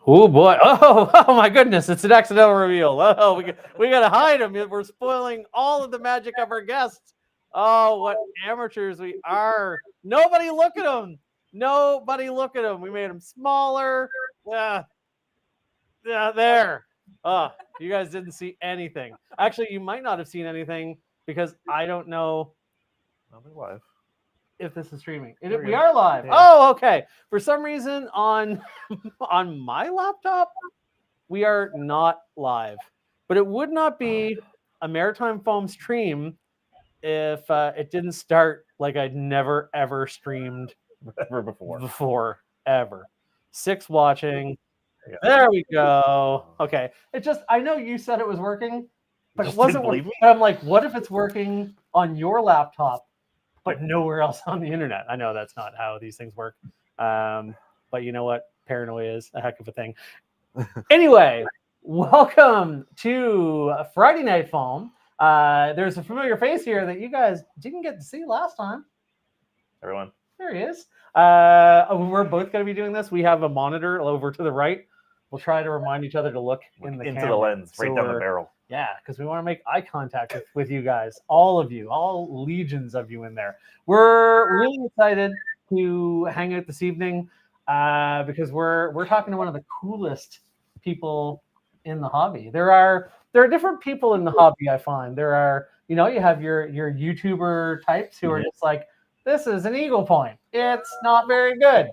Oh boy! Oh my goodness! It's an accidental reveal. Oh, we gotta hide him. We're spoiling all of the magic of our guests. Oh, what amateurs we are! Nobody look at him. Nobody look at him. We made him smaller. Yeah, there. Oh, you guys didn't see anything. Actually, you might not have seen anything because I don't know Live. if this is streaming. There we We go. are live. Yeah. Oh, okay. For some reason on on my laptop, we are not live. But it would not be a Maritime Foam stream if it didn't start like I'd never ever streamed Ever before. before ever. 6 watching. Yeah. There we go. Okay. It just I know you said it was working, but it Just wasn't didn't believe working. me? But I'm like, what if it's working on your laptop, but nowhere else on the internet? I know that's not how these things work. But you know what? Paranoia is a heck of a thing. Anyway, welcome to Friday Night Foam. There's a familiar face here that you guys didn't get to see last time. Everyone. There he is. We're both going to be doing this. We have a monitor over to the right. We'll try to remind each other to look in the Into camera. the lens, right down the barrel. Yeah, because we want to make eye contact with you guys, all of you, all legions of you in there. We're really excited to hang out this evening because we're talking to one of the coolest people in the hobby. There are different people in the hobby. I find there are, you have your YouTuber types who are just like, this is an Eagle Point. It's not very good.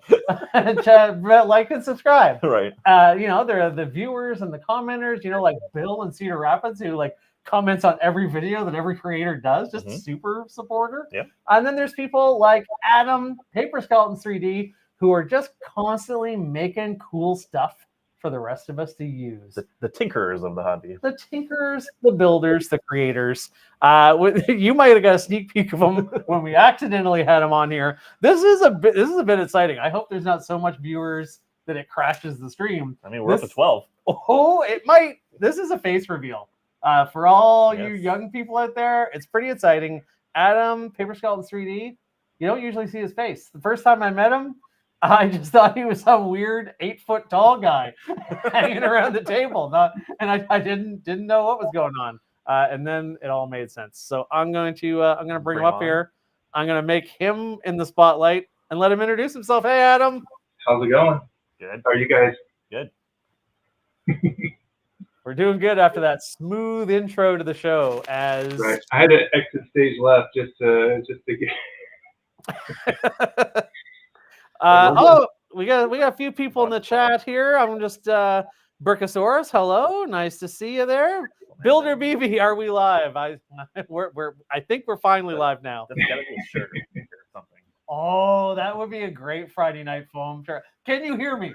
Like and subscribe. Right. There are the viewers and the commenters, like Bill in Cedar Rapids, who like comments on every video that every creator does, just super supporter. Yeah. And then there's people like Adam, PaperSkeletons3D, who are just constantly making cool stuff for the rest of us to use. The tinkerers of the hobby. The tinkerers, the builders, the creators. You might have got a sneak peek of them when we accidentally had them on here. This is a bit exciting. I hope there's not so much viewers that it crashes the stream. I mean, we're up to 12. Oh, it might. This is a face reveal. For all you young people out there, it's pretty exciting. Adam, PaperSkeletons3D, you don't usually see his face. The first time I met him, I just thought he was some weird 8-foot tall guy hanging around the table. And I didn't know what was going on. And then it all made sense. So I'm going to bring him up here. I'm going to make him in the spotlight and let him introduce himself. Hey, Adam. How's it going? Good. How are you guys? Good. We're doing good after that smooth intro to the show. Right. I had to exit stage left just to get. We got a few people in the chat here. I'm just Burkosaurus. Hello, nice to see you there. Builder BB, are we live? I think we're finally live now. That's gotta be a shirt or something. Oh, that would be a great Friday Night Foam shirt. Can you hear me?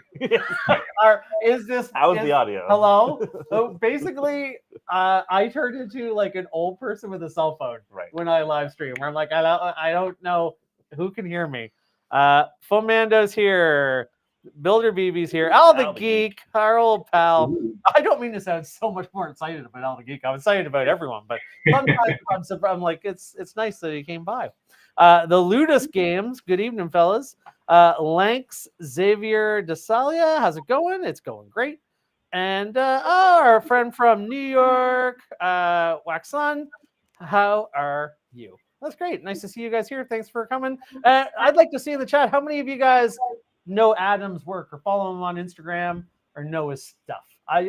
Is this? How's the audio? Hello. So basically, I turned into like an old person with a cell phone when I live stream. Where I'm like, I don't know who can hear me. Fomando's here. Builder BB's here. Al the Geek, our old pal. I don't mean to sound so much more excited about Al the Geek. I'm excited about everyone, but sometimes I'm like, it's nice that he came by. The Ludus Games. Good evening, fellas. Lanks Xavier Desalia. How's it going? It's going great. And our friend from New York, Waxon. How are you? That's great. Nice to see you guys here. Thanks for coming. I'd like to see in the chat how many of you guys know Adam's work or follow him on Instagram or know his stuff.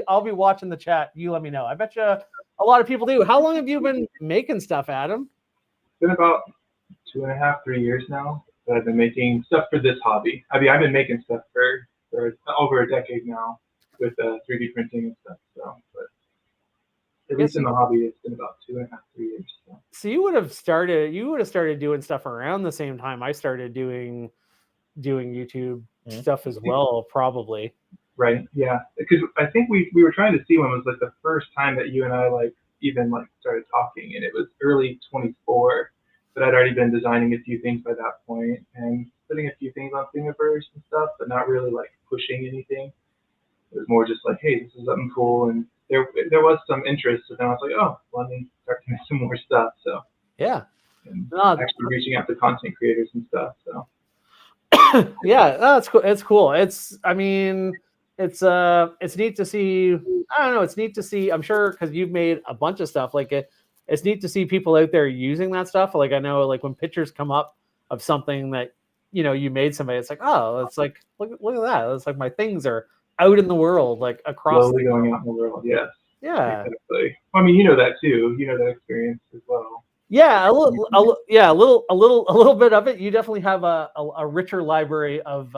I'll be watching the chat. You let me know. I bet you a lot of people do. How long have you been making stuff, Adam? It's been about 2.5, 3 years now that I've been making stuff for this hobby. I mean, I've been making stuff for over a decade now with 3D printing and stuff. So, but at least in the hobby, it's been about 2.5, 3 years. So you would have started doing stuff around the same time I started doing YouTube stuff as well, probably. Right. Yeah. Because I think we were trying to see when was like the first time that you and I even started talking, and it was early 24. But I'd already been designing a few things by that point and putting a few things on Thingiverse and stuff, but not really like pushing anything. It was more just like, hey, this is something cool, and there was some interest. So then I was like, oh, let me start doing some more stuff. So yeah, and actually reaching out to content creators and stuff. So yeah, that's cool. It's cool. I mean, it's neat to see. I don't know. It's neat to see. I'm sure because you've made a bunch of stuff. Like it's neat to see people out there using that stuff. Like I know, like when pictures come up of something that you made somebody, it's like, oh, it's like look at that. It's like my things are out in the world, like across. Slowly going out in the world. Yes. Yeah. Exactly. I mean, you know that too. You know that experience as well. Yeah, a little bit of it. You definitely have a richer library of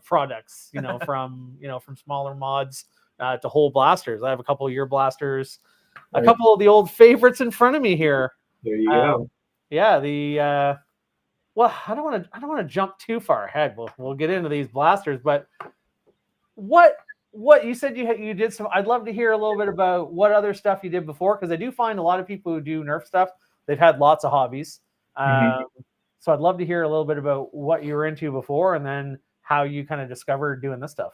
products, from smaller mods to whole blasters. I have a couple of your blasters, a couple of the old favorites in front of me here. There you go. Yeah, well, I don't want to jump too far ahead. We'll get into these blasters, but what you said you did some. I'd love to hear a little bit about what other stuff you did before, because I do find a lot of people who do Nerf stuff, they've had lots of hobbies. So I'd love to hear a little bit about what you were into before, and then how you kind of discovered doing this stuff.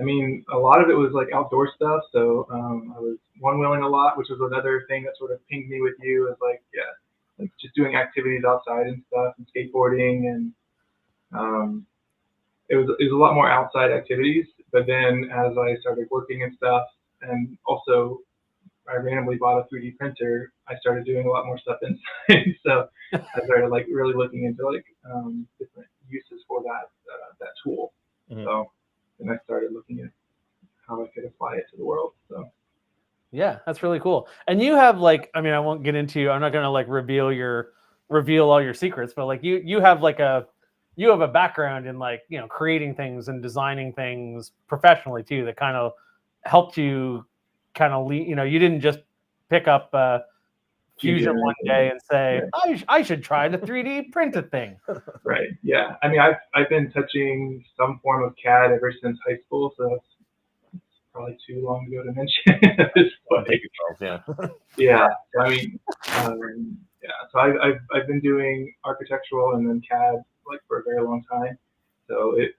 I mean, a lot of it was like outdoor stuff. So I was one-wheeling a lot, which was another thing that sort of pinged me with you. Is like, like just doing activities outside and stuff, and skateboarding, and it was a lot more outside activities. But then as I started working and stuff, and also I randomly bought a 3D printer, I started doing a lot more stuff inside. So I started like really looking into like different uses for that tool. So then I started looking at how I could apply it to the world. So yeah, that's really cool. And you have like, I mean, I won't get into, I'm not gonna like reveal all your secrets, but like you have a background in like creating things and designing things professionally too, that kind of helped you kind of lead. You didn't just pick up Fusion one day and say, I should try to 3D print a thing. Right. Yeah. I mean, I've been touching some form of CAD ever since high school, so it's probably too long ago to mention at this point. Yeah. Yeah. I mean, yeah. So I've been doing architectural and then CAD like for a very long time. So it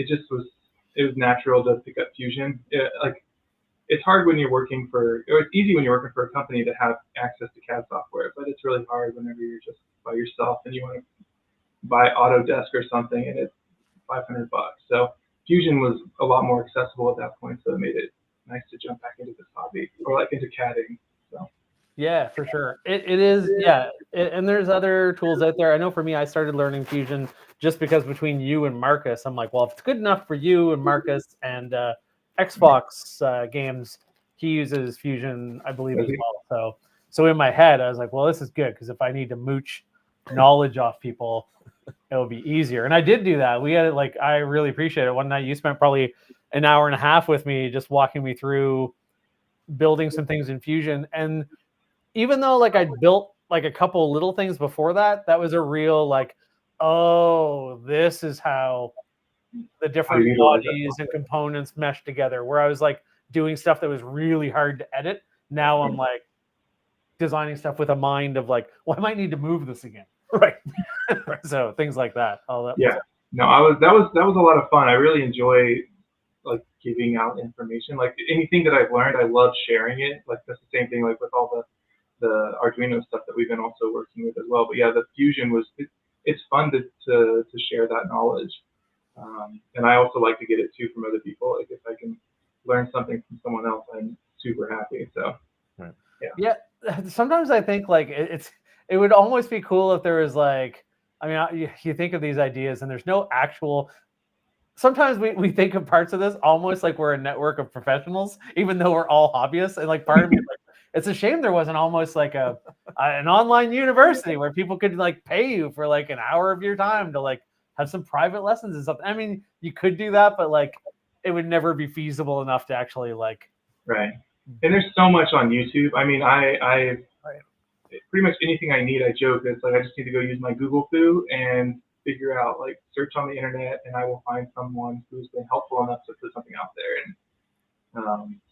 just was natural to pick up Fusion. It's hard when you're working or it's easy when you're working for a company to have access to CAD software, but it's really hard whenever you're just by yourself and you want to buy Autodesk or something and it's $500. So Fusion was a lot more accessible at that point, so it made it nice to jump back into this hobby or like into CADing. So yeah, for sure. It is, yeah. And there's other tools out there. I know for me, I started learning Fusion just because between you and Marcus, I'm like, well, if it's good enough for you and Marcus and Xbox games, he uses Fusion, I believe, as well. So in my head, I was like, well, this is good, because if I need to mooch knowledge off people, it'll be easier. And I did do that. We had it, like, I really appreciate it. One night you spent probably an hour and a half with me just walking me through building some things in Fusion. And even though like I built like a couple little things before that, that was a real like, oh, this is how the different bodies and components mesh together. Where I was like doing stuff that was really hard to edit. Now I'm like designing stuff with a mind of like, well, I might need to move this again. Right. So things like that. All that. Yeah. No, that was a lot of fun. I really enjoy like giving out information. Like anything that I've learned, I love sharing it. Like that's the same thing like with all the Arduino stuff that we've been also working with as well. But yeah, the Fusion was it's fun to share that knowledge. And I also like to get it too from other people. Like if I can learn something from someone else, I'm super happy. So yeah. Sometimes I think like it would almost be cool if there was like, I mean, you think of these ideas and there's no actual. Sometimes we think of parts of this almost like we're a network of professionals, even though we're all hobbyists. And like part of me, like, it's a shame there wasn't almost like an online university where people could like pay you for like an hour of your time to like have some private lessons and something. I mean, you could do that, but like it would never be feasible enough to actually like. Right. And there's so much on YouTube. I mean, I pretty much anything I need, I joke. It's like I just need to go use my Google Foo and figure out, like, search on the internet, and I will find someone who's been helpful enough to put something out there. And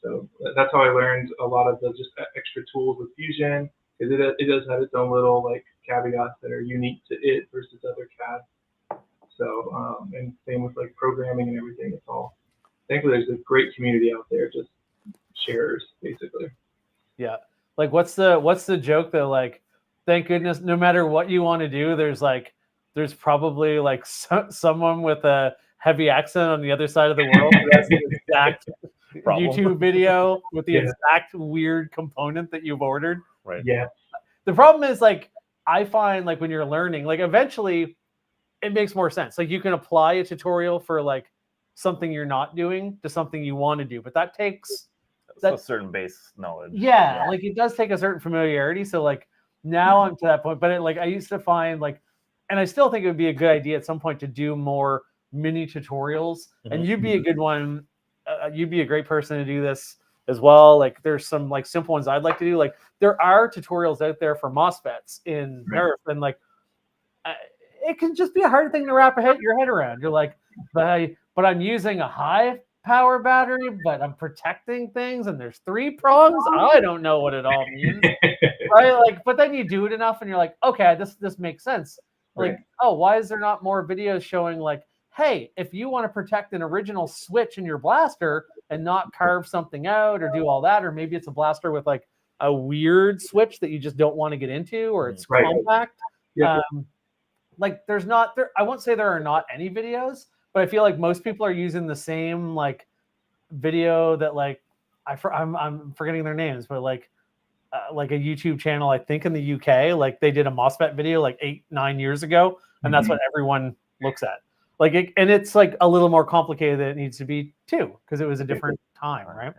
so that's how I learned a lot of the just extra tools with Fusion, because it does have its own little like caveats that are unique to it versus other CAD. So and same with like programming and everything. It's all, thankfully, there's a great community out there, just sharers basically. Yeah. Like what's the joke though? Like, thank goodness, no matter what you want to do, there's probably like someone with a heavy accent on the other side of the world. That's the exact Problem. YouTube video with the Yeah. exact weird component that you've ordered. Right. Yeah. The problem is, like, I find, like, when you're learning, like, eventually it makes more sense. Like, you can apply a tutorial for, like, something you're not doing to something you want to do, but that takes So a certain base knowledge. yeah, like, it does take a certain familiarity. So, like, now I'm to that point, but like, I used to find, like, and I still think it would be a good idea at some point to do more mini tutorials. And you'd be a good one. You'd be a great person to do this as well. Like, there's some, like, simple ones I'd like to do. Like, there are tutorials out there for MOSFETs in Nerf, and, like, it can just be a hard thing to wrap your head around. You're like, but I'm using a high power battery, but I'm protecting things, and there's 3 prongs. I don't know what it all means, right? Like, but then you do it enough, and you're like, okay, this makes sense. Like, Right. oh, why is there not more videos showing, like, hey, if you want to protect an original switch in your blaster and not carve something out or do all that, or maybe it's a blaster with, like, a weird switch that you just don't want to get into, or it's Right. compact. Yeah. Like, there's not there. I won't say there are not any videos, but I feel like most people are using the same, like, video that, like, I'm forgetting their names, but like a YouTube channel, I think in the UK, like, they did a MOSFET video like 8-9 years ago, and that's what everyone looks at. Like, and it's, like, a little more complicated than it needs to be too, because it was a different time, right?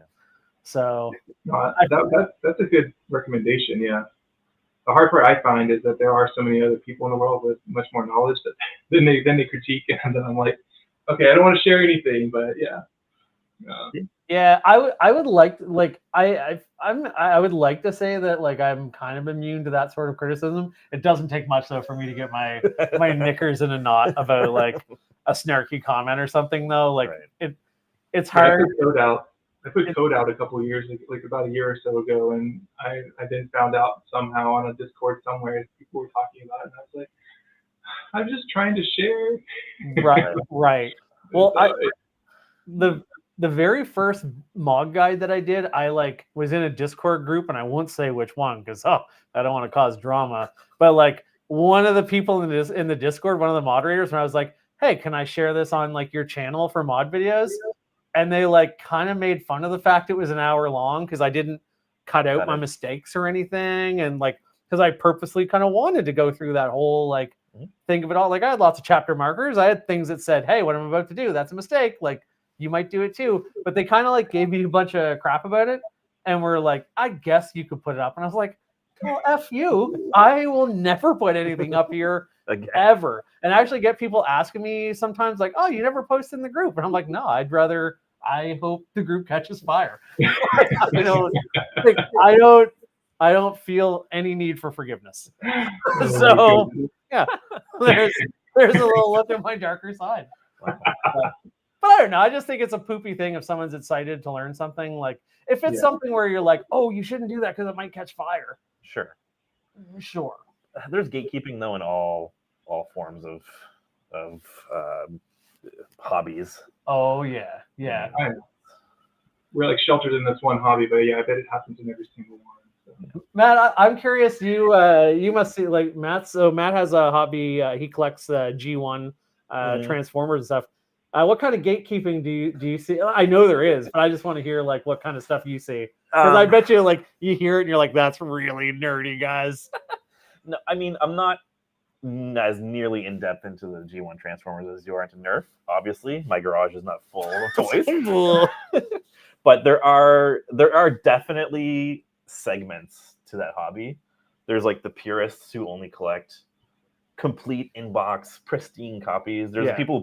So That's a good recommendation. Yeah. The hard part I find is that there are so many other people in the world with much more knowledge that then they critique, and then I'm like, okay, I don't want to share anything, but yeah. yeah, I would like I would like to say that, like, I'm kind of immune to that sort of criticism. It doesn't take much though for me to get my knickers in a knot about, like, a snarky comment or something though. Like, it's hard. I put code out a couple of years, like about a year or so ago, and I then found out somehow on a Discord somewhere people were talking about it, and I was like, I'm just trying to share. Right. Well, the very first mod guide that I did, I, like, was in a Discord group, and I won't say which one because I don't want to cause drama. But, like, one of the people in the Discord, one of the moderators, when I was like, hey, can I share this on, like, your channel for mod videos? And they, like, kind of made fun of the fact it was an hour long because I didn't cut out my mistakes or anything, and, like, because I purposely kind of wanted to go through that whole, like, think of it all. Like, I had lots of chapter markers. I had things that said, hey, what I'm about to do, that's a mistake. Like, you might do it too. But they kind of, like, gave me a bunch of crap about it, and were like, I guess you could put it up. And I was like, well, F you. I will never put anything up here ever. And I actually get people asking me sometimes, like, oh, you never post in the group. And I'm like, no, I hope the group catches fire. I don't feel any need for forgiveness. So yeah, there's a little look at my darker side. But I don't know. I just think it's a poopy thing if someone's excited to learn something. Like, if it's something where you're like, oh, you shouldn't do that because it might catch fire. Sure. There's gatekeeping though in all forms of hobbies. Oh yeah. We're, like, sheltered in this one hobby, but yeah, I bet it happens in every single one. So. Matt, I'm curious. You must see, like, Matt. So Matt has a hobby. He collects G1 Transformers and stuff. What kind of gatekeeping do you see? I know there is, but I just want to hear, like, what kind of stuff you see, because I bet you, like, you hear it and you're like, that's really nerdy, guys. No, I mean, I'm not as nearly in depth into the G1 Transformers as you are into Nerf. Obviously, my garage is not full of toys, but there are definitely segments to that hobby. There's, like, the purists who only collect complete in-box, pristine copies. There's people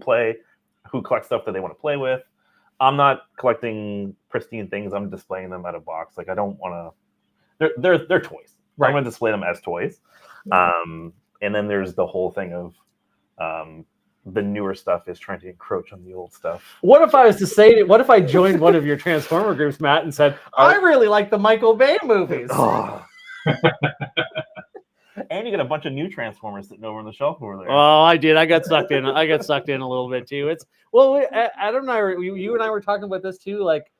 who collect stuff that they want to play with. I'm not collecting pristine things. I'm displaying them out of box. Like, I don't want to. They're toys. Right. I'm going to display them as toys. And then there's the whole thing of the newer stuff is trying to encroach on the old stuff. What if I was to say, what if I joined one of your Transformer groups, Matt, and said, I really like the Michael Bay movies? Oh. And you got a bunch of new Transformers sitting over on the shelf over there. Oh, I did. I got sucked in. I got sucked in a little bit too. Adam and I you and I were talking about this too. Like,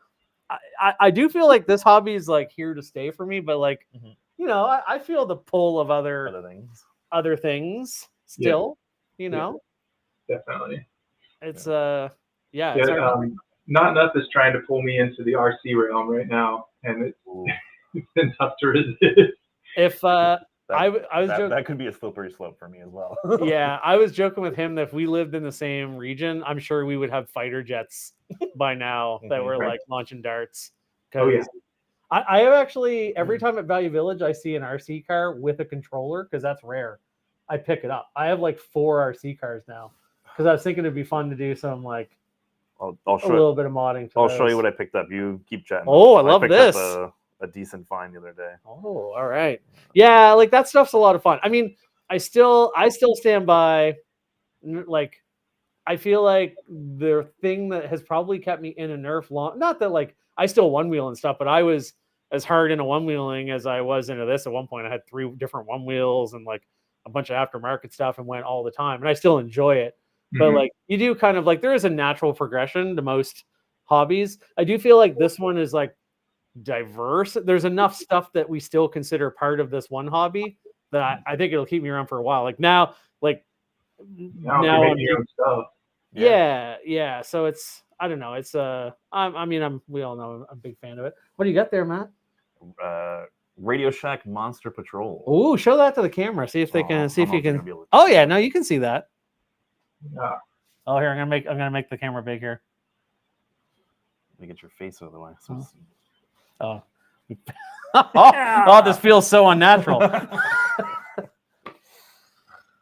I do feel like this hobby is, like, here to stay for me, but, like, I feel the pull of other things still. Definitely. It's Yeah, it's hard. not enough is trying to pull me into the RC realm right now, and it's been tough to resist. If I was joking. That could be a slippery slope for me as well. Yeah, I was joking with him that if we lived in the same region, I'm sure we would have fighter jets by now that were Right. like launching darts. Oh yeah. I have actually, every time at Value Village I see an RC car with a controller, because that's rare, I pick it up. I have like 4 RC cars now because I was thinking it'd be fun to do some like I'll a little bit of modding. I'll show you what I picked up. You keep chatting. Oh, I love picked this. Up a decent find the other day. Oh, all right. Yeah, like that stuff's a lot of fun. I mean, I still stand by, like, I feel like the thing that has probably kept me in a Nerf long, not that like I still one wheel and stuff, but I was as hard into one wheeling as I was into this. At one point I had 3 different one wheels and like a bunch of aftermarket stuff and went all the time, and I still enjoy it. But like you do kind of like, there is a natural progression to most hobbies. I do feel like this one is like diverse. There's enough stuff that we still consider part of this one hobby that I think it'll keep me around for a while. Like now now I'm your own stuff. Yeah. So it's, I don't know. It's we all know I'm a big fan of it. What do you got there, Matt? Radio Shack Monster Patrol. Oh, show that to the camera. See if they can see if you can. To Oh yeah, no, you can see that. Yeah. Oh, here I'm gonna make the camera big here. Let me get your face out of the way. So oh, this feels so unnatural.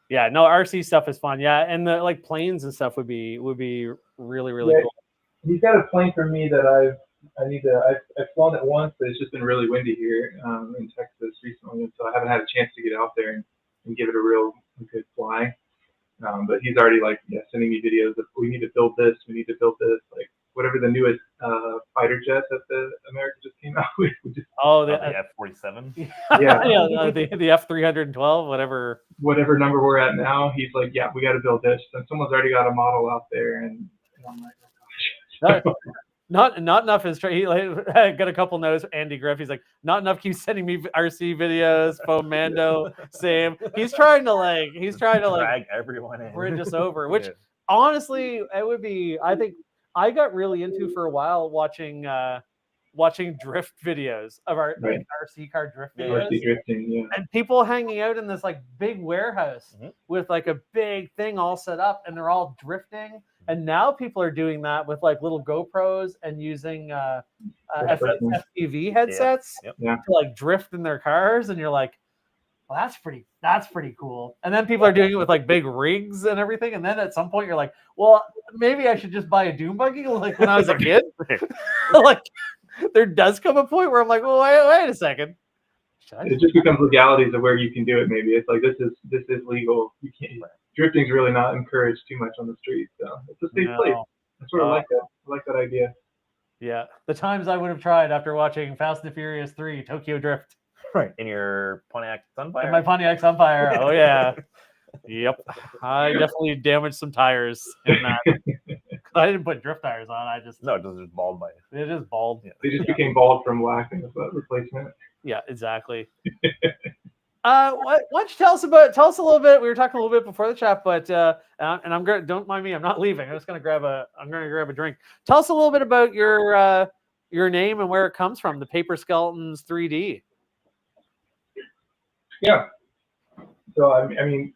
Yeah, no, RC stuff is fun. Yeah, and the like planes and stuff would be really cool. He's got a plane for me that I've flown it once, but it's just been really windy here in Texas recently, and so I haven't had a chance to get out there and give it a good fly. But he's already sending me videos of, we need to build this, like whatever the newest fighter jet that the America just came out with. The F-47. Yeah, the F-312, whatever number we're at now. He's like, yeah, we got to build this, and someone's already got a model out there, and I'm like, oh gosh. Not enough is he got a couple notes. Andy Griff, he's like, not enough keeps sending me RC videos. Fomando, same. He's trying to drag everyone in, bridge us over. Which honestly, it would be. I think I got really into for a while watching drift videos of our RC car drift videos. RC drifting, yeah. And people hanging out in this like big warehouse with like a big thing all set up, and they're all drifting. And now people are doing that with like little GoPros and using FPV headsets to like drift in their cars. And you're like, well, that's pretty cool. And then people are doing it with like big rigs and everything. And then at some point you're like, well, maybe I should just buy a dune buggy like when I was a kid. Like there does come a point where I'm like, well, wait a second. It just becomes legalities of where you can do it. Maybe it's like, this is legal. You can't. Drifting's really not encouraged too much on the street, so it's a safe place. I sort of like that. I like that idea. Yeah, the times I would have tried after watching Fast and Furious 3, Tokyo Drift. Right. In your Pontiac Sunfire? In my Pontiac Sunfire. Oh yeah. Yep. I definitely damaged some tires in that. I didn't put drift tires on. It was just bald by it. It is bald. Yeah. They just became bald from lacking of replacement. Yeah, exactly. Why don't you tell us a little bit? We were talking a little bit before the chat, but and don't mind me, I'm not leaving. I'm gonna grab a drink. Tell us a little bit about your name and where it comes from, the PaperSkeletons3D. Yeah. So I mean,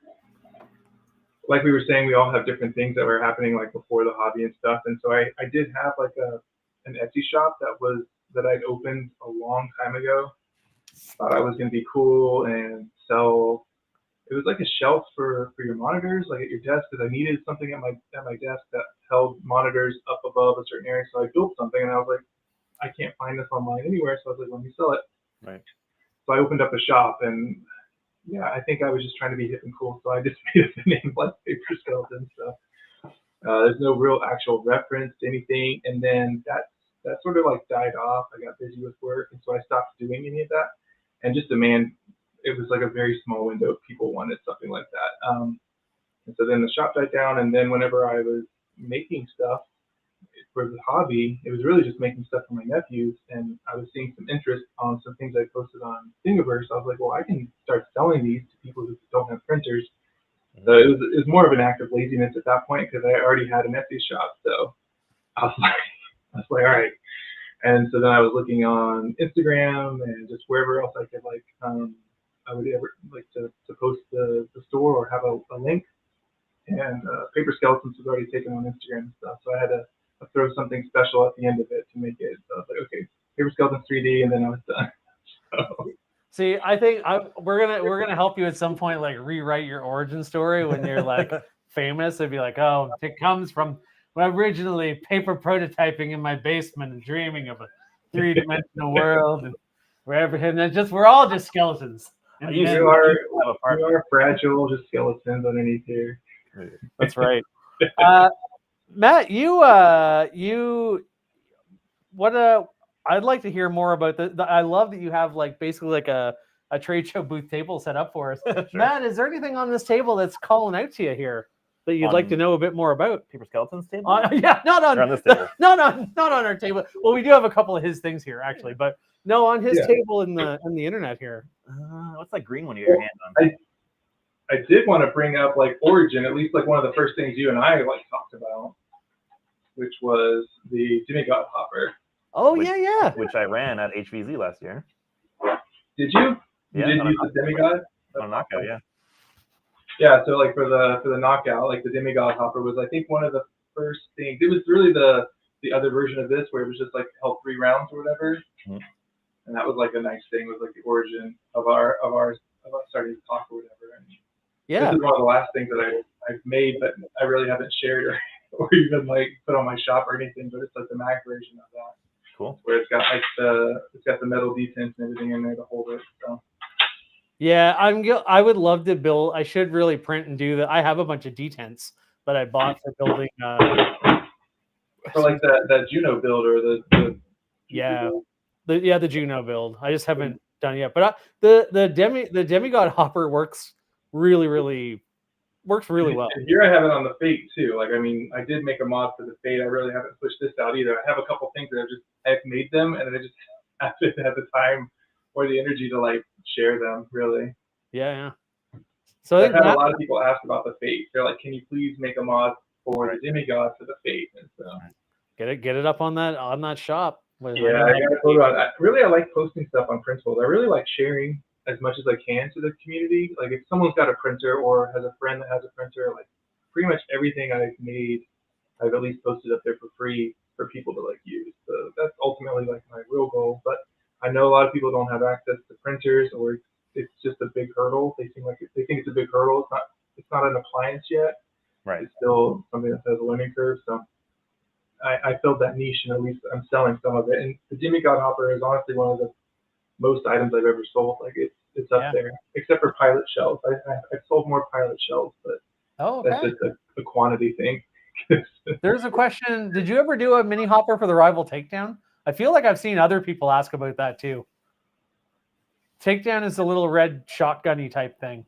like we were saying, we all have different things that were happening like before the hobby and stuff. And so I did have like an Etsy shop that I'd opened a long time ago. Thought I was going to be cool and sell. It was like a shelf for your monitors, like at your desk, because I needed something at my desk that held monitors up above a certain area. So I built something, and I was like, I can't find this online anywhere. So I was like, let me sell it. Right. So I opened up a shop, and yeah, I think I was just trying to be hip and cool. So I just made up the name like Paper Skeleton. So there's no real actual reference to anything. And then that sort of like died off. I got busy with work, and so I stopped doing any of that. And just it was like a very small window of people wanted something like that. And so then the shop died down, and then whenever I was making stuff for the hobby, it was really just making stuff for my nephews, and I was seeing some interest on some things I posted on Thingiverse. I was like, well, I can start selling these to people who don't have printers. So it was more of an act of laziness at that point because I already had an Etsy shop. So I was like, all right. And so then I was looking on Instagram and just wherever else I could I would ever like to post the store or have a link. And PaperSkeletons was already taken on Instagram and stuff, so I had to throw something special at the end of it to make it. So I was like, okay, PaperSkeletons3D, and then I was done. So. See, I think we're gonna help you at some point, like rewrite your origin story when you're like famous. It'd be like, oh, it comes from originally paper prototyping in my basement and dreaming of a 3-dimensional world, and we're all just skeletons. We are fragile, just skeletons underneath here. That's right. Matt, I'd like to hear more about I love that you have like basically like a trade show booth table set up for us. Sure. Matt, is there anything on this table that's calling out to you here that you'd like to know a bit more about? PaperSkeletons table? Yeah, not on this table. No, not on our table. Well, we do have a couple of his things here actually, but no, on his table in the internet here. What's that green one you have your hand on? I did want to bring up like origin, at least like one of the first things you and I like talked about, which was the demigod hopper. Oh yeah. Which I ran at HVZ last year. Did you? Yeah, you did use the demigod? On a knockout, yeah. Yeah, so like for the knockout, like the demigod hopper was I think one of the first things. It was really the other version of this where it was just like held 3 rounds or whatever. Mm-hmm. And that was like a nice thing, was like the origin of our starting to talk or whatever. And this is one of the last things that I've made, but I really haven't shared or even like put on my shop or anything. But it's like the mag version of that. Cool. Where it's got like the metal detents and everything in there to hold it. So. Yeah, I would love to build. I should really print and do that. I have a bunch of detents that I bought for building. For like that Juno build or the the Juno build. I just haven't done it yet. But the demigod hopper works really well. And here I have it on the Fate too. Like I mean, I did make a mod for the Fate. I really haven't pushed this out either. I have a couple things that I've made them, and I just haven't had the time or the energy to like share them really. Yeah. So I've had a lot of people ask about the Fate. They're like, "Can you please make a mod for the demigod for the Fate?" And so get it up on that shop. Yeah, I gotta put it on. I like posting stuff on Printfuls. I really like sharing as much as I can to the community. Like if someone's got a printer or has a friend that has a printer, like pretty much everything I've made, I've at least posted up there for free for people to like use. So that's ultimately like my real goal. But I know a lot of people don't have access to printers, or it's just a big hurdle. They think it's a big hurdle. It's not an appliance yet. Right. It's still something that has a learning curve. So I filled that niche, and at least I'm selling some of it. And the demigod hopper is honestly one of the most items I've ever sold. Like it's up there, except for pilot shells. I've sold more pilot shells, but that's just a quantity thing. There's a question. Did you ever do a mini hopper for the Rival Takedown? I feel like I've seen other people ask about that too. Takedown is a little red shotgunny type thing.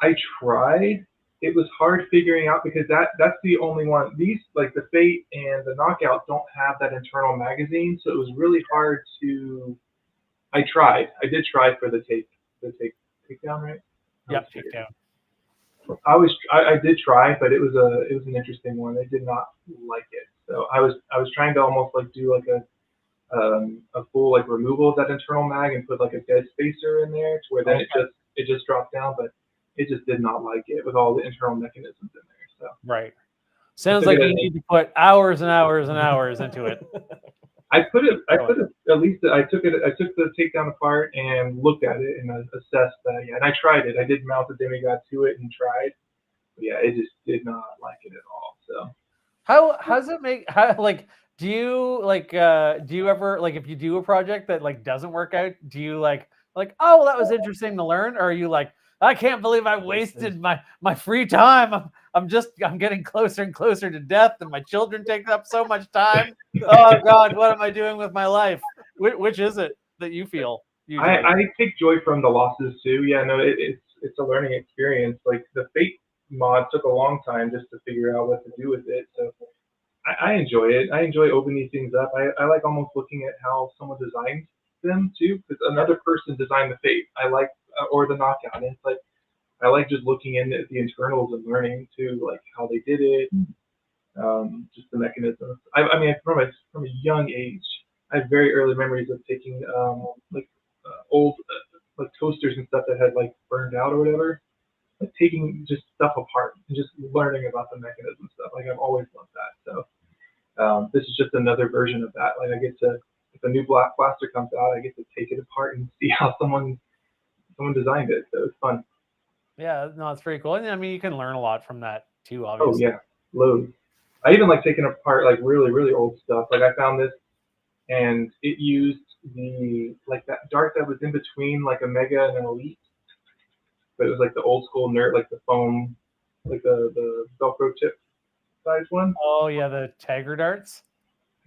I tried. It was hard figuring out because that's the only one. These like the Fate and the Knockout don't have that internal magazine, so it was really hard to. I tried. I did try for the takedown, right? Yeah, takedown. I did try, but it was an interesting one. I did not like it, so I was trying to almost like do like a full like removal of that internal mag and put like a dead spacer in there to where then it just dropped down, but it just did not like it with all the internal mechanisms in there. So right, sounds like you need to put hours and hours and hours into it. I took the takedown apart and looked at it and assessed that. Yeah, and I tried it. I did mount the demigod to it and tried. But yeah, it just did not like it at all. So how's it make? Do you ever like if you do a project that like doesn't work out? Do you like oh that was interesting to learn, or are you like I can't believe I wasted my free time. I'm getting closer and closer to death, and my children take up so much time. Oh God, what am I doing with my life? Which is it that you feel? I take joy from the losses too. Yeah, no, it's a learning experience. Like the Fate mod took a long time just to figure out what to do with it. So I enjoy it. I enjoy opening these things up. I like almost looking at how someone designed them too, because another person designed the Fate. I like or the Knockout. And it's like I like just looking in at the internals and learning too, like how they did it, just the mechanisms. I mean, from a young age, I have very early memories of taking like old like toasters and stuff that had like burned out or whatever, like taking just stuff apart and just learning about the mechanism stuff. Like I've always loved that. So this is just another version of that. Like I get to, if a new blaster comes out, I get to take it apart and see how someone designed it. So it's fun. Yeah, no, it's pretty cool. And I mean, you can learn a lot from that too, obviously. Oh yeah, loads. I even like taking apart like really, really old stuff. Like I found this, and it used the like that dart that was in between like a Mega and an Elite, but it was like the old school nerd, like the foam, like the Velcro tip size one. Oh yeah, the Tiger darts.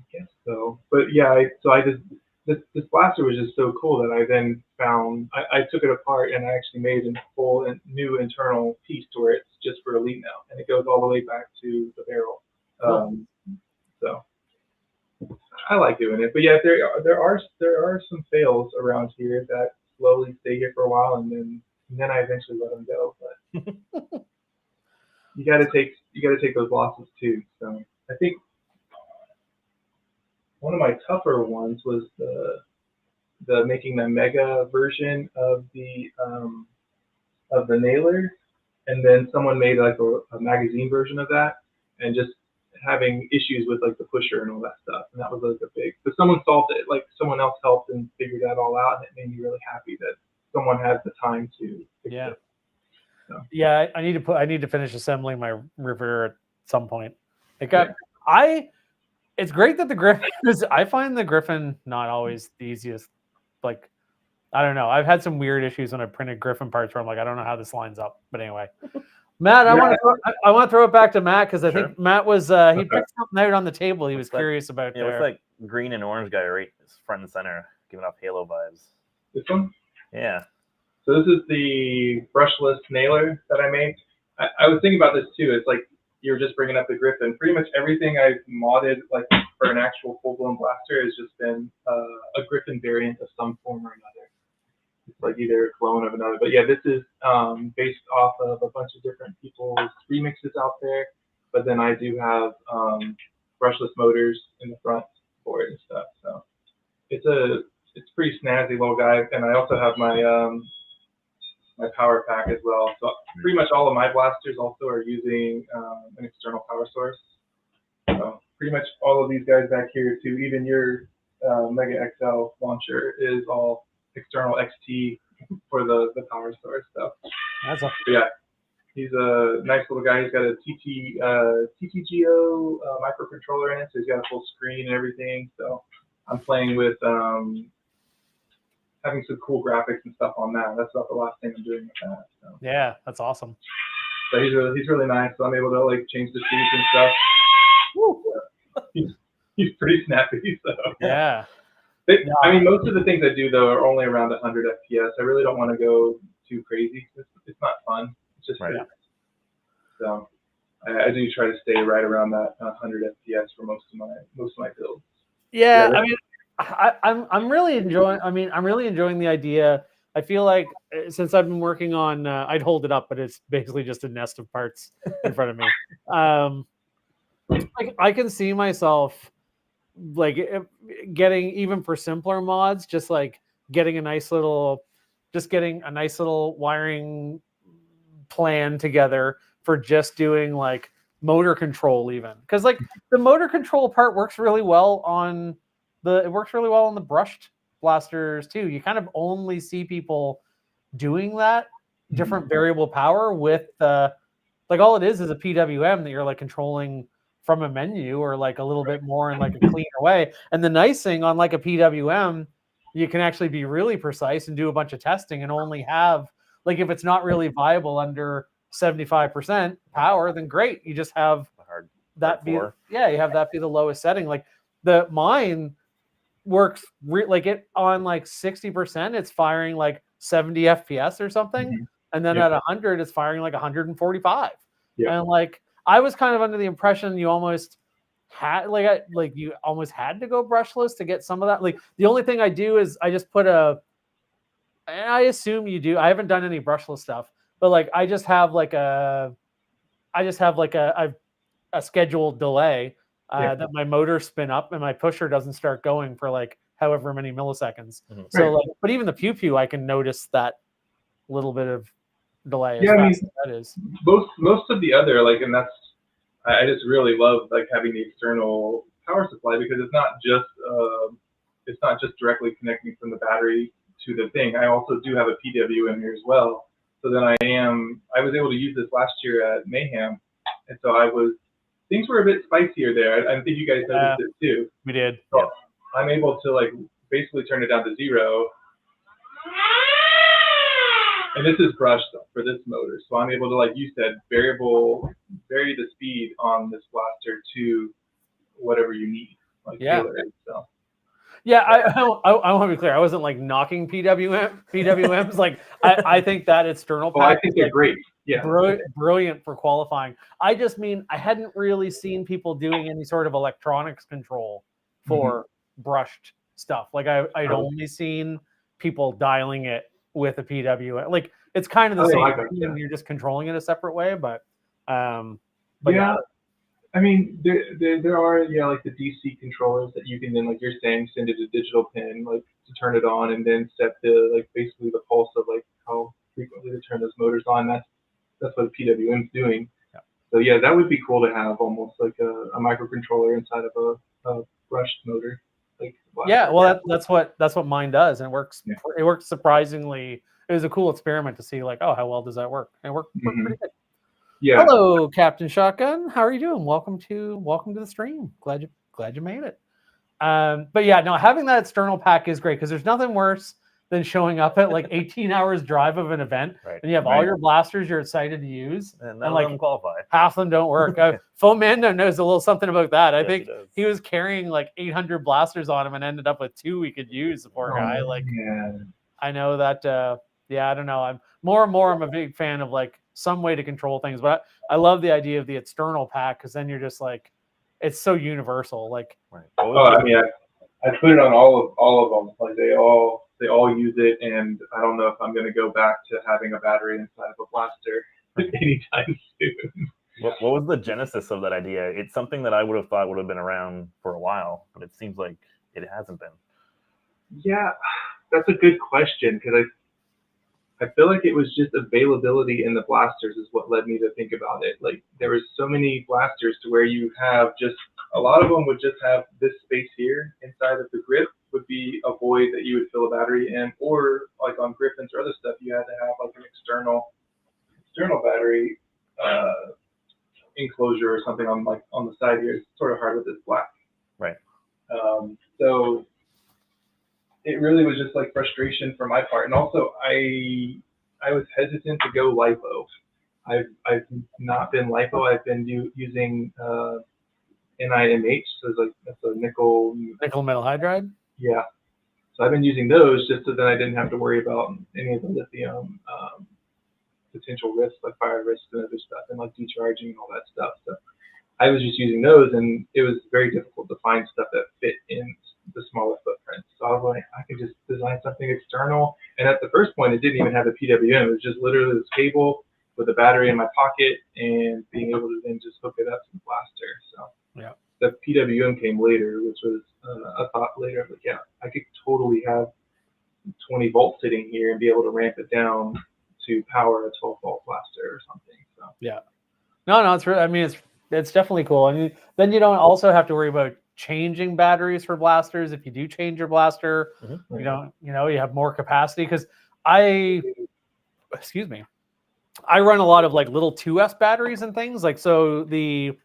I guess so. But yeah, so I just this blaster was just so cool that I then found I took it apart and I actually made a full and new internal piece to where it's just for Elite now, and it goes all the way back to the barrel. Cool. So I like doing it, but yeah, there are some fails around here that slowly stay here for a while, and then I eventually let them go. But you got to take those losses too. So I think one of my tougher ones was the making the Mega version of the nailer, and then someone made like a magazine version of that, and just having issues with like the pusher and all that stuff, and that was like a big. But someone solved it. Like someone else helped and figured that all out, and it made me really happy that someone had the time to fix it. So. Yeah, I need to finish assembling my River at some point. It's great that the Griffin is. I find the Griffin not always the easiest. Like, I don't know. I've had some weird issues when I printed Griffin parts where I'm like, I don't know how this lines up. But anyway. Matt, I want to throw it back to Matt because I think Matt was he picked something out on the table. He was curious about. Yeah, it's like green and orange guy right front and center, giving off Halo vibes. This one? Yeah. So this is the brushless nailer that I made. I was thinking about this too. It's like you were just bringing up the Griffin. Pretty much everything I've modded like for an actual full-blown blaster has just been a Griffin variant of some form or another. It's like either a clone of another. But yeah, this is based off of a bunch of different people's remixes out there. But then I do have brushless motors in the front for it and stuff. So it's pretty snazzy little guy. And I also have my my power pack as well. So pretty much all of my blasters also are using an external power source. So pretty much all of these guys back here too, even your Mega XL launcher is all external XT for the power source. So that's a yeah, he's a nice little guy. He's got a TTGO microcontroller in it, so he's got a full screen and everything. So I'm playing with having some cool graphics and stuff on that. That's about the last thing I'm doing with that. So. Yeah, that's awesome. So he's really nice. So I'm able to like change the seats and stuff. Woo. He's pretty snappy. So yeah. I mean, most of the things I do though are only around 100 FPS. I really don't want to go too crazy. It's not fun. It's just right. So I do try to stay right around that 100 FPS for most of my builds. Yeah, I mean, I'm really enjoying the idea. I feel like since I've been working on, I'd hold it up, but it's basically just a nest of parts in front of me. I can see myself like getting, even for simpler mods, just like getting a nice little wiring plan together for just doing like motor control, even because like the motor control part works really well on the brushed blasters too. You kind of only see people doing that different variable power with like all it is a PWM that you're like controlling from a menu or like a little bit more in like a cleaner way. And the nice thing on like a PWM, you can actually be really precise and do a bunch of testing and only have like, if it's not really viable under 75% power, then great. You just have that be, you have that be the lowest setting. Like mine works like it on like 60%, it's firing like 70 FPS or something. And then at 100, it's firing like 145. And like, I was kind of under the impression you almost had you almost had to go brushless to get some of that. Like the only thing I do is I just put and I assume you do. I haven't done any brushless stuff, but like I just have like a scheduled delay that my motors spin up and my pusher doesn't start going for like however many milliseconds. So like, but even the pew pew, I can notice that little bit of delay. Yeah, I mean, that is most of the other like, and that's I just really love like having the external power supply because it's not just directly connecting from the battery to the thing. I also do have a PWM here as well. So then I was able to use this last year at Mayhem, and so things were a bit spicier there. I think you guys noticed it too. We did. So I'm able to like basically turn it down to 0. And this is brushed for this motor, so I'm able to, like you said, vary the speed on this blaster to whatever you need, like tailor it. So. Yeah, I want to be clear. I wasn't like knocking PWMs. Like I think that external pack. I think they're great. Yeah, brilliant for qualifying. I just mean I hadn't really seen people doing any sort of electronics control for brushed stuff. Like I'd only seen people dialing it with a PWM. Like it's kind of the same thing. You're just controlling it a separate way, but yeah. I mean, there are like the DC controllers that you can then, like you're saying, send it a digital pin like to turn it on, and then set the like basically the pulse of like how frequently to turn those motors on. That's what a PWM's doing. Yeah. So yeah, that would be cool to have almost like a microcontroller inside of a brushed motor. Like well, that's what mine does, and it works. Yeah. It works surprisingly. It was a cool experiment to see like, oh, how well does that work? And it worked pretty good. Yeah. Hello, Captain Shotgun. How are you doing? Welcome to the stream. Glad you made it. But yeah, no, having that external pack is great because there's nothing worse than showing up at like 18 hours drive of an event and you have all your blasters you're excited to use and like qualify. Half of them don't work. Fomando knows a little something about that. I think he was carrying like 800 blasters on him and ended up with 2 we could use. The poor guy. Like, I know that. I don't know. I'm more and more. I'm a big fan of like some way to control things, but I love the idea of the external pack because then you're just like, it's so universal. Like, I mean, I put it on all of them. Like they all use it, and I don't know if I'm going to go back to having a battery inside of a blaster anytime soon. What was the genesis of that idea? It's something that I would have thought would have been around for a while, but it seems like it hasn't been. Yeah, that's a good question because I feel like it was just availability in the blasters is what led me to think about it. Like there was so many blasters to where you have just a lot of them would just have this space here inside of the grip would be a void that you would fill a battery in, or like on Griffins or other stuff, you had to have like an external battery enclosure or something on the side here. It's sort of hard with this black. Right. So it really was just like frustration for my part, and also I was hesitant to go LiPo. I've not been LiPo. I've been using NiMH, so it's like that's a nickel metal hydride. Yeah. So I've been using those just so that I didn't have to worry about any of the lithium potential risks, like fire risks and other stuff, and like decharging and all that stuff. So I was just using those, and it was very difficult to find stuff that fit in the smaller footprint. So I was like, I could just design something external. And at the first point, it didn't even have a PWM. It was just literally this cable with a battery in my pocket and being able to then just hook it up to the blaster. So yeah, the PWM came later, which was a thought later. Like, yeah, I could totally have 20 volts sitting here and be able to ramp it down to power a 12-volt blaster or something. So yeah, no, it's really. I mean, it's definitely cool. And then you don't also have to worry about changing batteries for blasters. If you do change your blaster, you don't, you have more capacity. Because I run a lot of like little 2S batteries and things. Like, so the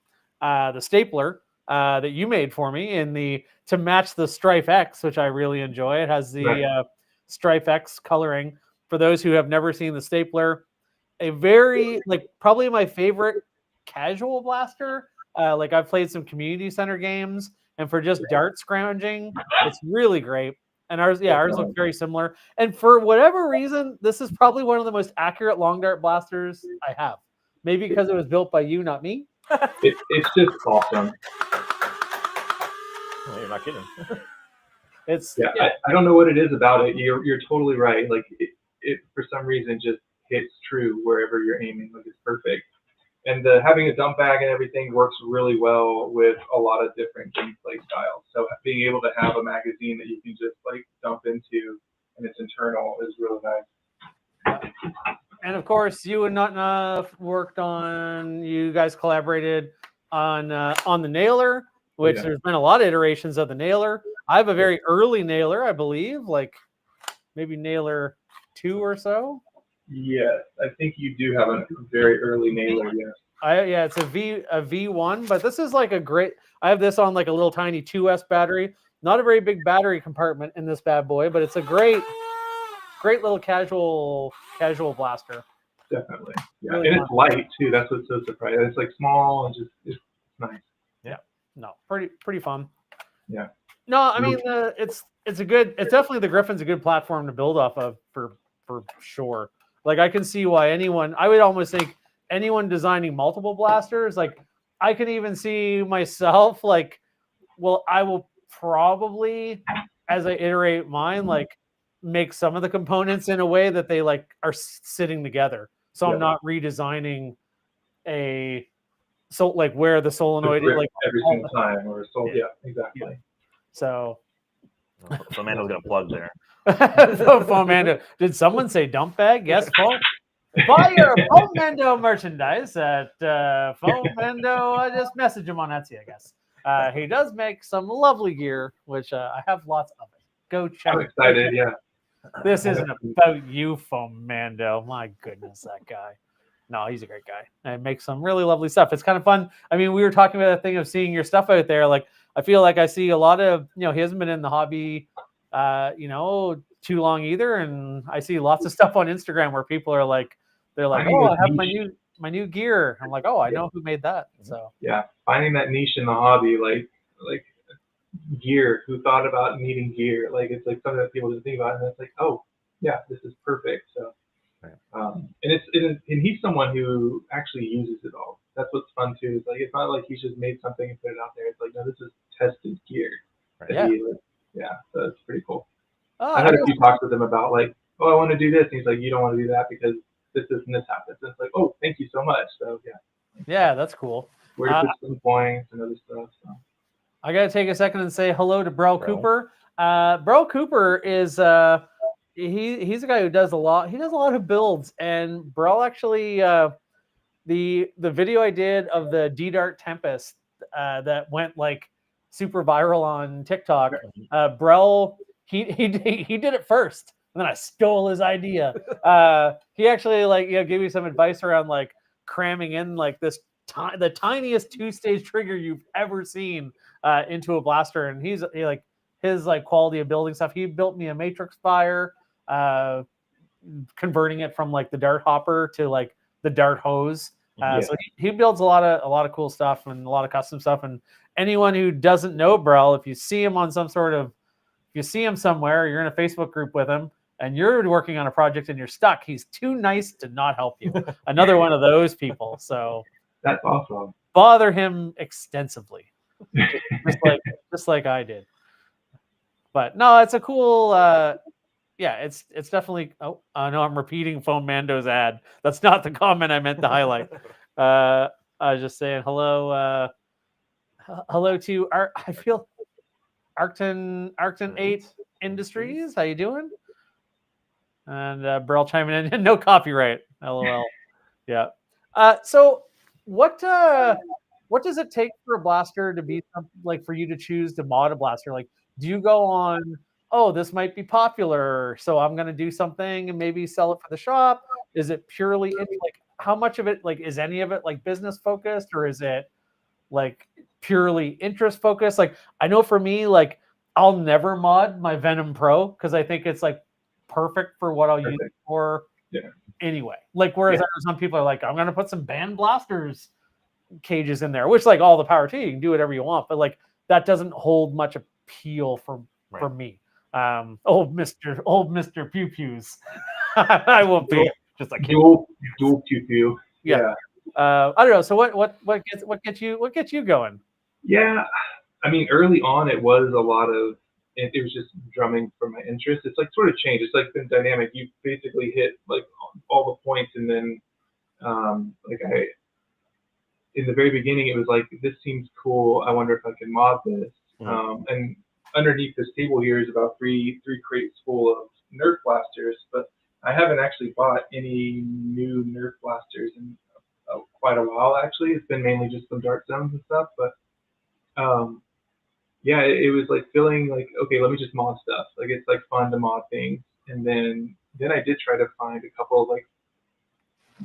stapler that you made for me to match the Strife X, which I really enjoy. It has the Strife X coloring. For those who have never seen the stapler, a very probably my favorite casual blaster. Like I've played some community center games, and for just dart scrounging, it's really great. And ours look very similar. And for whatever reason, this is probably one of the most accurate long dart blasters I have. Maybe because it was built by you, not me. It's just awesome. Well, you're not kidding. I don't know what it is about it. You're totally right. Like it for some reason just hits true wherever you're aiming. Like it's perfect. And having a dump bag and everything works really well with a lot of different gameplay styles. So being able to have a magazine that you can just like dump into and it's internal is really nice. And of course, you and Nutna worked on. You guys collaborated on the nailer, which there's been a lot of iterations of the nailer. I have a very early nailer, I believe, like maybe nailer 2 or so. Yes, I think you do have a very early nailer. Yes. It's a V1, but this is like a great. I have this on like a little tiny 2S battery. Not a very big battery compartment in this bad boy, but it's a great little casual blaster. Definitely, yeah, Really and fun. it's light too. That's what's so surprising. It's like small and just it's nice. Yeah, no, pretty fun. Yeah. No, I mean it's definitely the Griffin's a good platform to build off of for sure. Like I can see why I would almost think anyone designing multiple blasters, like I can even see myself like, well, I will probably as I iterate mine, like make some of the components in a way that they like are sitting together. So I'm not redesigning like where the solenoid is like every single time or exactly. So Mando's got a plug there. Fomando. Did someone say dump bag? Yes, buy your Fomando merchandise at Fomando. I just message him on Etsy, I guess. He does make some lovely gear, which I have lots of it. Go check. I'm excited. Yeah. This isn't about you, Fomando. My goodness, that guy. No, he's a great guy. And makes some really lovely stuff. It's kind of fun. I mean, we were talking about the thing of seeing your stuff out there. Like, I feel like I see a lot of, he hasn't been in the hobby, too long either. And I see lots of stuff on Instagram where people are like, they're like, oh, I have my new gear. I'm like, oh, I know who made that. So yeah, finding that niche in the hobby, like gear. Who thought about needing gear? Like it's like something that people just think about, and it's like, oh, yeah, this is perfect. So, and he's someone who actually uses it all. That's what's fun too. It's like it's not like he's just made something and put it out there. It's like, no, this is tested gear. Yeah. So it's pretty cool. Oh, I had a few talks with him about like, oh, I want to do this. And he's like, you don't want to do that because this and this happens. And it's like, oh, thank you so much. So yeah, that's cool. Where to put some points and other stuff. So. I gotta take a second and say hello to Bro Cooper. Bro Cooper is he's a guy who does a lot. He does a lot of builds, and Bro actually the video I did of the D-Dart Tempest that went like super viral on TikTok. Bro he did it first, and then I stole his idea. He actually gave me some advice around like cramming in like the tiniest 2-stage trigger you've ever seen into a blaster, and his quality of building stuff. He built me a matrix fire, converting it from like the dart hopper to like the dart hose. So he builds a lot of cool stuff and a lot of custom stuff. And anyone who doesn't know Brel, if you see him somewhere, you're in a Facebook group with him, and you're working on a project and you're stuck, he's too nice to not help you. Another one of those people. So that's awesome. Bother him extensively, just like I did. But no, it's a cool. It's definitely. Oh, I know I'm repeating Fomando's ad. That's not the comment I meant to highlight. I was just saying hello. Hello to I feel Arcton 8 Industries. How you doing? And Burl chiming in. No copyright. LOL. Yeah. So what does it take for a blaster to be like for you to choose to mod a blaster? Like, do you go on, oh, this might be popular, so I'm going to do something and maybe sell it for the shop? Is it purely like how much of it, like, is any of it like business focused, or is it like purely interest focused? Like, I know for me, like, I'll never mod my Venom Pro because I think it's like perfect for what I'll use it for anyway. Like, whereas some people are like, I'm going to put some band blasters cages in there, which like all the power to you, you can do whatever you want, but like that doesn't hold much appeal for me. Old Mr. Pew Pews. I won't be just like dual pew pew. Yeah. I don't know. So what gets you going? Yeah, I mean, early on it was a lot of it was just drumming for my interest. It's like sort of changed. It's like been dynamic. You basically hit like all the points and then like in the very beginning, it was like, this seems cool. I wonder if I can mod this. And underneath this table here is about three crates full of Nerf blasters, but I haven't actually bought any new Nerf blasters in quite a while. Actually, it's been mainly just some dart zones and stuff. But yeah, it was like feeling like, okay, let me just mod stuff. Like it's like fun to mod things. And then I did try to find a couple of like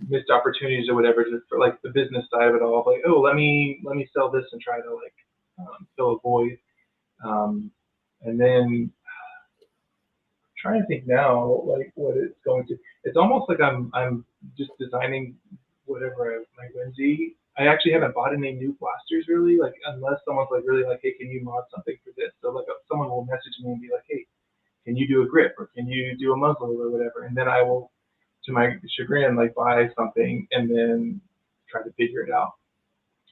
missed opportunities or whatever for like the business side of it all. Like, oh, let me sell this and try to like fill a void. And then trying to think now, like what it's going to. It's almost like I'm just designing whatever my whimsy. I actually haven't bought any new blasters really, like unless someone's like really like, hey, can you mod something for this? So like someone will message me and be like, hey, can you do a grip or can you do a muzzle or whatever? And then I will, to my chagrin, like buy something and then try to figure it out.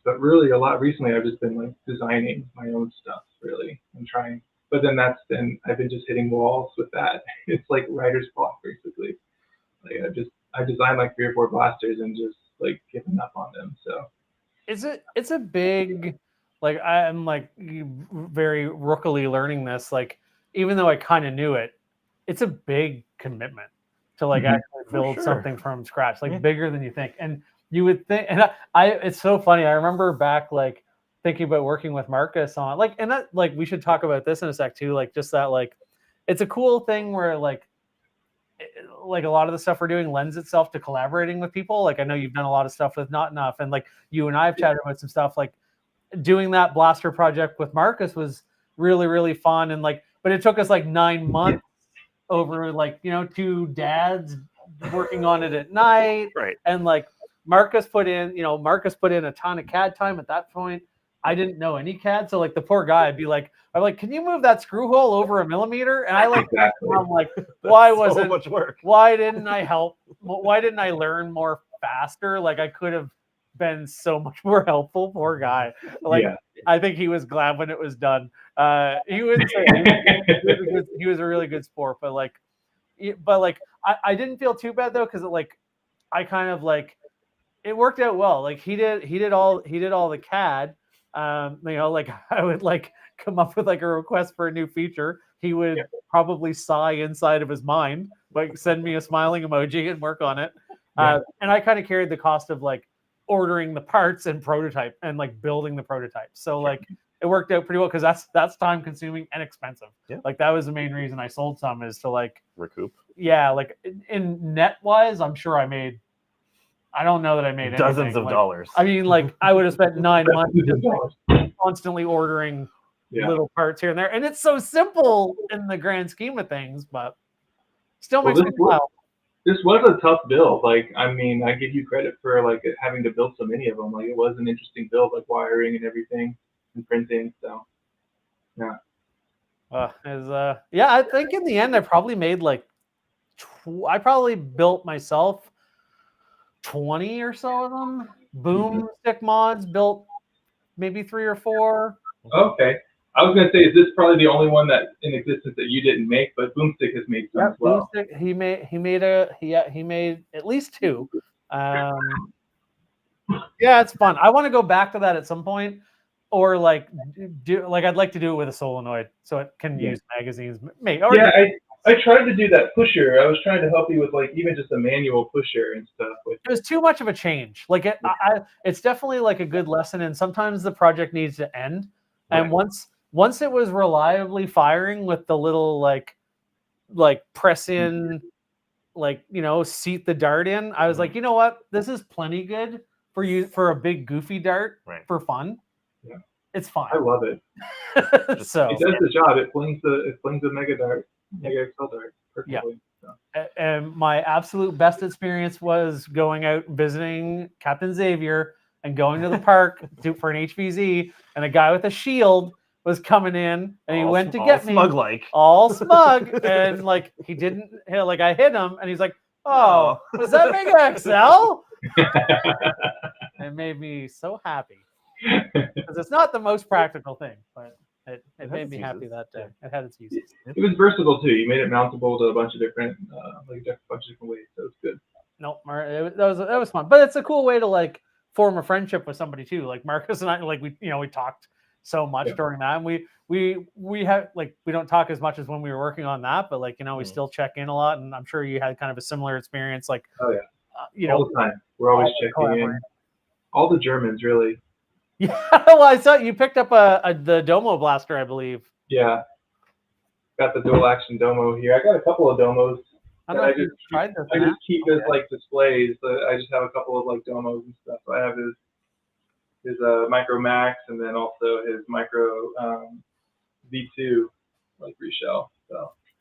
But really, a lot recently, I've just been like designing my own stuff really and trying. But then I've been just hitting walls with that. It's like writer's block basically. Like I designed like 3 or 4 blasters and just like given up on them. So it's a big, like I'm like very rookily learning this. Like even though I kind of knew it, it's a big commitment to like actually build something from scratch, like bigger than you think. And you would think, and it's so funny. I remember back like thinking about working with Marcus on like, and that like we should talk about this in a sec too. Like just that like it's a cool thing where like a lot of the stuff we're doing lends itself to collaborating with people. Like I know you've done a lot of stuff with Not Enough, and like you and I have chatted about some stuff. Like doing that blaster project with Marcus was really, really fun. And like, but it took us like 9 months over like, 2 dads working on it at night. Right. And like Marcus put in a ton of CAD time at that point. I didn't know any CAD. So like the poor guy, I'm like, can you move that screw hole over 1 millimeter? And I like, I'm like, why wasn't so much work? Why didn't I help? Why didn't I learn more faster? Like I could have been so much more helpful. Poor guy. Like I think he was glad when it was done. He was a really good sport, but I didn't feel too bad though, because like I kind of like it worked out well. Like he did all the CAD. Like I would like come up with like a request for a new feature. He would probably sigh inside of his mind, like send me a smiling emoji and work on it. And I kind of carried the cost of like ordering the parts and prototype and like building the prototype. So like it worked out pretty well because that's time consuming and expensive. Yeah. Like that was the main reason I sold some, is to like recoup. Yeah, like in net wise, I'm sure I don't know that I made dozens of dollars. I mean, like I would have spent 9 months just like, constantly ordering little parts here and there, and it's so simple in the grand scheme of things, but still makes me smile. This was a tough build. Like, I mean, I give you credit for like having to build so many of them. Like, it was an interesting build, like wiring and everything and printing. So, yeah. I think in the end, I probably made like, I probably built myself 20 or so of them. Boomstick mods built maybe 3 or 4. Okay. I was gonna say, is this probably the only one that in existence that you didn't make? But Boomstick has made some as well. Boomstick, he made at least 2. Yeah, it's fun. I want to go back to that at some point, or like I'd like to do it with a solenoid so it can use magazines. I tried to do that pusher. I was trying to help you with like even just a manual pusher and stuff. It was too much of a change. Like it's definitely like a good lesson, and sometimes the project needs to end. And once it was reliably firing with the little like press in, like seat the dart in, I was like, you know what, this is plenty good for a big goofy dart for fun. Yeah, it's fine. I love it. So it does the job. It flings the mega dart. Mega XL dart perfectly. Yeah. And my absolute best experience was going out and visiting Captain Xavier and going to the park for an HVZ, and a guy with a shield was coming in, and he went to get me all smug, and like he didn't like I hit him, and he's like, "Oh, was that Mega XL?" It made me so happy because it's not the most practical thing, but it made me happy that day. It had its uses. It was versatile too. You made it mountable to a bunch of different, ways. So it's good. Nope, that was fun. But it's a cool way to like form a friendship with somebody too. Like Marcus and I, like we talked so much during that, and we have like we don't talk as much as when we were working on that, but like we still check in a lot, and I'm sure you had kind of a similar experience. Like all the time, we're always checking in. All the Germans, really. Yeah, well, I saw you picked up the Domo blaster, I believe. Yeah, got the dual action Domo here. I got a couple of Domos. I just keep as like displays. I just have a couple of like Domos and stuff. So I have his Micro Max, and then also his Micro V2 like reshell.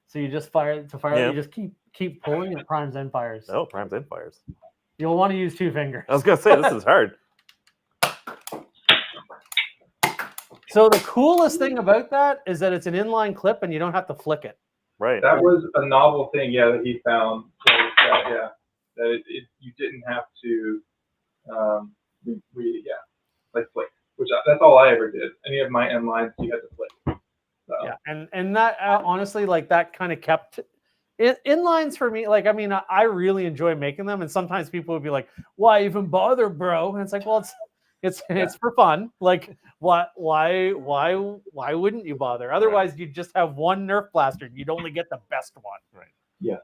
So you just fire you just keep pulling, and it primes and fires. Oh, primes and fires. You'll want to use 2 fingers. I was gonna say this is hard. So the coolest thing about that is that it's an inline clip and you don't have to flick it. Right. That was a novel thing, that he found. That you didn't have to, like flick. That's all I ever did. Any of my inlines, you had to flick. So. Yeah, and that honestly, like that kind of kept inlines for me. Like, I mean, I really enjoy making them, and sometimes people would be like, "Why even bother, bro?" And it's like, well, it's for fun. Like, why wouldn't you bother? Otherwise, you'd just have one Nerf blaster. You'd only get the best one. Right. Yeah.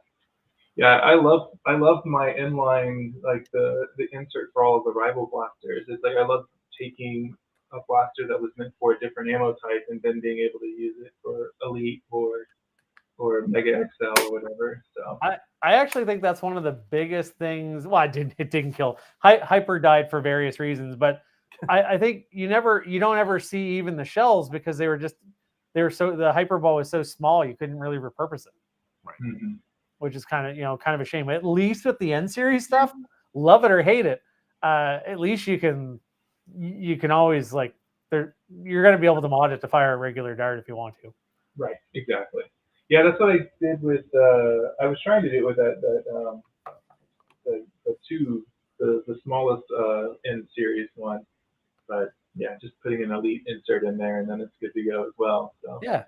Yeah, I love my inline, like the insert for all of the rival blasters. It's like I love taking a blaster that was meant for a different ammo type and then being able to use it for Elite or Mega XL or whatever. So I actually think that's one of the biggest things. Well, it didn't kill. Hyper died for various reasons, but I think you don't ever see even the shells because the Hyperball was so small you couldn't really repurpose it. Right. Mm-hmm. Which is kind of a shame. At least with the N series stuff, love it or hate it, at least you can always like you're going to be able to mod it to fire a regular dart if you want to. Right. Exactly. Yeah, that's what I did with. I was trying to do it with the smallest N series one, but yeah, just putting an Elite insert in there and then it's good to go as well. So yeah.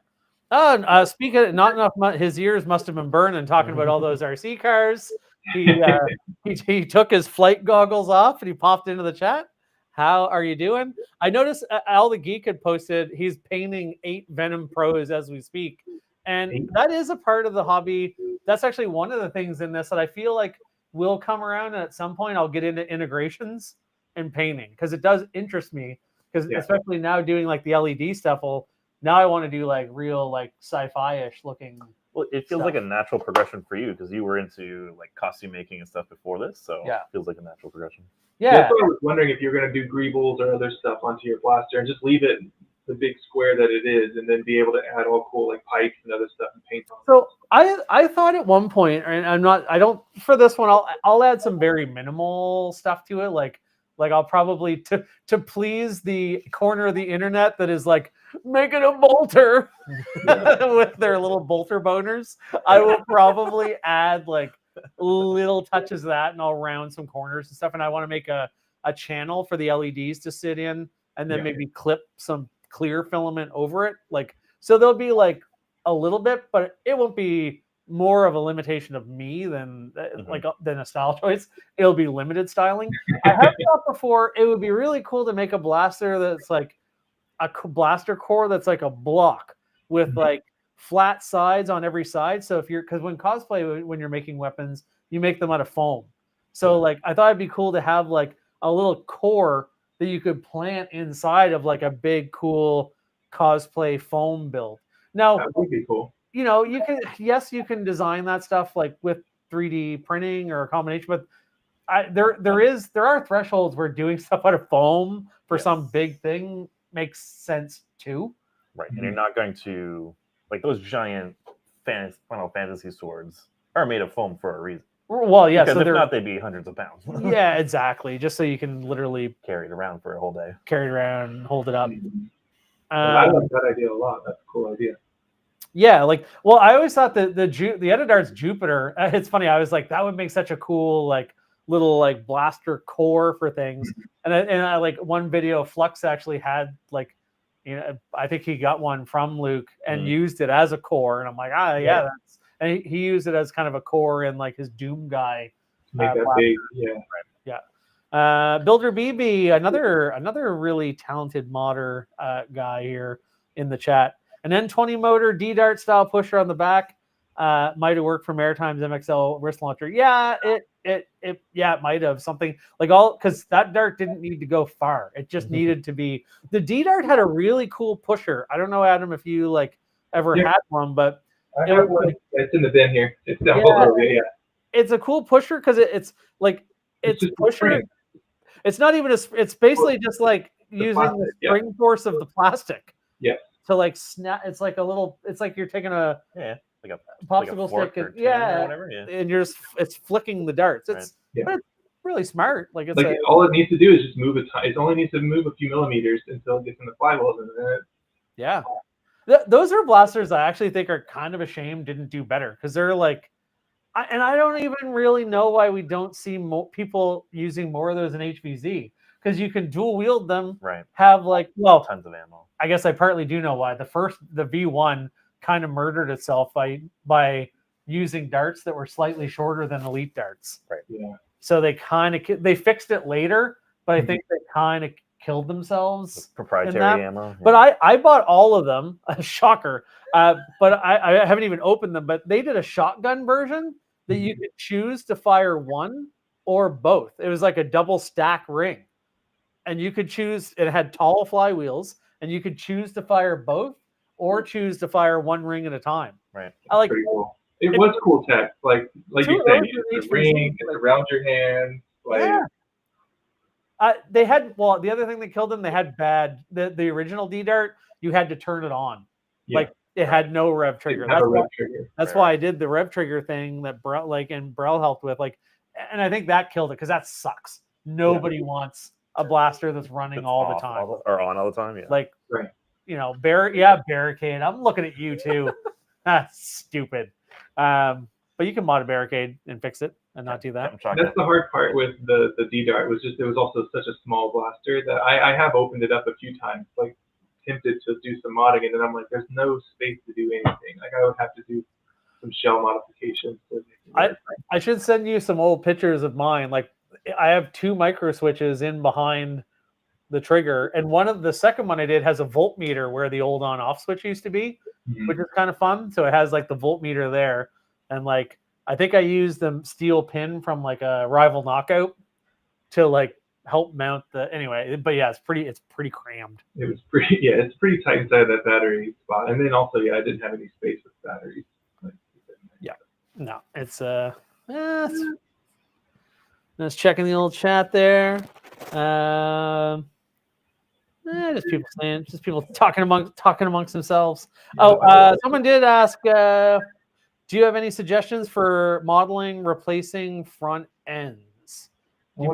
Speaking of not enough, his ears must have been burning talking about all those RC cars. He took his flight goggles off and he popped into the chat. How are you doing? I noticed Al the Geek had posted he's painting 8 Venom Pros as we speak. And that is a part of the hobby. That's actually one of the things in this that I feel like will come around, and at some point I'll get into integrations and painting because it does interest me. Because especially now doing like the LED stuff, now I want to do like real like sci-fi-ish looking. Well, it feels like a natural progression for you because you were into like costume making and stuff before this, so it feels like a natural progression. Yeah. That's what I was wondering if you're going to do greebles or other stuff onto your blaster and just leave it the big square that it is, and then be able to add all cool like pipes and other stuff and paint on. So I thought at one point, and I don't for this one. I'll add some very minimal stuff to it, like I'll probably to please the corner of the internet that is like make it a bolter with their little bolter boners. I will probably add like little touches of that, and I'll round some corners and stuff. And I want to make a channel for the LEDs to sit in, and then maybe clip some clear filament over it. Like, so there'll be like a little bit, but it won't be more of a limitation of me than than a style choice. It'll be limited styling. I have thought before it would be really cool to make a blaster that's like a blaster core that's like a block with like flat sides on every side. So because when cosplay, when you're making weapons, you make them out of foam. So like I thought it'd be cool to have like a little core that you could plant inside of like a big cool cosplay foam build. Now that would be cool. You can design that stuff like with 3D printing or a combination, but there are thresholds where doing stuff out of foam for some big thing makes sense too. Right, and you're not going to like those giant Final Fantasy swords are made of foam for a reason. Well, yeah, because if not, they'd be hundreds of pounds. Yeah, exactly. Just so you can literally carry it around for a whole day. Carry it around and hold it up. I like that idea a lot. That's a cool idea. Yeah, like, well, I always thought that the Edidart's Jupiter. It's funny. I was like, that would make such a cool like little like blaster core for things. And I like one video, Flux actually had like, I think he got one from Luke and used it as a core. And I'm like, that's. And he used it as kind of a core in like his Doom guy Make that big, yeah. Builder BB, another really talented modder guy here in the chat. An N20 motor D-Dart style pusher on the back might have worked for Maritime's MXL wrist launcher. Yeah, it might have something like because that dart didn't need to go far. It just needed to be. The D-Dart had a really cool pusher. I don't know, Adam, if you ever had one, but I have one. It's in the bin here. It's down below. Yeah. It's a cool pusher because it's pusher. It's not even it's basically just using the spring force of the plastic. Yeah. To snap. It's like a little. It's like you're taking a popsicle stick. Or whatever. Yeah. And it's flicking the darts. It's really smart. All it needs to do is just move it only needs to move a few millimeters until it gets in the flywheels, and then yeah. Those are blasters I actually think are kind of a shame didn't do better because they're and I don't even really know why we don't see people using more of those in HVZ because you can dual wield them. Right. Have tons of ammo. I guess I partly do know why. The V1 kind of murdered itself by using darts that were slightly shorter than elite darts. Right. Yeah. So they fixed it later, but I think they kind of killed themselves. With proprietary ammo. Yeah. But I bought all of them. Shocker. But I haven't even opened them. But they did a shotgun version that you could choose to fire one or both. It was like a double stack ring. And you could choose, it had tall flywheels, and you could choose to fire both or choose to fire one ring at a time. Right. Pretty cool. It was cool tech. Like you said, the ring, it's around your hand. They had, the other thing that killed them, they had the original D-Dart, you had to turn it on. Yeah. It had no rev trigger. That's why I did the rev trigger thing that Brel helped with. And I think that killed it because that sucks. Nobody wants a blaster that's running all the time. Or on all the time, yeah. Barricade. I'm looking at you too. That's stupid. But you can mod a barricade and fix it and not do that. That's the hard part with the D-Dart. It was also such a small blaster that I have opened it up a few times, tempted to do some modding, and then I'm like, there's no space to do anything. I would have to do some shell modifications. I should send you some old pictures of mine. I have 2 micro switches in behind the trigger, and the second one I did has a voltmeter where the old on-off switch used to be, which is kind of fun. So it has the voltmeter there, and I think I used the steel pin from a rival knockout to help mount but yeah, it's pretty crammed. It's pretty tight inside that battery spot, and then also I didn't have any space with batteries. No, it's just checking the old chat there. Just people talking amongst themselves. Someone did ask, do you have any suggestions for modeling replacing front ends? Do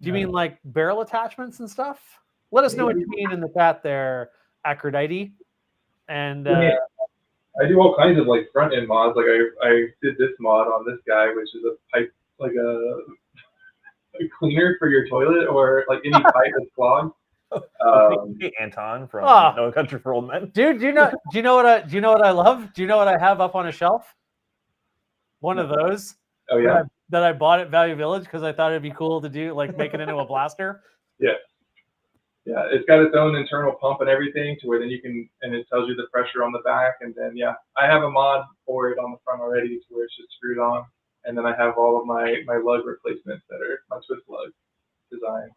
you mean barrel attachments and stuff? Let us know what you mean in the chat there, Aphrodite. And I do all kinds of front end mods. I did this mod on this guy, which is a pipe, a cleaner for your toilet or any pipe that's clogged. Anton from No Country for Old Men. Dude, do you know what I love? Do you know what I have up on a shelf? One of those. Oh yeah. That I bought at Value Village because I thought it'd be cool to do make it into a blaster. Yeah. Yeah, it's got its own internal pump and everything to where then you can, and it tells you the pressure on the back, and then I have a mod for it on the front already to where it's just screwed on, and then I have all of my lug replacements that are my twist lug design.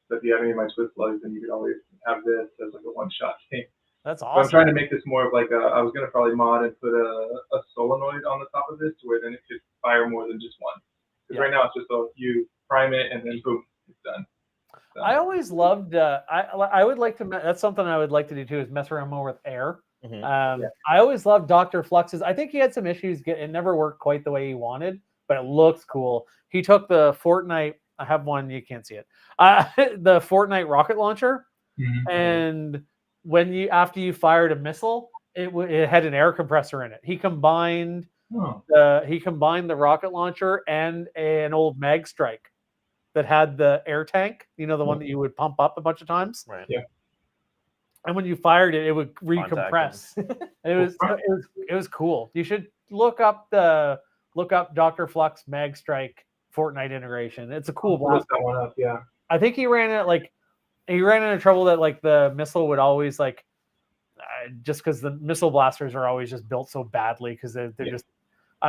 So if you have any of my twist lugs, then you can always have this as a one-shot thing. That's awesome. So I'm trying to make this more of I was gonna probably mod and put a solenoid on the top of this to where then it could fire more than just one. Because right now it's just you prime it and then boom, it's done. So. I always loved. I would like to. That's something I would like to do too. Is mess around more with air. I always loved Dr. Flux's. I think he had some issues. It never worked quite the way he wanted, but it looks cool. He took the Fortnite. I have one. You can't see it. The Fortnite rocket launcher, and after you fired a missile, it had an air compressor in it. He combined the rocket launcher and an old Mag Strike that had the air tank, the one that you would pump up a bunch of times. Right. Yeah. And when you fired it, it would recompress. It was cool. You should look up the look up Dr. Flux Mag Strike Fortnite integration. It's a cool I'll look blaster. that one up. Yeah. I think he ran into trouble that like the missile would always like just because the missile blasters are always just built so badly because they're just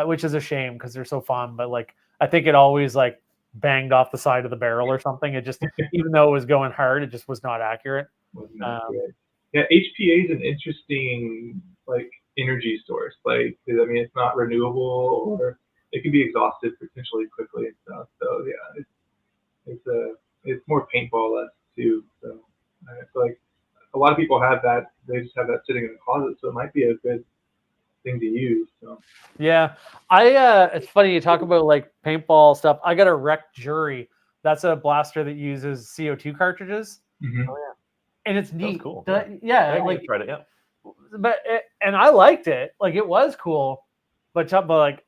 which is a shame because they're so fun. But like I think it always like banged off the side of the barrel or something. It just even though it was going hard, it just was not accurate. Wasn't accurate. Yeah, HPA is an interesting like energy source. Like, 'cause, I mean, it's not renewable, or it can be exhausted potentially quickly and stuff. So yeah, it's more paintball-less too. So I feel like a lot of people have that. They just have that sitting in the closet, so it might be a good thing to use. So Yeah, it's funny you talk about like paintball stuff. I got a Wrecked Jury. That's a blaster that uses CO2 cartridges. Mhm. Oh yeah, And it's neat. cool. Yeah, I like tried it. Yeah, but and I liked it. Like it was cool, but like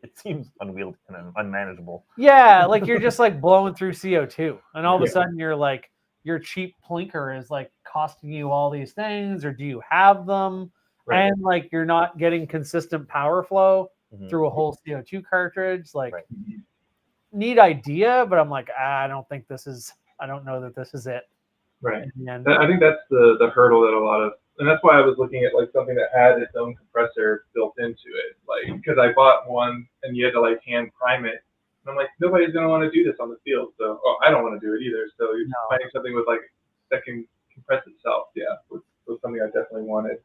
it seems unwieldy and unmanageable. yeah, like you're just like blowing through CO2, and all of a Yeah. sudden you're like your cheap plinker is like costing you all these things, or do you have them? Right. And like you're not getting consistent power flow Mhm. through a whole CO2 cartridge. Like Right. neat idea, but I'm like I don't know that this is it. Right. And I think that's the hurdle that a lot of, and that's why I was looking at like something that had its own compressor built into it. Like, because I bought one and you had to like hand prime it. And I'm like, nobody's gonna want to do this on the field, so I don't want to do it either. So you're finding something with like that can compress itself, was something I definitely wanted.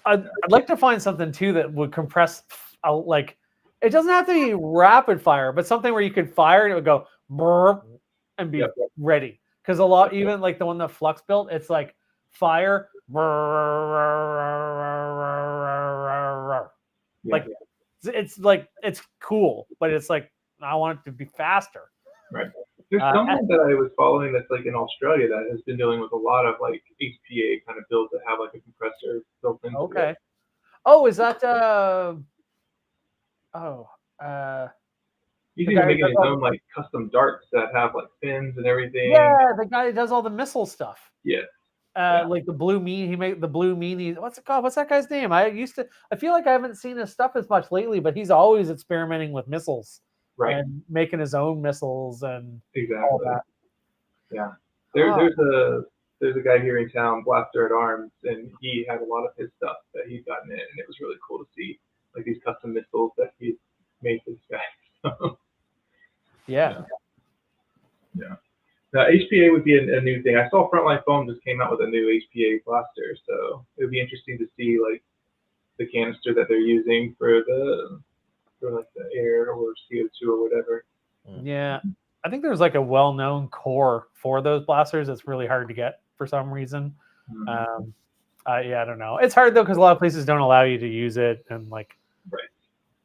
I'd like to find something too that would compress out, like it doesn't have to be rapid fire, but something where you could fire and it would go burp and be ready. Because a lot, even like the one that Flux built, it's like fire, like it's like it's cool, but it's like I want it to be faster. Right. There's someone that I was following that's like in Australia that has been dealing with a lot of like HPA kind of builds that have like a compressor built into it. Okay. Oh, is that He's even making his own like custom darts that have like fins and everything. Yeah, the guy who does all the missile stuff. Yeah. Like the blue mean, he made the blue meanies. What's it called? What's that guy's name? I feel like I haven't seen his stuff as much lately, but he's always experimenting with missiles, right, and making his own missiles and exactly all that. Yeah, there's a guy here in town, Blaster at Arms, and he had a lot of his stuff that he'd gotten in, and it was really cool to see like these custom missiles that he made for this guy. Yeah. Now, HPA would be a new thing. I saw Frontline Foam just came out with a new HPA blaster, so it would be interesting to see like the canister that they're using for like the air or CO2 or whatever. Yeah, I think there's like a well-known core for those blasters that's really hard to get for some reason. Mm-hmm. I don't know. It's hard though because a lot of places don't allow you to use it, and like. Right.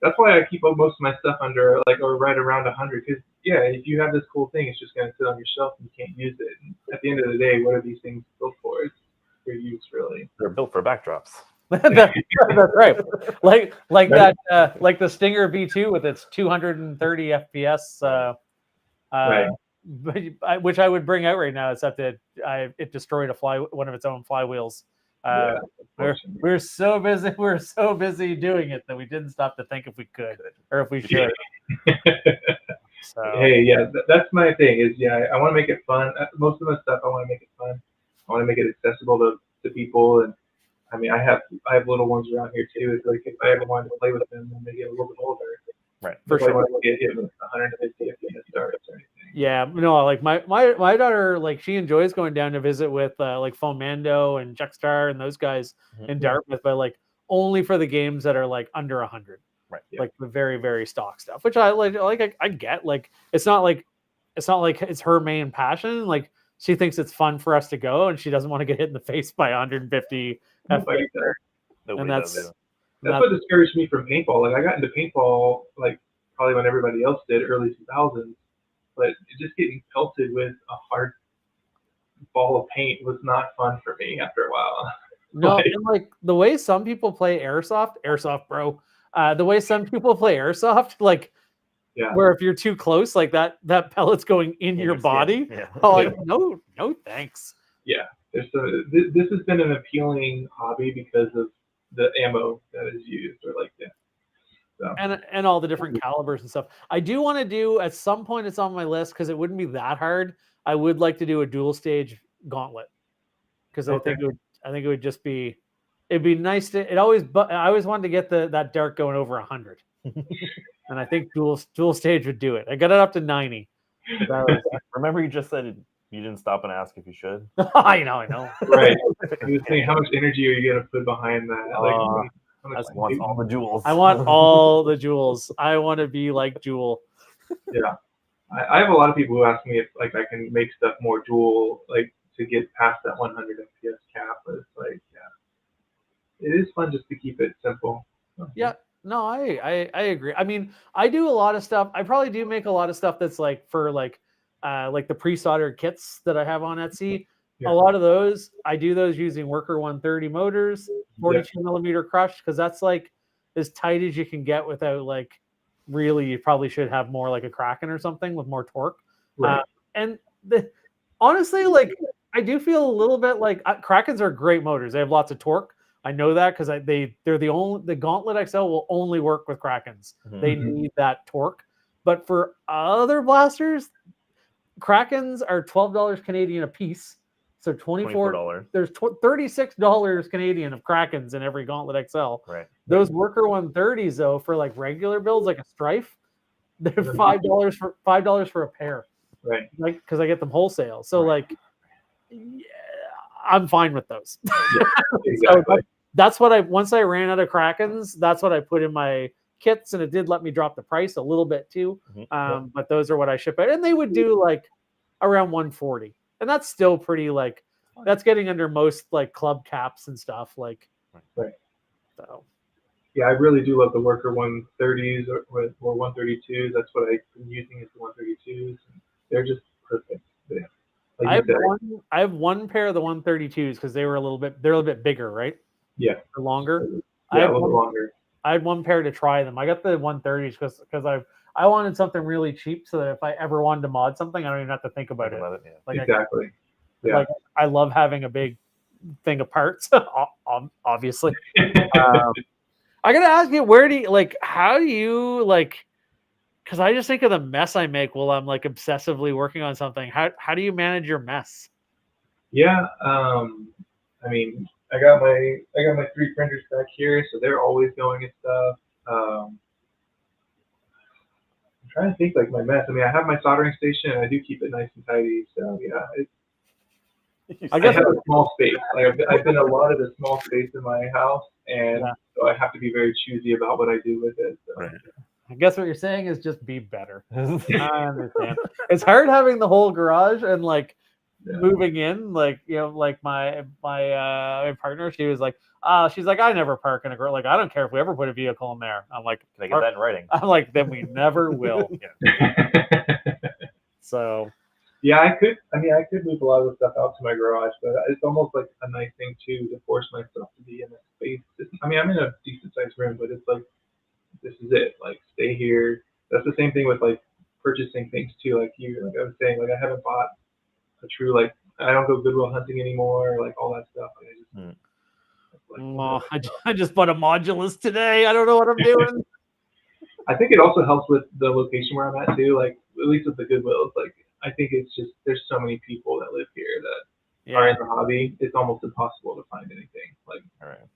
That's why I keep most of my stuff under like or right around 100. Because yeah, if you have this cool thing, it's just going to sit on your shelf and you can't use it. And at the end of the day, what are these things built for? It's for use, really. They're built for backdrops. That's right. Like that, like the Stinger V2 with its 230 FPS, right. Which I would bring out right now, except that it destroyed one of its own flywheels. We're so busy doing it that we didn't stop to think if we could or if we should. So. Hey, yeah, that's my thing. Is I want to make it fun. Most of my stuff, I want to make it fun. I want to make it accessible to people, and I mean, I have little ones around here too. It's like if I ever wanted to play with them when they get a little bit older, right? For sure. I want to get hit with 150 FPS starts or anything. Yeah, no, like my daughter, like she enjoys going down to visit with like Fomando and Juckstar and those guys in Dartmouth, but like only for the games that are like under 100, right? Like the very, very stock stuff, which I like. I get like it's not like it's her main passion. Like she thinks it's fun for us to go, and she doesn't want to get hit in the face by 150 FPS. And that's what discouraged me from paintball. Like I got into paintball like probably when everybody else did, early 2000s. But just getting pelted with a hard ball of paint was not fun for me after a while. No, and like the way some people play airsoft, bro. The way some people play airsoft, like where if you're too close, like that pellet's going in your body. Yeah. Like no thanks. Yeah, this has been an appealing hobby because of the ammo that is used, or like So and all the different calibers and stuff. I do want to do at some point. It's on my list because it wouldn't be that hard. I would like to do a dual stage gauntlet because I think it would just be. It'd be nice to. I always wanted to get that dart going over 100, and I think dual stage would do it. I got it up to 90. Remember, you just said you didn't stop and ask if you should. I know. Right. I was saying, how much energy are you gonna put behind that? Like, I want all the jewels. I want all the jewels. I want to be like Jewel. Yeah. I have a lot of people who ask me if like I can make stuff more dual, like to get past that 100 FPS cap. But it's like, yeah, it is fun just to keep it simple. Yeah, no, I agree. I mean, I do a lot of stuff. I probably do make a lot of stuff that's like for like the pre-soldered kits that I have on Etsy. Yeah. A lot of those, I do those using Worker 130 motors, 42 millimeter crush, because that's like as tight as you can get without like really. You probably should have more like a Kraken or something with more torque. Right. And honestly, like I do feel a little bit like Krakens are great motors. They have lots of torque. I know that because they're the Gauntlet XL will only work with Krakens. Mm-hmm. They need that torque. But for other blasters, Krakens are $12 Canadian a piece. So $24. There's $36 Canadian of Krakens in every Gauntlet XL. Right. Those Worker 130s though, for like regular builds, like a Strife, they're $5 for a pair. Right. Like because I get them wholesale. So like, yeah, I'm fine with those. Yeah, exactly. So that's what once I ran out of Krakens, that's what I put in my kits, and it did let me drop the price a little bit too. Mm-hmm. But those are what I ship out, and they would do like around 140, and that's still pretty like that's getting under most like club caps and stuff like. Right. So. Yeah, I really do love the Worker 130s or 132s. That's what I've been using is the 132s. They're just perfect. Yeah. Like I have one pair of the 132s because they're a little bit bigger, right? Yeah. Or longer. Yeah, a little longer. I had one pair to try them. I got the 130s because I wanted something really cheap so that if I ever wanted to mod something, I don't even have to think about it. Yeah. Like exactly. Like I love having a big thing of parts, obviously. I gotta ask you, how do you like? Because I just think of the mess I make while I'm like obsessively working on something. How do you manage your mess? Yeah, I mean, I got my 3 printers back here, so they're always going and stuff. I'm trying to think like my mess. I mean, I have my soldering station, and I do keep it nice and tidy. So yeah, I have a small space. Like I've been a lot of the small space in my house, and so I have to be very choosy about what I do with it. So. Right. I guess what you're saying is just be better. I understand. It's hard having the whole garage and like moving in. Like like my partner, she was like, she's like, I never park in a garage. Like I don't care if we ever put a vehicle in there. I'm like, can I get that in writing? I'm like, then we never will. So. Yeah, I could move a lot of the stuff out to my garage, but it's almost like a nice thing too to force myself to be in a space. I mean, I'm in a decent sized room, but it's like, this is it. Like, stay here. That's the same thing with like purchasing things too. Like I was saying, like I haven't bought a true I don't go Goodwill hunting anymore. Like all that stuff. I just bought a modulus today. I don't know what I'm doing. I think it also helps with the location where I'm at too. Like at least with the Goodwills, like I think it's just there's so many people that live here that are in the hobby. It's almost impossible to find anything. Like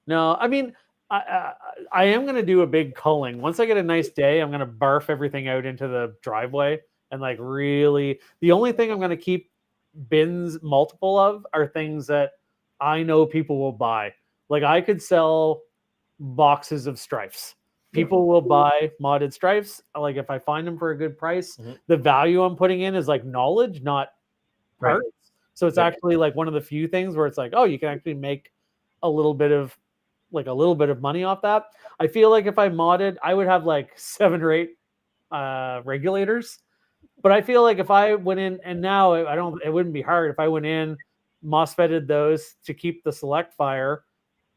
no, I mean. I am going to do a big culling. Once I get a nice day, I'm going to barf everything out into the driveway and like really the only thing I'm going to keep bins multiple of are things that I know people will buy. Like I could sell boxes of Strifes. People will buy modded Strifes. Like if I find them for a good price, the value I'm putting in is like knowledge, not parts. Right. So it's actually like one of the few things where it's like, oh, you can actually make a little bit of money off that. I feel like if I modded, I would have like 7 or 8 regulators. But I feel like if I went in, and now it wouldn't be hard if I went in, MOSFETted those to keep the select fire,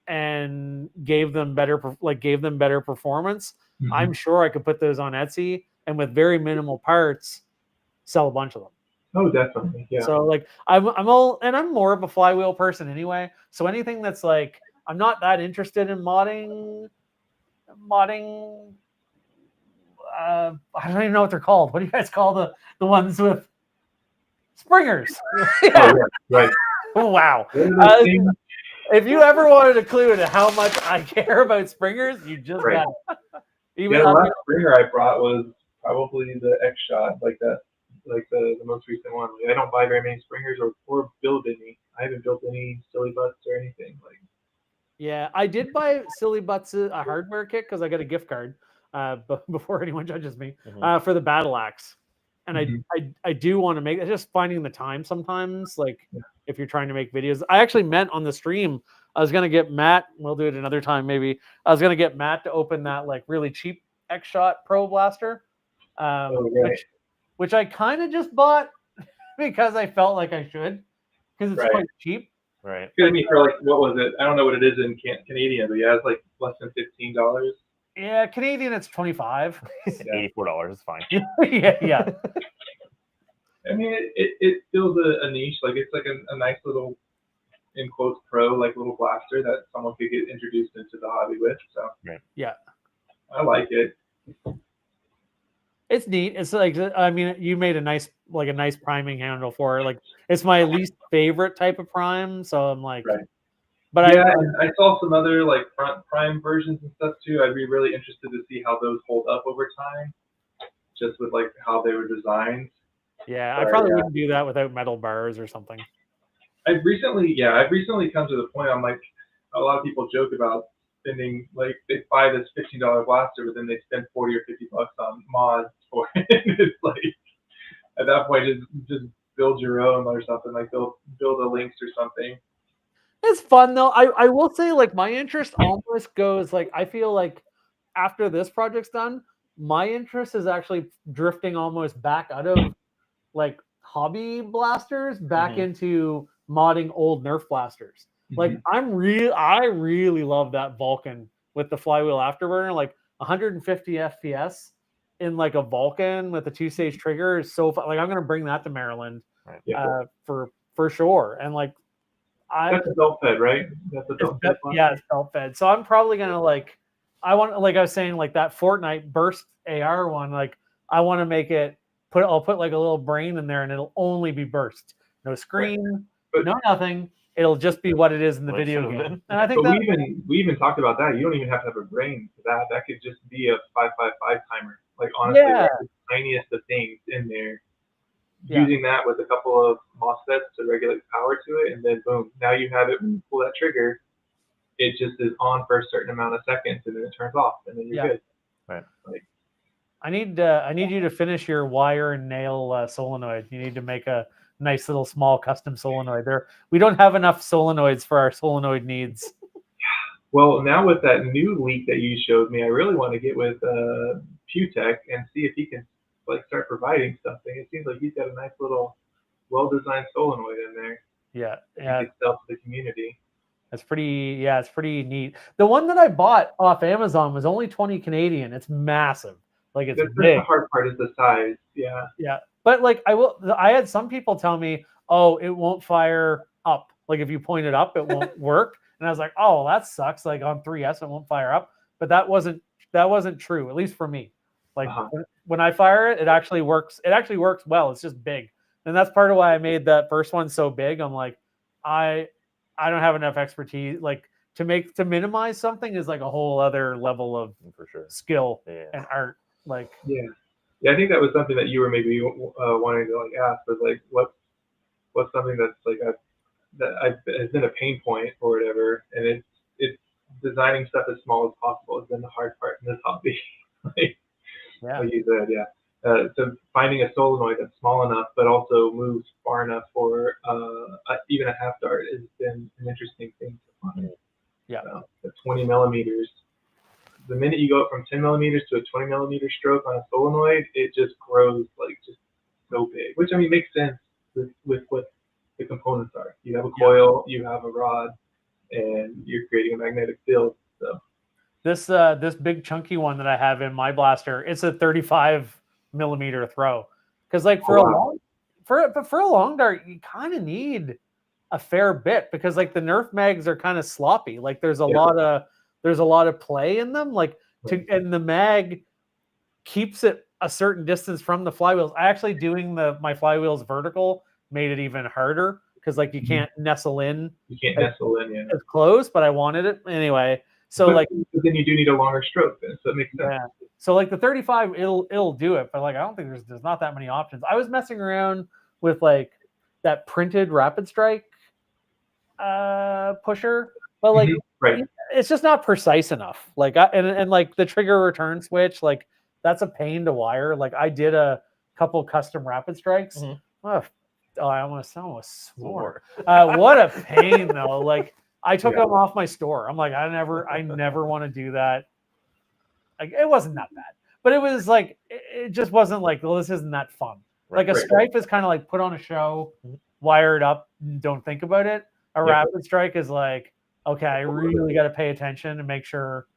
and gave them better performance. Mm-hmm. I'm sure I could put those on Etsy and with very minimal parts, sell a bunch of them. Oh, definitely. Yeah. So like I'm more of a flywheel person anyway. So anything that's like I'm not that interested in modding I don't even know what they're called. What do you guys call the ones with springers? Oh, yeah, right. Wow. One of those things- If you ever wanted a clue to how much I care about springers, you just Right. got it. Even Yeah, the I mean, last springer I brought was probably the X Shot, like that, like the most recent one. Like, I don't buy very many springers or build any. I haven't built any silly butts or anything. Like, yeah, I did buy Silly Butts a hardware kit because I got a gift card before anyone judges me for the battle axe. And Mhm. I do want to make it's just finding the time sometimes. Like Yeah. if you're trying to make videos, I actually meant on the stream I was gonna get Matt. We'll do it another time maybe. I was gonna get Matt to open that like really cheap X Shot Pro Blaster, Oh, right. which I kind of just bought because I felt like I should because it's Right. quite cheap. Right. I mean, for like, what was it? I don't know what it is in Canadian, but yeah, it's like less than $15. Yeah, Canadian it's 25. $84 is fine. yeah. I mean, it fills a niche. Like, it's like a nice little, in quotes, pro, like little blaster that someone could get introduced into the hobby with. So Yeah. I like it. It's neat. It's like I mean, you made a nice priming handle for it. Like it's my least favorite type of prime, so I'm like, Right. but Yeah, and I saw some other like front prime versions and stuff too. I'd be really interested to see how those hold up over time, just with like how they were designed. Yeah, I But, probably yeah. wouldn't do that without metal bars or something. I've recently come to the point. I'm like, a lot of people joke about spending like they buy this $15 blaster, but then they spend 40 or 50 bucks on mods for it. It's like at that point, just build your own or something. Like build a Lynx or something. It's fun though. I will say like my interest almost goes like I feel like after this project's done, my interest is actually drifting almost back out of like hobby blasters back into modding old Nerf blasters. Like I really love that Vulcan with the flywheel afterburner, like 150 FPS in like a Vulcan with a 2-stage trigger is so fun. Like I'm gonna bring that to Maryland for sure. And like That's a belt fed, right? That's a belt fed. yeah, it's belt fed. So I'm probably gonna like I was saying like that Fortnite burst AR one, like I want to make it I'll put like a little brain in there and it'll only be burst. No screen, no nothing. It'll just be what it is in the video game. And I think but we even talked about that. You don't even have to have a brain for that. That could just be a 555 timer. Like honestly, like the tiniest of things in there. Using that with a couple of MOSFETs to regulate power to it, and then boom, now you have it. When you pull that trigger, it just is on for a certain amount of seconds, and then it turns off, and then you're good. Right. Like, I need you to finish your wire and nail solenoid. You need to make a nice little small custom solenoid. We don't have enough solenoids for our solenoid needs. Well, now with that new leak that you showed me, I really want to get with Pewtech and see if he can like start providing something. It seems like he's got a nice little well-designed solenoid in there. Yeah. He can sell to the community. It's pretty neat. The one that I bought off Amazon was only 20 Canadian. It's massive. Like it's that's big. The hard part is the size. Yeah. Yeah. But like I had some people tell me, oh, it won't fire up. Like if you point it up, it won't work. And I was like, oh, that sucks. Like on 3S, it won't fire up. But that wasn't true, at least for me. Like when I fire it, it actually works. It actually works well. It's just big. And that's part of why I made that first one so big. I'm like, I don't have enough expertise. Like to minimize something is like a whole other level of skill and art. Like yeah, I think that was something that you were maybe wanting to like ask, was like what's something that's like has been a pain point or whatever, and it's designing stuff as small as possible has been the hard part in this hobby. Like you said, so finding a solenoid that's small enough but also moves far enough for even a half dart has been an interesting thing to find. Yeah, the 20 millimeters. The minute you go up from 10 millimeters to a 20 millimeter stroke on a solenoid, it just grows like just so big. Which I mean makes sense with what the components are. You have a coil, you have a rod, and you're creating a magnetic field. So this big chunky one that I have in my blaster, it's a 35 millimeter throw. Because like for a long dart, you kind of need a fair bit because like the Nerf mags are kind of sloppy. Like there's a lot of play in them. Like and the mag keeps it a certain distance from the flywheels. I actually doing my flywheels vertical made it even harder because like you can't nestle in. You can't nestle in, yeah. As close, but I wanted it anyway. So but then you do need a longer stroke then, so it makes sense. Yeah. So like the 35, it'll do it, but like I don't think there's not that many options. I was messing around with like that printed rapid strike pusher, but like right. it's just not precise enough. Like and like the trigger return switch, like that's a pain to wire. Like I did a couple custom rapid strikes. Oh, I almost swore. What a pain though. Like I took them off my store. I'm like, I never want to do that. Like it wasn't that bad, but it was like it just wasn't like, well, this isn't that fun. Like a stripe is kind of like put on a show, wire it up, don't think about it. A rapid strike is like, okay, I really got to pay attention and make sure.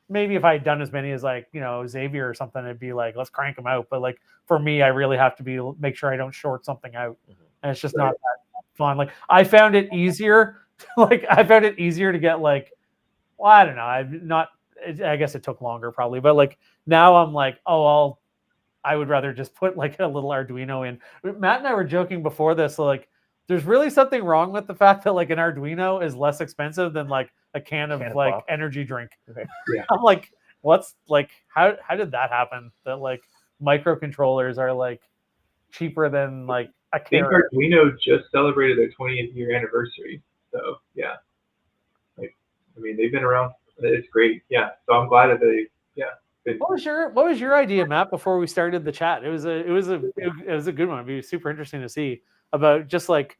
Maybe if I had done as many as like, you know, Xavier or something, it'd be like, let's crank them out. But like for me, I really have to make sure I don't short something out, and it's just not that fun. Like I found it easier. To get like, well, I don't know. I guess it took longer probably, but like now I'm like, I would rather just put like a little Arduino in. Matt and I were joking before this, so like there's really something wrong with the fact that like an Arduino is less expensive than like a can of like pop. Energy drink. Yeah. I'm like, what's like, how did that happen? That like microcontrollers are like cheaper than like a carrot. I think Arduino just celebrated their 20th year anniversary. So yeah, like I mean they've been around. It's great. Yeah. So I'm glad that they What was your idea, Matt, before we started the chat? It was a good one. It'd be super interesting to see about just like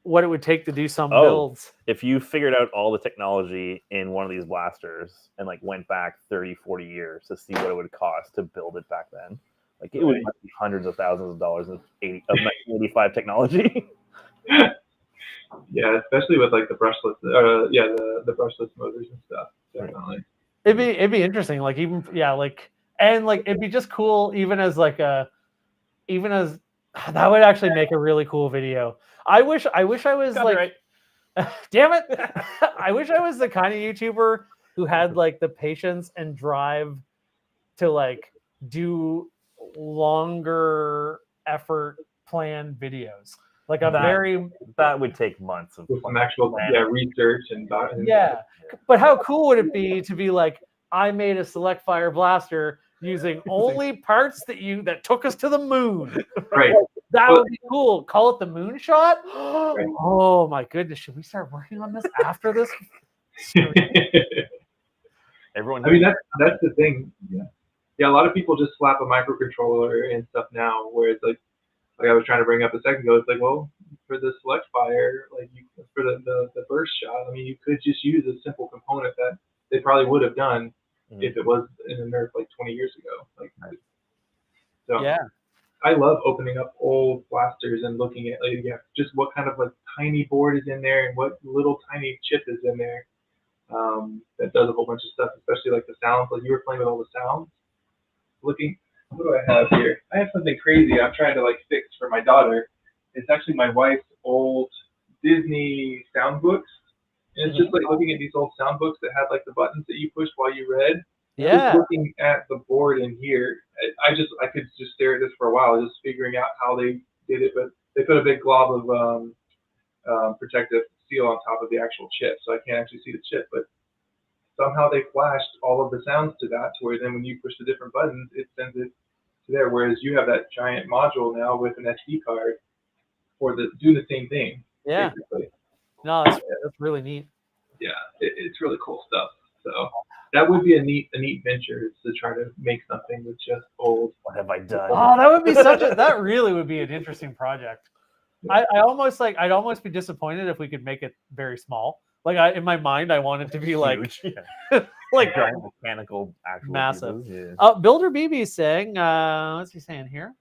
what it would take to do some builds. If you figured out all the technology in one of these blasters and like went back 30, 40 years to see what it would cost to build it back then, like it would be hundreds of thousands of dollars of 1985 technology. Yeah, especially with like the brushless, the brushless motors and stuff. Definitely. It'd be interesting, like even and like it'd be just cool, even as that would actually make a really cool video. I wish I was like, damn it, I wish I was the kind of YouTuber who had like the patience and drive to like do longer effort planned videos. Like that would take months of some actual research and But how cool would it be to be like, I made a select fire blaster using only parts that took us to the moon. Right. That would be cool. Call it the moonshot. Right. Oh my goodness! Should we start working on this after this? Everyone. I mean, that's the thing. Yeah. A lot of people just slap a microcontroller and stuff now, where it's like I was trying to bring up a second ago. It's like, well, for the select fire, like for the burst shot, I mean, you could just use a simple component that they probably would have done if it was in a Nerf like 20 years ago. Like, so yeah. I love opening up old blasters and looking at just what kind of like tiny board is in there and what little tiny chip is in there that does a whole bunch of stuff, especially like the sounds. Like you were playing with all the sounds. What do I have here? I have something crazy I'm trying to like fix for my daughter. It's actually my wife's old Disney sound books. And it's just like looking at these old sound books that had like the buttons that you pushed while you read. Yeah. Just looking at the board in here, I could just stare at this for a while, just figuring out how they did it. But they put a big glob of protective seal on top of the actual chip, so I can't actually see the chip. But somehow they flashed all of the sounds to that, to where then when you push the different buttons, it sends it to there. Whereas you have that giant module now with an SD card for doing the same thing. Yeah. Basically. No, that's really neat. Yeah, it's really cool stuff. So that would be a neat venture, to try to make something with just old. What have I done? Oh, that would be that really would be an interesting project. Yeah. I'd almost be disappointed if we could make it very small. Like in my mind, I want it to be like, like giant mechanical, actual massive. Yeah. Builder BB is saying, what's he saying here?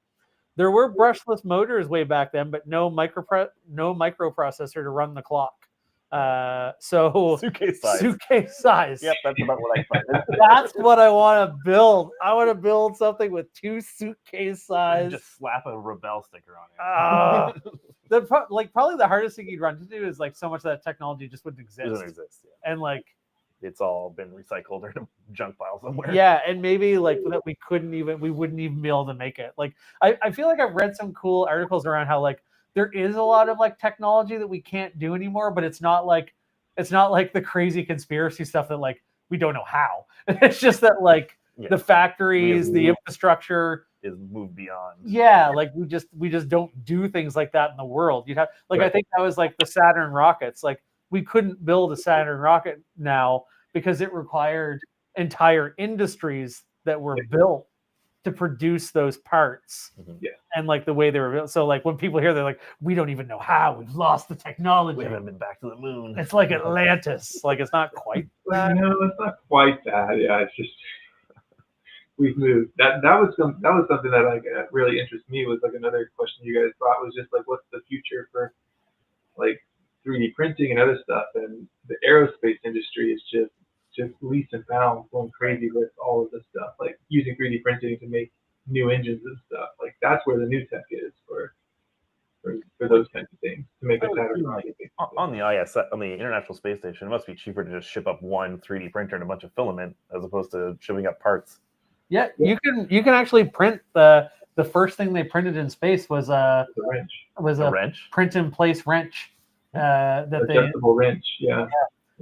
There were brushless motors way back then, but no microprocessor to run the clock. So suitcase size. Yep, that's about what I thought. That's what I want to build. I want to build something with 2 suitcase size. Just slap a Rebel sticker on it. Probably the hardest thing you'd run into is like so much of that technology just wouldn't exist. It doesn't exist. Yeah. And like it's all been recycled or in a junk pile somewhere. Yeah, and maybe like that we wouldn't even be able to make it. Like I feel like I've read some cool articles around how like there is a lot of like technology that we can't do anymore, but it's not like the crazy conspiracy stuff that like we don't know how. It's just that like the factories, the infrastructure is moved beyond. Yeah, like we just don't do things like that in the world. You'd have like I think that was like the Saturn rockets. Like we couldn't build a Saturn rocket now because it required entire industries that were built to produce those parts. And like the way they were built. So like when people hear they're like, we don't even know how, we've lost the technology. We haven't been back to the moon. It's like Atlantis. Like it's not quite that. No, it's not quite that. Yeah, it's just we've moved. That was something that like really interests me. Was like another question you guys brought was just like, what's the future for like 3D printing and other stuff? And the aerospace industry is just leaps and bounds going crazy with all of this stuff, like using 3D printing to make new engines and stuff. Like that's where the new tech is for those kinds of things to make a Saturn rocket. On the on the International Space Station, it must be cheaper to just ship up one 3D printer and a bunch of filament as opposed to shipping up parts. Yeah, you can actually print the first thing they printed in space was a wrench, print in place wrench. Adjustable wrench, yeah.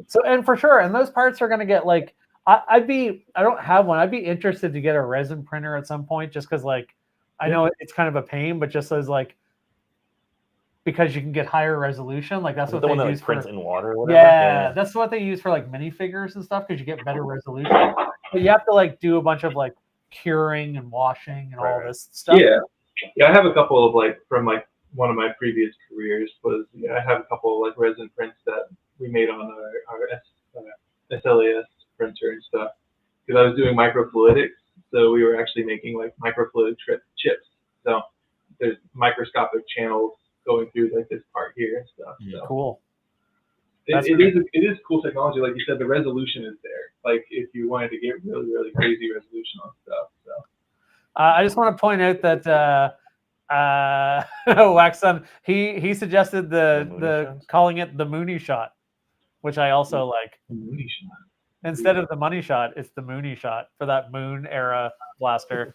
So and for sure, and those parts are going to get like I don't have one. I'd be interested to get a resin printer at some point, just because like I know it's kind of a pain, but just as like because you can get higher resolution, like that's what the they one that use like, prints for in water. Or whatever. Yeah, that's what they use for like minifigures and stuff because you get better resolution. But you have to like do a bunch of like curing and washing and all this stuff. Yeah, I have a couple of like from like one of my previous careers was I have a couple of like resin prints that we made on our SLAS printer and stuff because I was doing microfluidics, so we were actually making like microfluidic chips. So there's microscopic channels going through like this part here and stuff. So cool. It is cool technology, like you said. The resolution is there. Like if you wanted to get really really crazy resolution on stuff. So I just want to point out that Waxon he suggested the calling it the Mooney shot, which I also like. The Mooney shot. Instead of the money shot, it's the Mooney shot for that moon era blaster.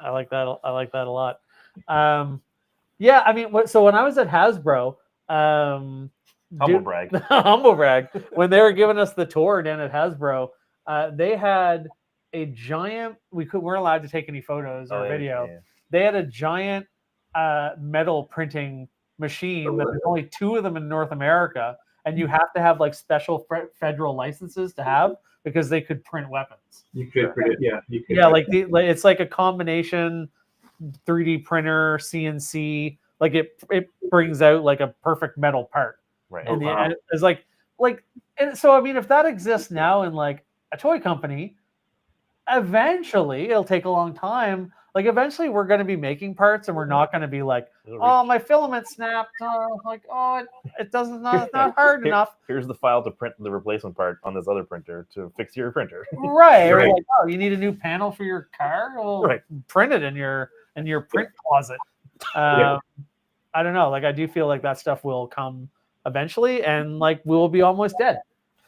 I like that a lot. Yeah, I mean, so when I was at Hasbro, humble brag, when they were giving us the tour down at Hasbro, they had a giant. We weren't allowed to take any photos or video. Yeah. They had a giant metal printing machine, but there's only 2 of them in North America, and you have to have like special federal licenses to have because they could print weapons. You could print it, yeah. You could like it's like a combination 3D printer, CNC. Like it brings out like a perfect metal part. Right. And it's like, and so I mean, if that exists now in like a toy company, eventually it'll take a long time. Like eventually we're going to be making parts and we're not going to be like, oh, my filament snapped. It doesn't, it's not hard enough. Here's the file to print the replacement part on this other printer to fix your printer. Right. Or like, oh, you need a new panel for your car? Well, print it in your print closet. I don't know. Like I do feel like that stuff will come eventually, and like we'll be almost dead.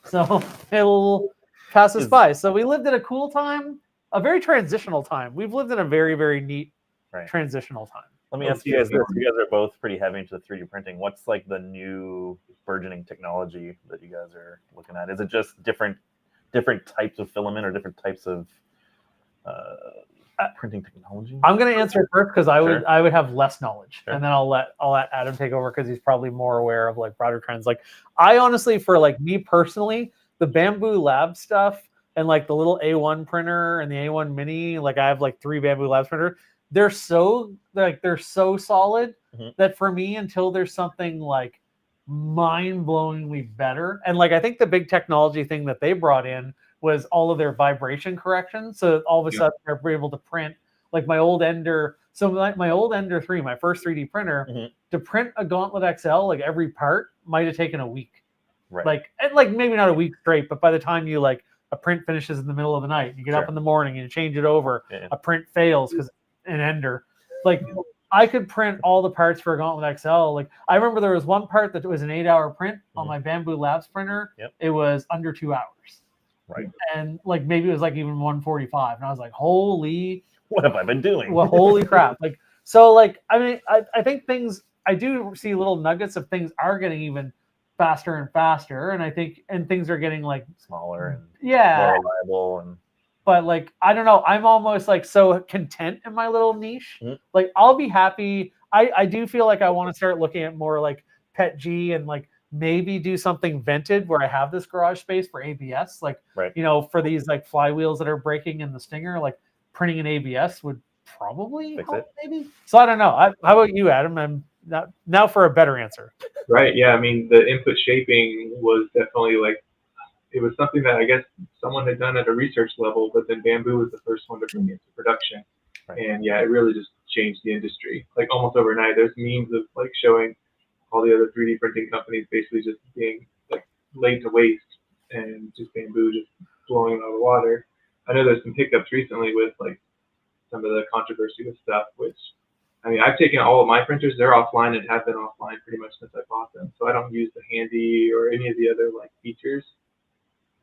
So it'll pass us by. So we lived in a cool time, a very transitional time. We've lived in a very, very neat transitional time. Let me ask you guys this. You guys are both pretty heavy into 3D printing. What's like the new burgeoning technology that you guys are looking at? Is it just different types of filament or different types of printing technology? I'm going to answer first because I would have less knowledge, and then I'll let Adam take over because he's probably more aware of like broader trends. Like I honestly, for like me personally, the Bamboo Lab stuff and like the little A1 printer and the A1 Mini, like I have like 3 Bamboo Labs printer. They're so solid that for me, until there's something like mind-blowingly better, and like I think the big technology thing that they brought in was all of their vibration correction. So all of a sudden they're able to print like my old Ender. So my old Ender 3, my first 3D printer, to print a Gauntlet XL, like every part might have taken a week. Right. Like maybe not a week straight, but by the time you like a print finishes in the middle of the night, you get up in the morning and you change it over, a print fails because an Ender. Like I could print all the parts for a Gauntlet XL. Like I remember there was one part that was an 8-hour print on my Bamboo Labs printer. It was under 2 hours. Right. And like maybe it was like even 145, and I was like, holy, what have I been doing? well, holy crap! Like so, like I mean, I think things, I do see little nuggets of things are getting even faster and faster, and I think things are getting like Smaller and yeah, more reliable and. but like I don't know, I'm almost like so content in my little niche. Like I'll be happy. I do feel like I want to start looking at more like Pet G and like maybe do something vented where I have this garage space for ABS, like you know, for these like flywheels that are breaking in the Stinger, like printing an ABS would probably Fix help it. maybe. So I don't know. How about you, Adam? I'm not, now for a better answer. Right. Yeah. I mean, the input shaping was definitely like, it was something that I guess someone had done at a research level, but then Bamboo was the first one to bring it to production. Right. And yeah, it really just changed the industry. Like almost overnight, there's memes of like showing all the other 3D printing companies basically just being like laid to waste and just Bamboo just blowing it out of the water. I know there's some hiccups recently with like some of the controversy with stuff, which I mean, I've taken all of my printers, they're offline and have been offline pretty much since I bought them. So I don't use the Handy or any of the other like features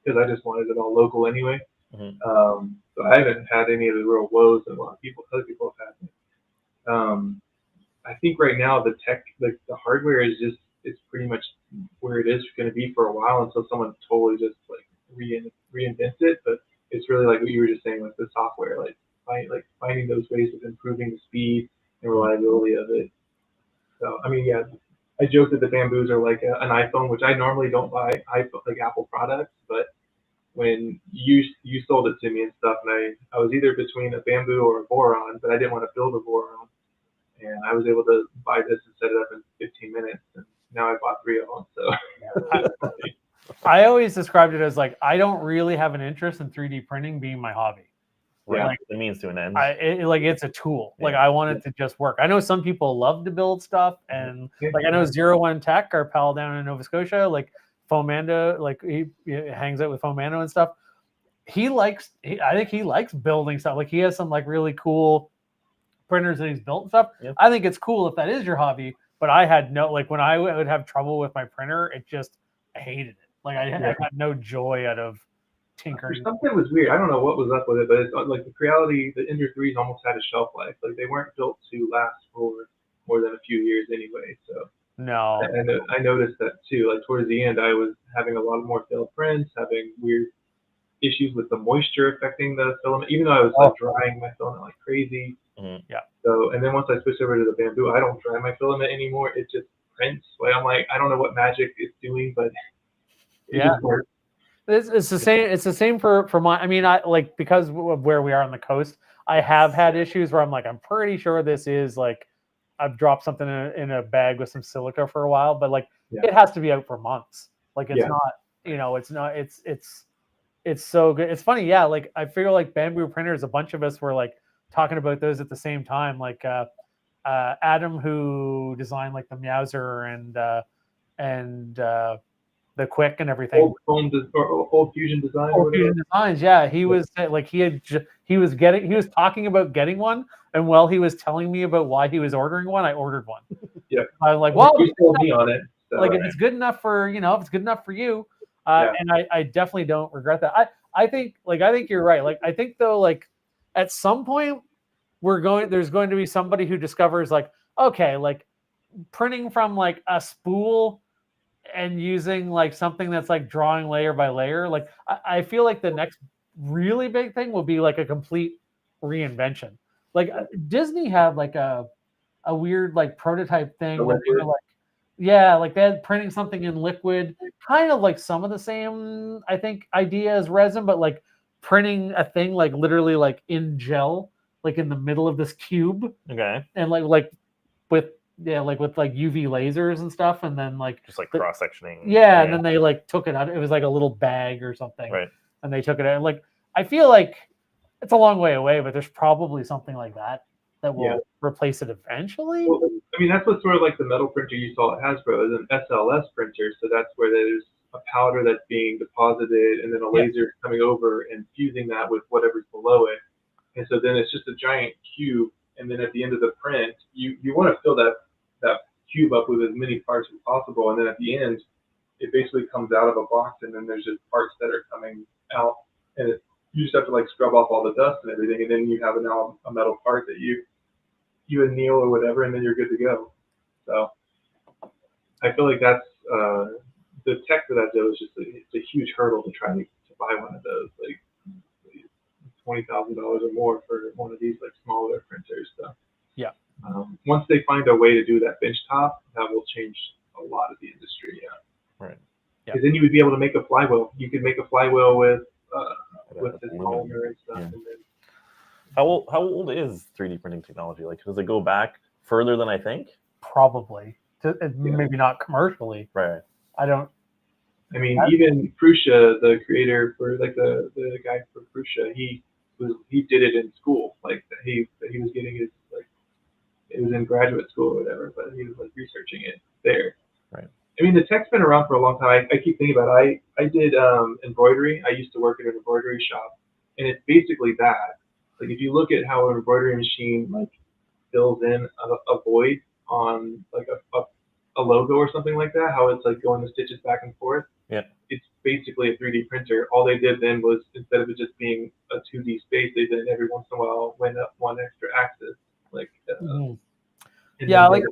because I just wanted it all local anyway. So I haven't had any of the real woes that a lot of other people have had. I think right now the tech, like the hardware is just, it's pretty much where it is going to be for a while until someone totally just like reinvents it. But it's really like what you were just saying, like the software, like finding those ways of improving the speed and reliability of it. So I mean, yeah, I joke that the Bamboos are like an iPhone, which I normally don't buy like Apple products, but when you sold it to me and stuff, and I was either between a Bamboo or a Boron, but I didn't want to build a Boron, and I was able to buy this and set it up in 15 minutes, and now I bought 3 of them. So I always described it as like I don't really have an interest in 3D printing being my hobby. Right. Like, it means to an end. Like it's a tool. Like I want it to just work. I know some people love to build stuff, and like I know 01 Tech, our pal down in Nova Scotia, like Fomando, like he hangs out with Fomando and stuff. I think he likes building stuff. Like he has some like really cool printers that he's built and stuff. Yep. I think it's cool if that is your hobby. But I had no, like when I would have trouble with my printer, I hated it. Like I had no joy out of tinkering. Something was weird. I don't know what was up with it, but it's like the Creality, the Ender 3s almost had a shelf life. Like they weren't built to last for more than a few years anyway. So no, and I noticed that too. Like towards the end, I was having a lot more failed prints, having weird issues with the moisture affecting the filament, even though I was like drying my filament like crazy. Yeah. So and then once I switched over to the Bamboo, I don't dry my filament anymore. It just prints. Like I'm like, I don't know what magic it's doing, but it just works. It's the same. It's the same for my. I mean, I like because of where we are on the coast. I have had issues where I'm like, I'm pretty sure this is like, I've dropped something in a bag with some silica for a while, but like it has to be out for months. Like it's not, you know, it's not. It's so good. It's funny, yeah. Like I feel like Bamboo printers. A bunch of us were like talking about those at the same time. Like Adam, who designed like the Meowser and the Quick and everything. Old Fusion Design. Old Fusion Designs, yeah. He was like he was talking about getting one, and while he was telling me about why he was ordering one, I ordered one. Yeah. I was like, well, you told me on it. So. Like if it's good enough for if it's good enough for you, and I definitely don't regret that. I think you're right. Like I think though, like at some point there's going to be somebody who discovers like, okay, like printing from like a spool and using like something that's like drawing layer by layer. Like I feel like the next really big thing will be like a complete reinvention. Like Disney had like a weird like prototype thing where they were like, like they had printing something in liquid, kind of like some of the same, I think, idea as resin, but like printing a thing like literally like in gel, like in the middle of this cube. Okay. And like with UV lasers and stuff, and then like just like cross sectioning. Yeah, and then they like took it out. It was like a little bag or something, right? And they took it out. Like I feel like it's a long way away, but there's probably something like that will replace it eventually. Well, I mean, that's what sort of like the metal printer you saw at Hasbro is an SLS printer. So that's where there's a powder that's being deposited, and then a laser coming over and fusing that with whatever's below it, and so then it's just a giant cube. And then at the end of the print, you want to fill that cube up with as many parts as possible. And then at the end, it basically comes out of a box, and then there's just parts that are coming out, and you just have to like scrub off all the dust and everything, and then you have now a metal part that you anneal or whatever, and then you're good to go. So I feel like that's the tech for that though is just it's a huge hurdle to try to buy one of those, like $20,000 or more for one of these like smaller printers. So yeah. Once they find a way to do that bench top, that will change a lot of the industry. Yeah. Right. Because then you would be able to make a flywheel. You could make a flywheel with this aluminum. polymer and stuff. Yeah. And then, How old is 3D printing technology? Like, does it go back further than I think? Probably. Maybe not commercially. Right. I don't. I mean, even Prusa, the creator for like the guy for Prusa, he did it in school. Like he was getting his like it was in graduate school or whatever, but he was like researching it there. Right. I mean, the tech's been around for a long time. I keep thinking about it. I did embroidery. I used to work at an embroidery shop, and it's basically that. Like if you look at how an embroidery machine like fills in a void on like a logo or something like that, how it's like going the stitches back and forth. Yeah. It's basically a 3D printer. All they did then was instead of it just being a 2D space, they then every once in a while went up one extra axis. Like yeah, like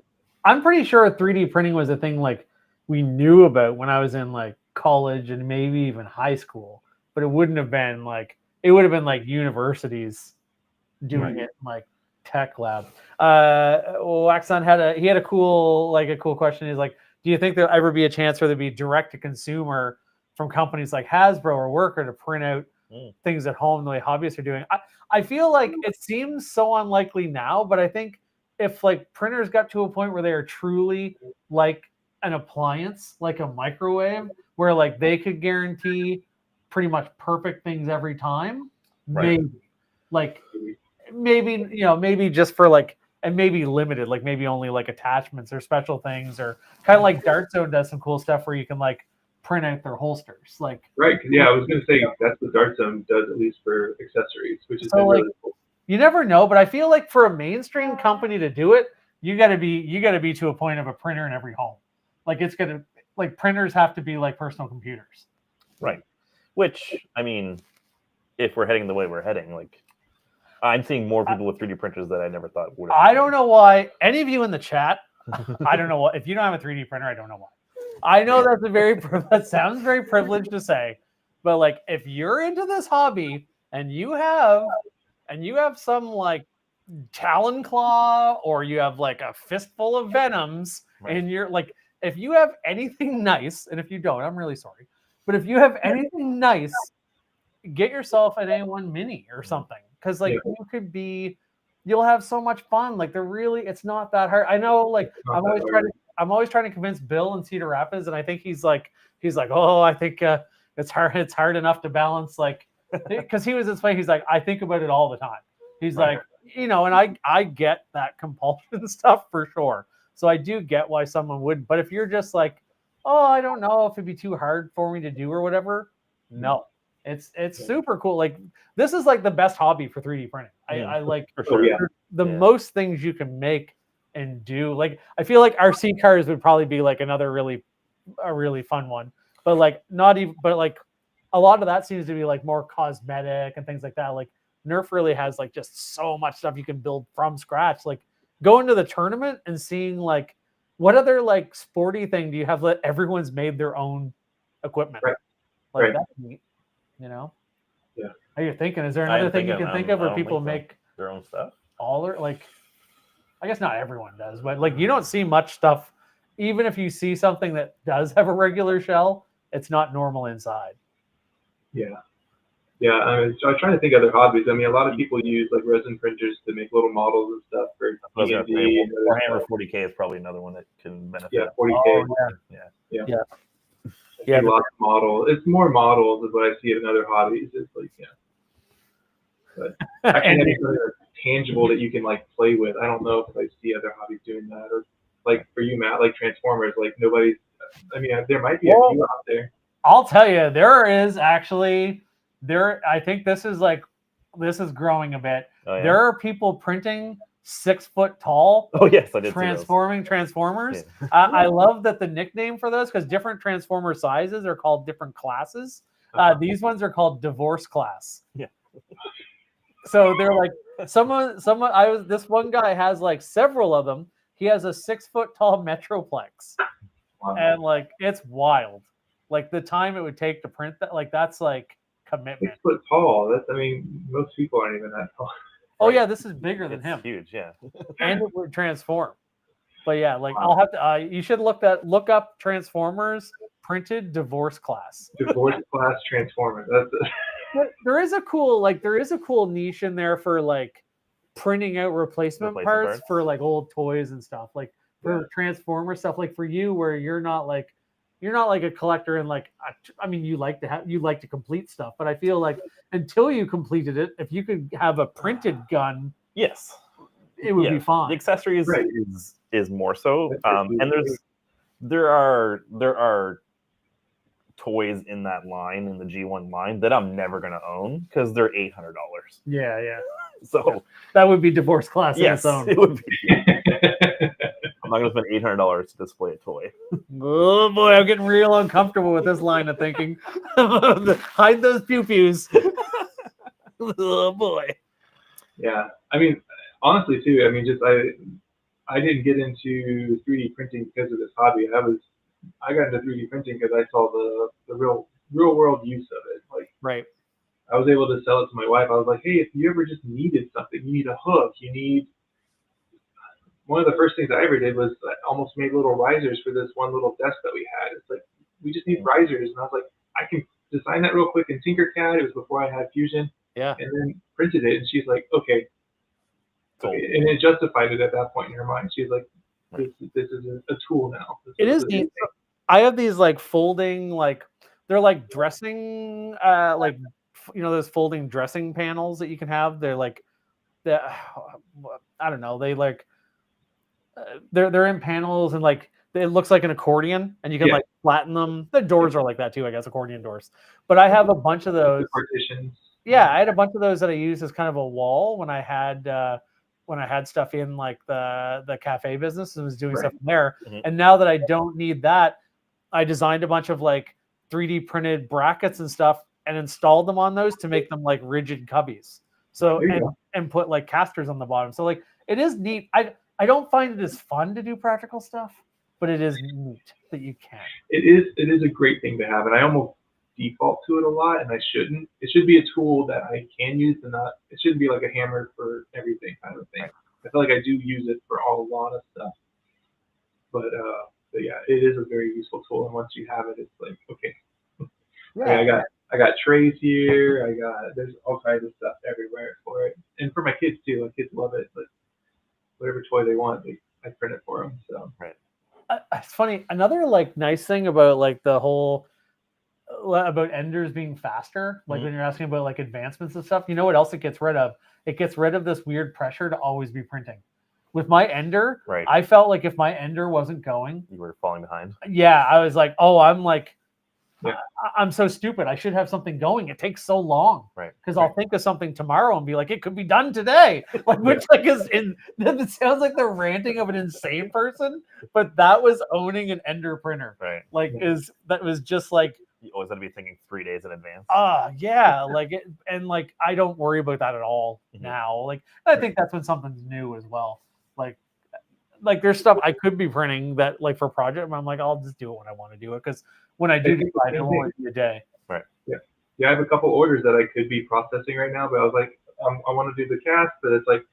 I'm pretty sure 3D printing was a thing like we knew about when I was in like college and maybe even high school, but it wouldn't have been like it would have been like universities doing it in like tech lab. Waxon had a cool question. He's like, do you think there'll ever be a chance for there to be direct to consumer from companies like Hasbro or Worker to print out things at home the way hobbyists are doing? I feel like it seems so unlikely now, but I think if like printers got to a point where they are truly like an appliance, like a microwave, where like they could guarantee pretty much perfect things every time, maybe just for like, and maybe limited, like maybe only like attachments or special things, or kind of like Dart Zone does some cool stuff where you can like print out their holsters. Like right, yeah, I was gonna say that's what Dart Zone does, at least for accessories, which is so like really cool. You never know, but I feel like for a mainstream company to do it, you gotta be to a point of a printer in every home. Like it's gonna like printers have to be like personal computers. Right. Which I mean, if we're heading the way we're heading, like I'm seeing more people with 3D printers that I never thought would. I don't know why. Any of you in the chat, I don't know what. If you don't have a 3D printer, I don't know why. I know that sounds very privileged to say, but like if you're into this hobby and you have some like talon claw or you have like a fistful of venoms and you're like, if you have anything nice, and if you don't, I'm really sorry, but if you have anything nice, get yourself an A1 Mini or something. Because like you'll have so much fun. Like it's not that hard. I know. Like I'm always trying to convince Bill in Cedar Rapids, and I think he's like, oh, I think it's hard. It's hard enough to balance. Like, because he was this way. He's like, I think about it all the time. He's like, and I get that compulsion stuff for sure. So I do get why someone would. But if you're just like, oh, I don't know if it'd be too hard for me to do or whatever, no. It's super cool. Like this is like the best hobby for 3D printing. I like for sure. The most things you can make and do. Like I feel like RC cars would probably be like a really fun one. But like like a lot of that seems to be like more cosmetic and things like that. Like Nerf really has like just so much stuff you can build from scratch. Like going to the tournament and seeing like what other like sporty thing do you have that everyone's made their own equipment? Right. Like that's neat. Yeah. How you thinking? Is there another thing you can think of where people make their own stuff? Like, I guess not everyone does, but like you don't see much stuff. Even if you see something that does have a regular shell, it's not normal inside. Yeah. I'm trying to think of other hobbies. I mean, a lot of people use like resin printers to make little models and stuff for D&D. Warhammer 40K is probably another one that can benefit. Yeah, 40K. Yeah. Lots of models. It's more models is what I see in other hobbies. It's like, but I can't have something tangible that you can like play with. I don't know if I see other hobbies doing that, or like for you, Matt, like Transformers. Like nobody's. I mean, there might be a few out there. I'll tell you, there is actually I think this is growing a bit. Oh, yeah. There are people printing 6 foot tall. Oh yes, I did. Transforming Transformers. Yeah. I love that the nickname for those, because different Transformer sizes are called different classes. These ones are called divorce class. Yeah. So they're like this one guy has like several of them. He has a 6 foot tall Metroplex. Wow. And like it's wild. Like the time it would take to print that, like that's like commitment. 6 foot tall. That's, I mean, most people aren't even that tall. Oh yeah, this is bigger than It's him. huge, yeah. And it would transform. But yeah, like I'll have to you should look up Transformers printed divorce class. Divorce class Transformers. That's it. But there is a cool niche in there for like printing out replacement parts for like old toys and stuff. Like for Transformer stuff, like for you where you're not like a collector and like I mean you like to complete stuff, but I feel like until you completed it, if you could have a printed gun, Yes, it would be fine. The accessories is more so, and there are toys in that line, in the G1 line, that I'm never gonna own because they're $800. Yeah. So that would be divorce class in its own. It would be. I'm not gonna spend $800 to display a toy. Oh boy, I'm getting real uncomfortable with this line of thinking. Hide those pew-pews. Oh boy. Yeah, I mean, honestly too. I mean, just I didn't get into 3D printing because of this hobby. I got into 3D printing because I saw the real world use of it. Like, right. I was able to sell it to my wife. I was like, hey, if you ever just needed something, you need a hook, you need. One of the first things I ever did was I almost made little risers for this one little desk that we had. It's like, we just need risers. And I was like, I can design that real quick in Tinkercad. It was before I had Fusion. Yeah. And then printed it. And she's like, okay. And it justified it at that point in her mind. She's like, this is a tool now. It is neat. I have these like folding, like they're like dressing, like, you know, those folding dressing panels that you can have. They're like, I don't know. They like, they're in panels and like it looks like an accordion and you can like flatten them. The doors are like that too, I guess, accordion doors. But I have a bunch of those partitions. Yeah, I had a bunch of those that I used as kind of a wall when I had stuff in like the cafe business and was doing stuff in there. Mm-hmm. And now that I don't need that, I designed a bunch of like 3D printed brackets and stuff and installed them on those to make them like rigid cubbies. So and put like casters on the bottom. So like it is neat. I don't find it as fun to do practical stuff, but it is neat that you can. It is a great thing to have, and I almost default to it a lot, and I shouldn't. It should be a tool that I can use, and not. It shouldn't be like a hammer for everything kind of thing. I feel like I do use it for a lot of stuff, but yeah, it is a very useful tool, and once you have it, it's like okay. Yeah. I got trays here. There's all kinds of stuff everywhere for it, and for my kids too. My kids love it, but whatever toy they want, I print it for them. So it's funny. Another like nice thing about like the whole about Enders being faster, like when you're asking about like advancements and stuff. You know what else it gets rid of? It gets rid of this weird pressure to always be printing. With my Ender, I felt like if my Ender wasn't going, you were falling behind. Yeah, I was like, oh, I'm so stupid. I should have something going. It takes so long. Right. Because I'll think of something tomorrow and be like, it could be done today. Like, which like is it sounds like the ranting of an insane person, but that was owning an Ender printer. Right. Like that was just like you always got to be thinking 3 days in advance. Yeah. Like it, and like I don't worry about that at all now. Like I think that's when something's new as well. Like there's stuff I could be printing that like for project, but I'm like, I'll just do it when I want to do it. Because when I do decide, it'll only be a day. Right. Yeah, I have a couple orders that I could be processing right now, but I was like, I want to do the cast, but it's like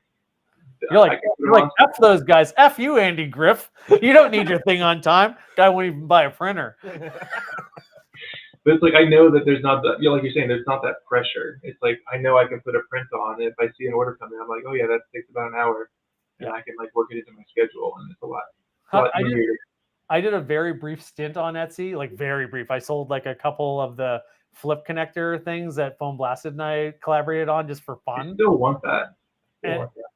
you're like F those guys. F you, Andy Griff. You don't need your thing on time. Guy won't even buy a printer. But it's like I know that there's not that, like you're saying, there's not that pressure. It's like I know I can put a print on. If I see an order coming, I'm like, oh yeah, that takes about an hour. And I can like work it into my schedule, and it's a lot easier. I did a very brief stint on Etsy, like very brief. I sold like a couple of the flip connector things that Foam Blasted and I collaborated on just for fun. I still want that.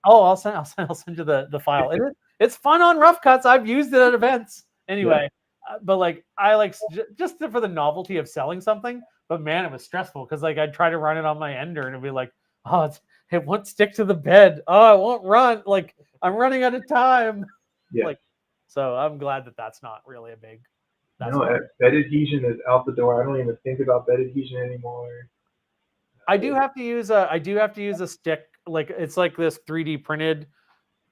I'll send you the file. It's fun on rough cuts. I've used it at events anyway. But like I like just for the novelty of selling something. But man, it was stressful because like I'd try to run it on my Ender and it'd be like, oh, it won't stick to the bed. Oh, it won't run. Like I'm running out of time. Yeah. Like, so I'm glad that that's not really a big That's No, bed adhesion is out the door. I don't even think about bed adhesion anymore. I do have to use a stick, like it's like this 3D printed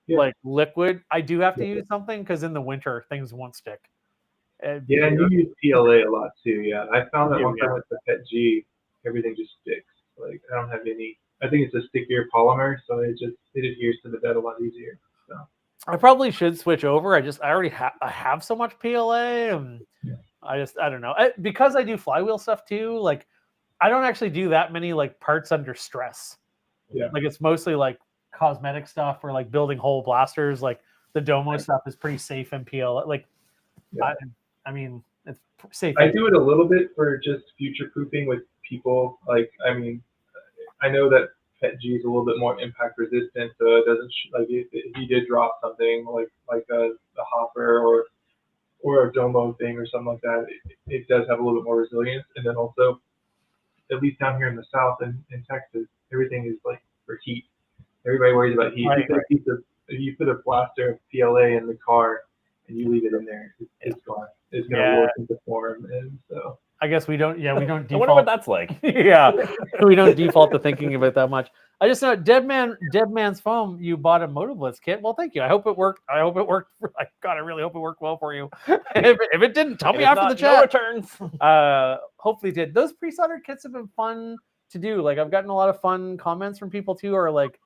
like liquid. I do have to use something because in the winter things won't stick. Yeah, and you use PLA a lot too. Yeah, I found that once I went to Pet G, everything just sticks. Like I don't have any. I think it's a stickier polymer, so it adheres to the bed a lot easier. So I probably should switch over. I already have so much PLA, and I don't know. Because I do flywheel stuff too. Like I don't actually do that many like parts under stress. Yeah, like it's mostly like cosmetic stuff or like building whole blasters. Like the Domo stuff is pretty safe in PLA. Like I mean, it's safe. I do it a little bit for just future proofing with people. Like, I mean, I know that Pet G is a little bit more impact resistant, so it doesn't like if you did drop something like a hopper or a Domo thing or something like that, it does have a little bit more resilience. And then also, at least down here in the South and in Texas, everything is like for heat. Everybody worries about heat. If you put a blaster of PLA in the car and you leave it in there, it's gone. It's gonna work and deform, and so. I guess we don't. Yeah, we don't default. I wonder what that's like. Yeah, we don't default to thinking about that much. I just know Dead Man's Foam. You bought a Motoblitz kit. Well, thank you. I hope it worked. I really hope it worked well for you. if it didn't, tell me after the chat. No returns. Hopefully it did. Those pre-soldered kits have been fun to do. Like I've gotten a lot of fun comments from people too, or like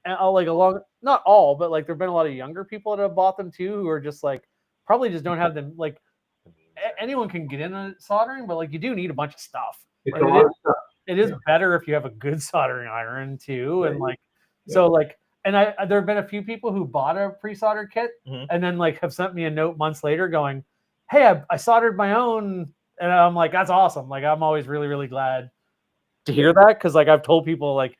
not all, but like there've been a lot of younger people that have bought them too, who are just like probably just don't have them. Like anyone can get into soldering, but like you do need a bunch of stuff. It's a lot of stuff. It is better if you have a good soldering iron too, and like so like. And there have been a few people who bought a pre-soldered kit and then like have sent me a note months later going, "Hey, I soldered my own," and I'm like, "That's awesome!" Like I'm always really really glad to hear that because like I've told people like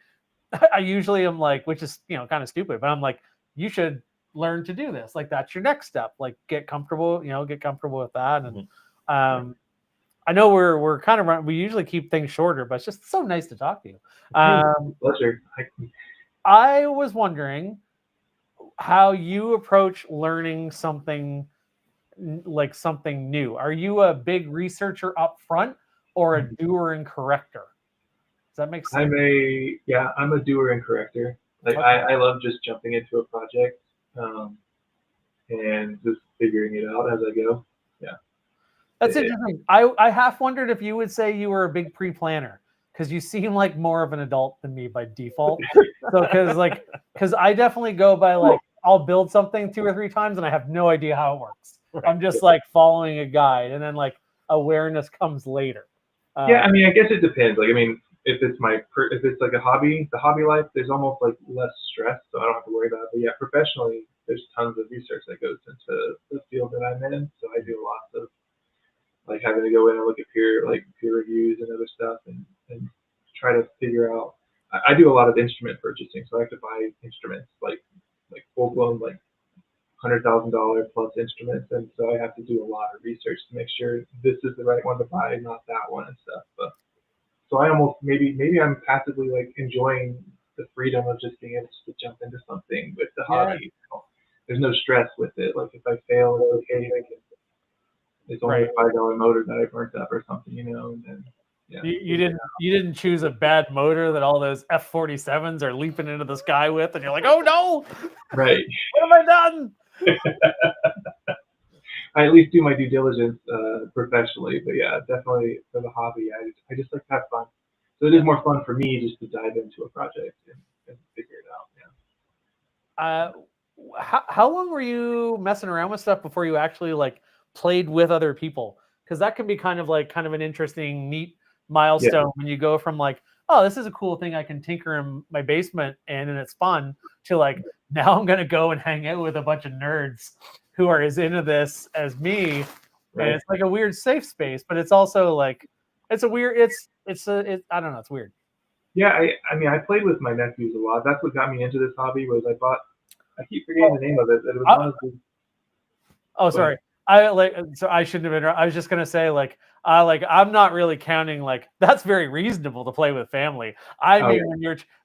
I usually am like, which is kind of stupid, but I'm like, you should learn to do this. Like that's your next step. Like get comfortable with that. And I know we're kind of we usually keep things shorter, but it's just so nice to talk to you. Pleasure. I was wondering how you approach learning something like something new. Are you a big researcher up front or a doer and corrector? Does that make sense? I'm a doer and corrector. Like I love just jumping into a project and just figuring it out as I go. Yeah. That's interesting. I half wondered if you would say you were a big pre-planner because you seem like more of an adult than me by default. So because I definitely go by like I'll build something 2 or 3 times and I have no idea how it works. I'm just like following a guide and then like awareness comes later. Yeah, I mean, I guess it depends. Like, I mean, if it's like a hobby, the hobby life, there's almost like less stress, so I don't have to worry about it. But yeah, professionally, there's tons of research that goes into the field that I'm in. So I do lots of like having to go in and look at peer reviews and other stuff and try to figure out. I do a lot of instrument purchasing, so I have to buy instruments like full blown like $100,000 plus instruments, and so I have to do a lot of research to make sure this is the right one to buy, not that one and stuff. But so I almost maybe I'm passively like enjoying the freedom of just being able to jump into something with the hobby. There's no stress with it. Like if I fail, it's okay. It's only a $5 motor that I burnt up or something, and then. Yeah. You didn't choose a bad motor that all those F-47s are leaping into the sky with, and you're like, oh no, right? What have I done? I at least do my due diligence professionally, but yeah, definitely for the hobby, I just like to have fun. So it is more fun for me just to dive into a project and figure it out. Yeah. How long were you messing around with stuff before you actually like played with other people? Because that can be kind of an interesting, neat milestone when you go from like, oh, this is a cool thing I can tinker in my basement and it's fun, to like, now I'm gonna go and hang out with a bunch of nerds who are as into this as me. And it's like a weird safe space, but it's also like I don't know, it's weird. Yeah, I mean I played with my nephews a lot. That's what got me into this hobby. Was I keep forgetting the name of it. It was one of the. Oh, sorry. I shouldn't have been. I was just gonna say I'm not really counting that's very reasonable to play with family. I mean,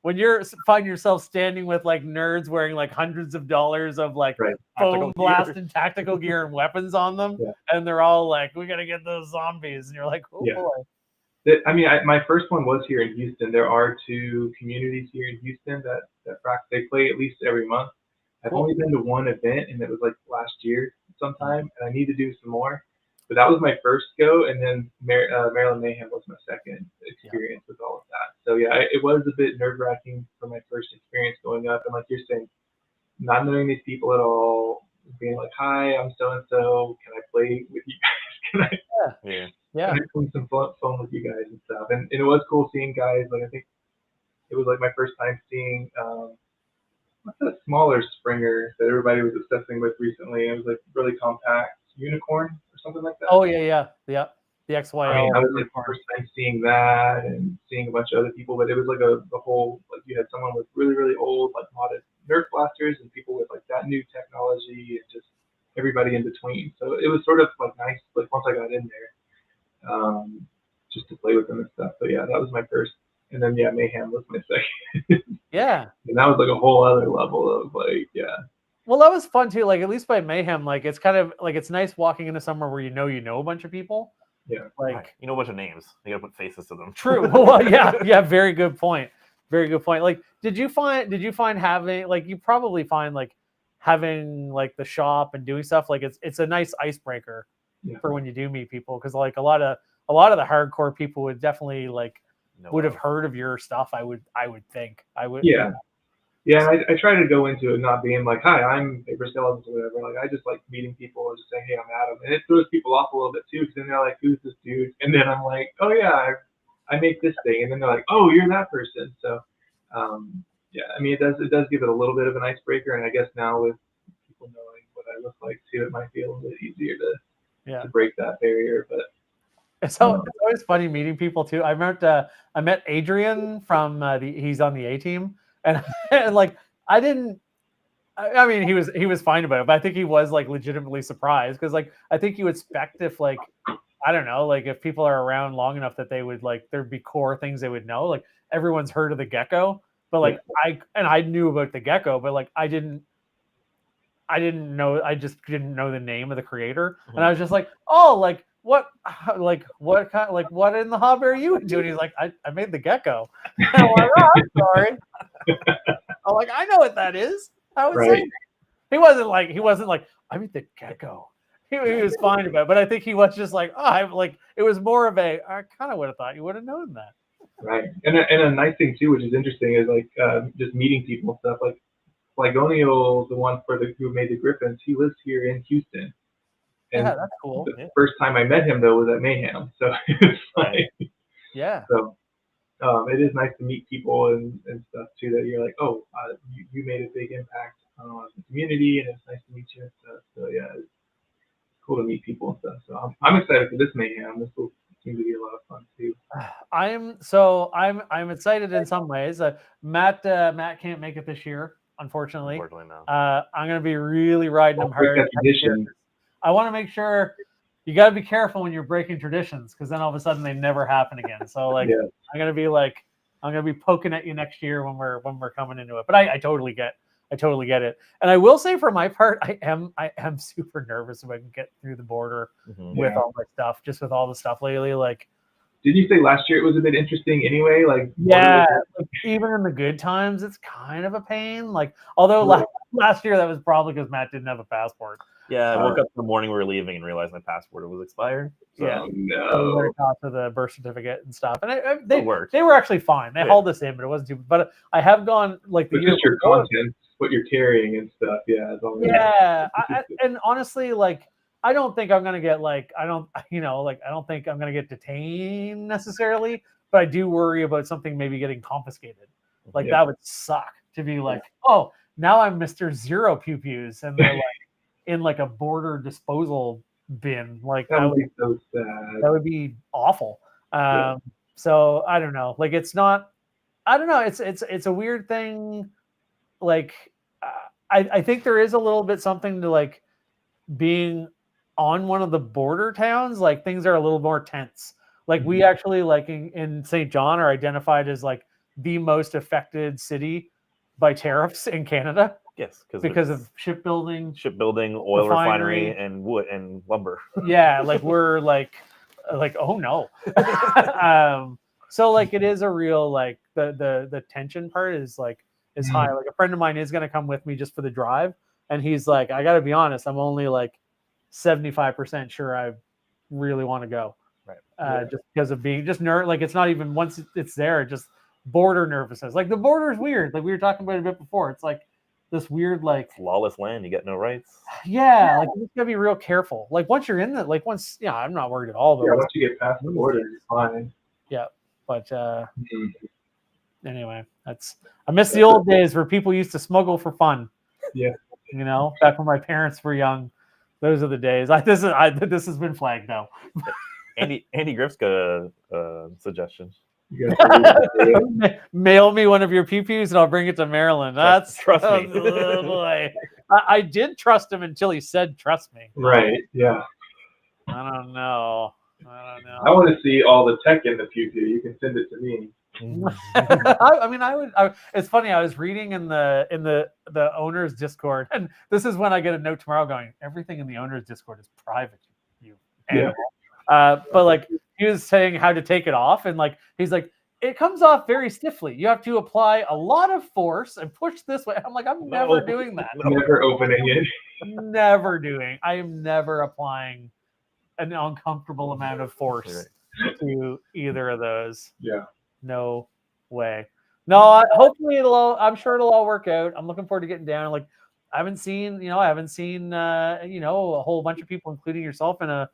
when you're find yourself standing with nerds wearing hundreds of dollars of foam blast and tactical gear and weapons on them, and they're all we gotta get those zombies, and you're like, oh boy. I mean, my first one was here in Houston. There are 2 communities here in Houston that practice. They play at least every month. I've only been to one event, and it was last year sometime, and I need to do some more. But that was my first go, and then Maryland Mayhem was my second experience with all of that. So yeah, it was a bit nerve-wracking for my first experience going up, and like you're saying, not knowing these people at all, being like, "Hi, I'm so and so. Can I play with you guys? Can I play some fun with you guys and stuff?" And it was cool seeing guys. I think it was my first time seeing. What's that smaller Springer that everybody was obsessing with recently? It was really compact, Unicorn or something like that. Oh yeah. The XYL. I mean, I was first time seeing that and seeing a bunch of other people, but it was a whole you had someone with really really old modded Nerf blasters and people with that new technology and just everybody in between. So it was sort of nice once I got in there, just to play with them and stuff. So yeah, that was my first. And then Mayhem was my second. Yeah. And that was a whole other level of Well, that was fun too. At least by Mayhem, it's kind of it's nice walking into somewhere where you know a bunch of people. Yeah. You know a bunch of names. You gotta put faces to them. True. Well, yeah. Very good point. Very good point. Did you find having you probably find having the shop and doing stuff it's a nice icebreaker for when you do meet people, because a lot of the hardcore people would definitely would have heard of your stuff. I would think. Yeah. I try to go into it not being hi, I'm PaperSkeletons or whatever. I just like meeting people and just saying, hey, I'm Adam, and it throws people off a little bit too, because then they're like, who's this dude? And then I'm like, oh yeah, I make this thing, and then they're like, oh, you're that person. So I mean, it does give it a little bit of an icebreaker, and I guess now with people knowing what I look like too, it might be a little bit easier to break that barrier. But it's always funny meeting people too. I met Adrian from he's on the A team, and I didn't. I mean, he was fine about it, but I think he was legitimately surprised, because I think you expect if I don't know, if people are around long enough that they would there'd be core things they would know. Everyone's heard of the Gecko, but I knew about the Gecko, but I didn't know. I just didn't know the name of the creator, and I was just oh, what kind what in the hobby are you doing? He's like, I made the Gecko. I'm like, oh, I'm sorry. I'm like, I know what that is. I would say he wasn't I made the Gecko. He was fine about it, but I think he was just it was more of I kind of would have thought you would have known that. Right, and a nice thing too, which is interesting, is just meeting people and stuff. O'Neill, the one who made the Griffins, he lives here in Houston. And that's cool. The first time I met him though was at Mayhem, so it's So it is nice to meet people and stuff too, that you're oh, you made a big impact on the community, and it's nice to meet you and stuff. So yeah, it's cool to meet people and stuff. So I'm excited for this Mayhem. This will seem to be a lot of fun too. I'm excited in some ways. Matt can't make it this year, unfortunately. No. I'm gonna be really riding him hard. I want to make sure you got to be careful when you're breaking traditions, because then all of a sudden they never happen again. So I'm gonna be poking at you next year when we're coming into it. But I totally get it. And I will say, for my part, I am super nervous if I can get through the border with all my stuff, just with all the stuff lately. Didn't you say last year it was a bit interesting anyway? Even in the good times, it's kind of a pain. Although last year that was probably because Matt didn't have a passport. Yeah, I woke up in the morning we were leaving and realized my passport was expired. So. Yeah, no. We got to the birth certificate and stuff, and they were actually fine. They hauled us in, but it wasn't too. But I have gone the year. Just your content, what you're carrying and stuff. Yeah, and honestly, I don't think I'm gonna get I don't think I'm gonna get detained necessarily, but I do worry about something maybe getting confiscated. That would suck to be oh, now I'm Mr. Zero Pew Pews, and they're in a border disposal bin. That would be so sad. That would be awful. So I don't know. It's not. I don't know. It's a weird thing. I think there is a little bit something to being on one of the border towns, like things are a little more tense. Like we actually like in St. John are identified as like the most affected city by tariffs in Canada. Yes, because of shipbuilding, oil refinery, and wood and lumber. Yeah, like we're like oh no. So like it is a real like the tension part is high. Like a friend of mine is gonna come with me just for the drive, and he's like, I gotta be honest, I'm only like 75% sure I really want to go. Right. Just because of being just like it's not even once it's there, just border nervousness. Like the border is weird. Like we were talking about it a bit before. It's like this weird like it's lawless land. You get no rights. Yeah, like you just gotta be real careful. Like once you're in the I'm not worried at all. But once you get past the border, you're fine. Yeah, but anyway, I miss the old days where people used to smuggle for fun. Yeah, back when my parents were young. Those are the days. This has been flagged now. Andy Griff's got a suggestion. Mail me one of your pew-pews and I'll bring it to Maryland. Trust me. Oh boy. I did trust him until he said trust me. Right, yeah. I don't know. I want to see all the tech in the pew-pew. You can send it to me. I would. It's funny. I was reading in the owners Discord, and this is when I get a note tomorrow going, everything in the owners Discord is private. You animal. But like he was saying how to take it off, and like he's like, it comes off very stiffly. You have to apply a lot of force and push this way. I'm like, I'm never doing that. Never opening it. Never doing. I am never applying an uncomfortable amount of force to either of those. Yeah. No way. No, hopefully I'm sure it'll all work out. I'm looking forward to getting down. Like I haven't seen a whole bunch of people, including yourself, in a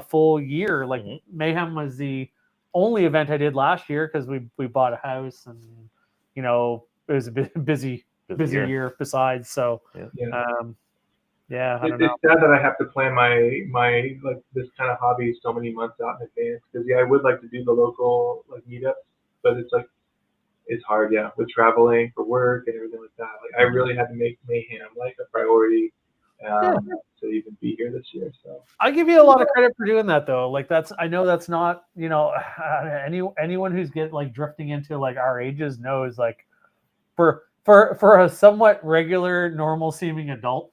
full year. Like Mayhem was the only event I did last year because we bought a house and it was a busy year besides. So I don't know. It's sad that I have to plan my like this kind of hobby so many months out in advance because I would like to do the local like meetups, but it's hard, with traveling for work and everything like that. Like I really had to make Mayhem like a priority to even be here this year. So I give you a lot of credit for doing that though. Like I know that's not anyone who's drifting into like our ages knows like for a somewhat regular normal seeming adult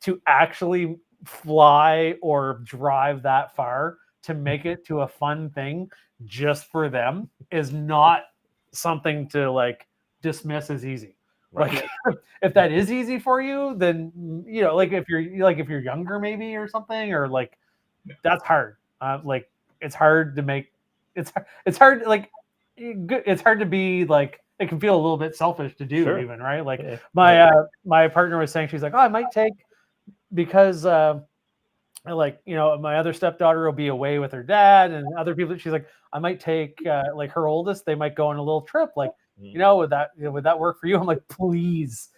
to actually fly or drive that far to make it to a fun thing just for them is not something to like dismiss as easy. Like if that is easy for you, then like if you're younger maybe or something, or like that's hard. Like it's hard to make it's hard like it's hard to be like it can feel a little bit selfish to do even, right? Like my partner was saying, she's like, oh, I might take because my other stepdaughter will be away with her dad and other people. She's like, I might take like her oldest, they might go on a little trip. Like, would that work for you? I'm like, please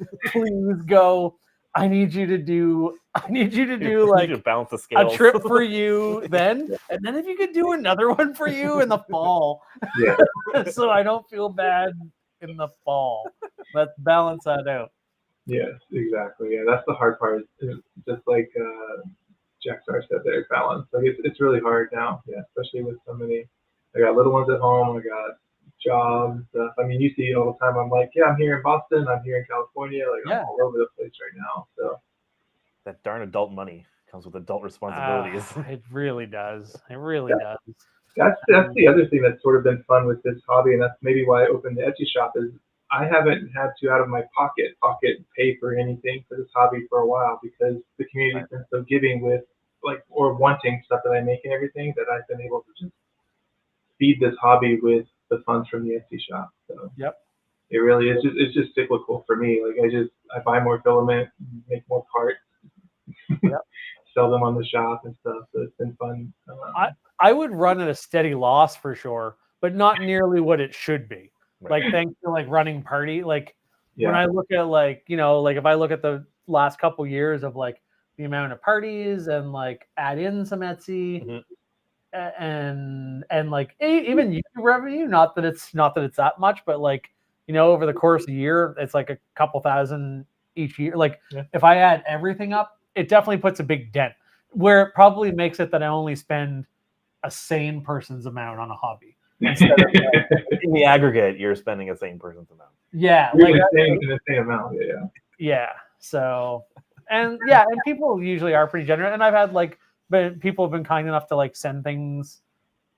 go. I need you to do like balance the scales. A trip for you then. And then if you could do another one for you in the fall. So I don't feel bad in the fall. Let's balance that out. Yes, exactly. Yeah, that's the hard part. Just like Jack Star said there, balance. Like it's really hard now. Yeah, especially with so many. I got little ones at home. I got jobs, stuff. I mean, you see it all the time. I'm like, I'm here in Boston. I'm here in California. Like I'm all over the place right now. So that darn adult money comes with adult responsibilities. It really does. It really does. That's the other thing that's sort of been fun with this hobby, and that's maybe why I opened the Etsy shop. Is I haven't had to out of my pocket pay for anything for this hobby for a while because the community's been so giving with or wanting stuff that I make and everything that I've been able to just feed this hobby with the funds from the Etsy shop. So it really is it's just cyclical for me. Like I buy more filament, make more parts, sell them on the shop and stuff. So it's been fun. I would run at a steady loss for sure, but not nearly what it should be. Like thanks to like running party. Like when I look at like if I look at the last couple years of like the amount of parties and like add in some Etsy and like even YouTube revenue, not that it's that much, but like over the course of a year it's like a couple thousand each year. Like if I add everything up, it definitely puts a big dent. where it probably makes it that I only spend a sane person's amount on a hobby. Instead of, In the aggregate, you're spending a same person's amount. yeah, You're like in the same amount. Yeah. yeah. So, and people usually are pretty generous. And I've had like, but people have been kind enough to like send things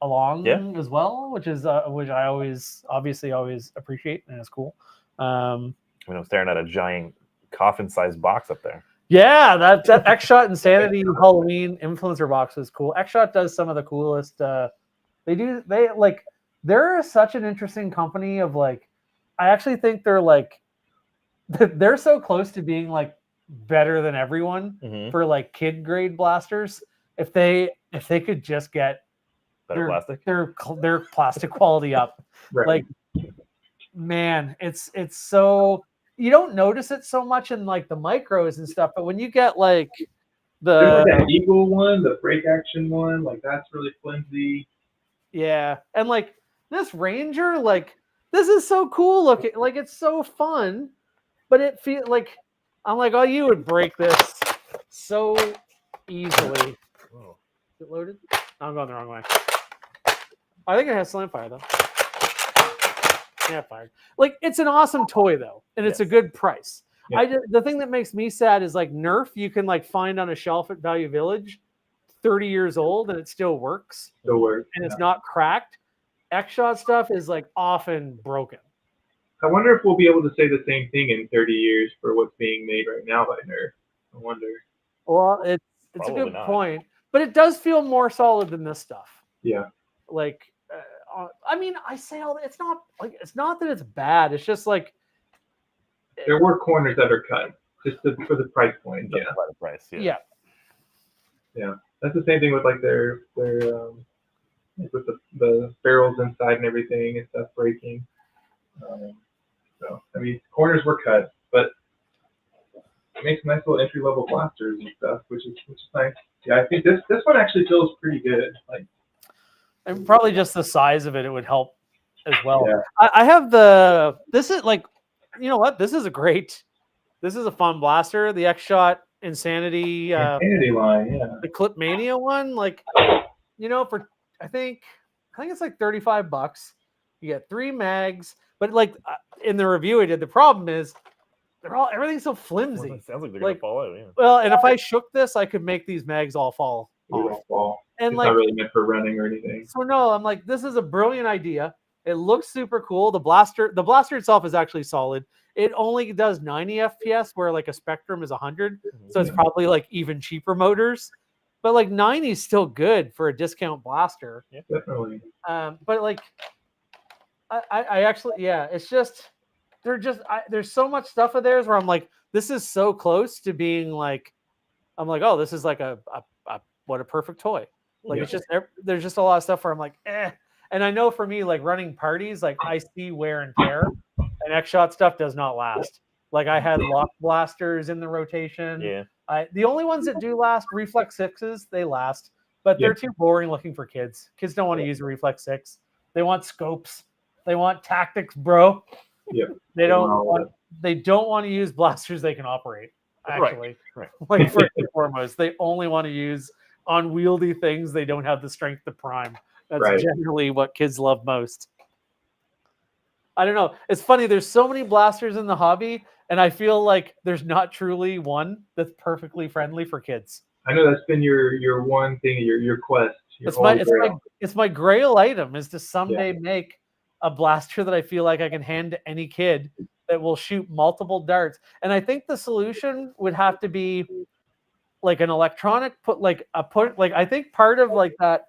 along as well, which I always appreciate, and it's cool. I'm staring at a giant coffin-sized box up there. Yeah, that X-Shot Insanity Halloween influencer box is cool. X-Shot does some of the coolest. They're such an interesting company of like, I actually think they're like, they're so close to being like better than everyone for like kid grade blasters. If they could just get their plastic quality up, Right. like, man, it's so, you don't notice it so much in like the micros and stuff, but when you get like There's like that Eagle one, the break action one, like that's really flimsy. Yeah, and like this Ranger, like this is so cool looking, like it's so fun, but it feels like, I'm like, oh, you would break this so easily. Oh. Is it loaded? I'm going the wrong way. I think it has slam fire though. Yeah, fired. Like, it's an awesome toy though, and it's a good price. Yeah. The thing that makes me sad is like Nerf, you can like find on a shelf at Value Village, 30 years old, and it still works. Still works. And it's not cracked. X-Shot stuff is like often broken. I wonder if we'll be able to say the same thing in 30 years for what's being made right now by Nerf. I wonder. Well, it's a good point, but it does feel more solid than this stuff. Yeah. Like, I mean, I say all that, it's not that it's bad. It's just like there were corners that are cut just for the price point. Yeah. By the price. Yeah. Yeah. That's the same thing with like their with the barrels inside and everything and stuff breaking. So I mean, corners were cut, but it makes nice little entry level blasters and stuff, which is nice. Yeah, I think this one actually feels pretty good. Like, and probably just the size of it would help as well. Yeah. I have this is like, you know what? This is a fun blaster. The X-Shot Insanity line, yeah. The Clip Mania one, like, you know, for I think it's like $35. You get 3 mags, but like in the review I did, the problem is everything's so flimsy. Well, it sounds like they're gonna fall out. Yeah. Well, and if I shook this, I could make these mags all fall off. And it's like, not really meant for running or anything. So no, I'm like, this is a brilliant idea. It looks super cool. The blaster itself is actually solid. It only does 90 FPS, where like a Spectrum is 100. So it's probably like even cheaper motors. But like 90 is still good for a discount blaster. Yeah, definitely. But like, I actually, it's just, there's so much stuff of theirs where I'm like, this is so close to being like, I'm like, oh, this is like what a perfect toy. Like, it's just, there's just a lot of stuff where I'm like, eh. And I know for me, like running parties, like I see wear and tear, and X-Shot stuff does not last. Like I had lock blasters in the rotation. Yeah. The only ones that do last, Reflex 6s, they last, but they're too boring looking for kids. Kids don't want to use a Reflex 6. They want scopes. They want tactics, bro. Yeah. They don't want to use blasters they can operate. Actually, right. Like first and foremost, they only want to use unwieldy things they don't have the strength to prime. That's generally what kids love most. I don't know. It's funny. There's so many blasters in the hobby, and I feel like there's not truly one that's perfectly friendly for kids. I know that's been your one thing, your quest. It's my grail item is to someday make a blaster that I feel like I can hand to any kid that will shoot multiple darts. And I think the solution would have to be like an electronic I think part of like that.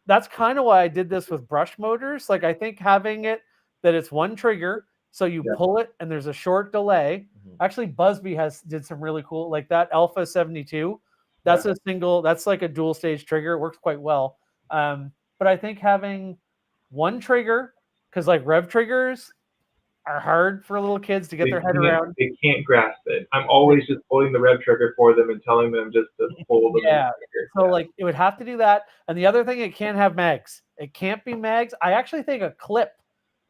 That's kind of why I did this with brush motors. Like I think having it that it's one trigger, so you pull it and there's a short delay. Actually, Busby did some really cool, like that Alpha 72. That's a single. That's like a dual stage trigger. It works quite well. But I think having one trigger, because like rev triggers are hard for little kids to get their head around. They can't grasp it. I'm always just pulling the rev trigger for them and telling them just to pull the trigger. So like it would have to do that. And the other thing, it can't have mags. It can't be mags. I actually think a clip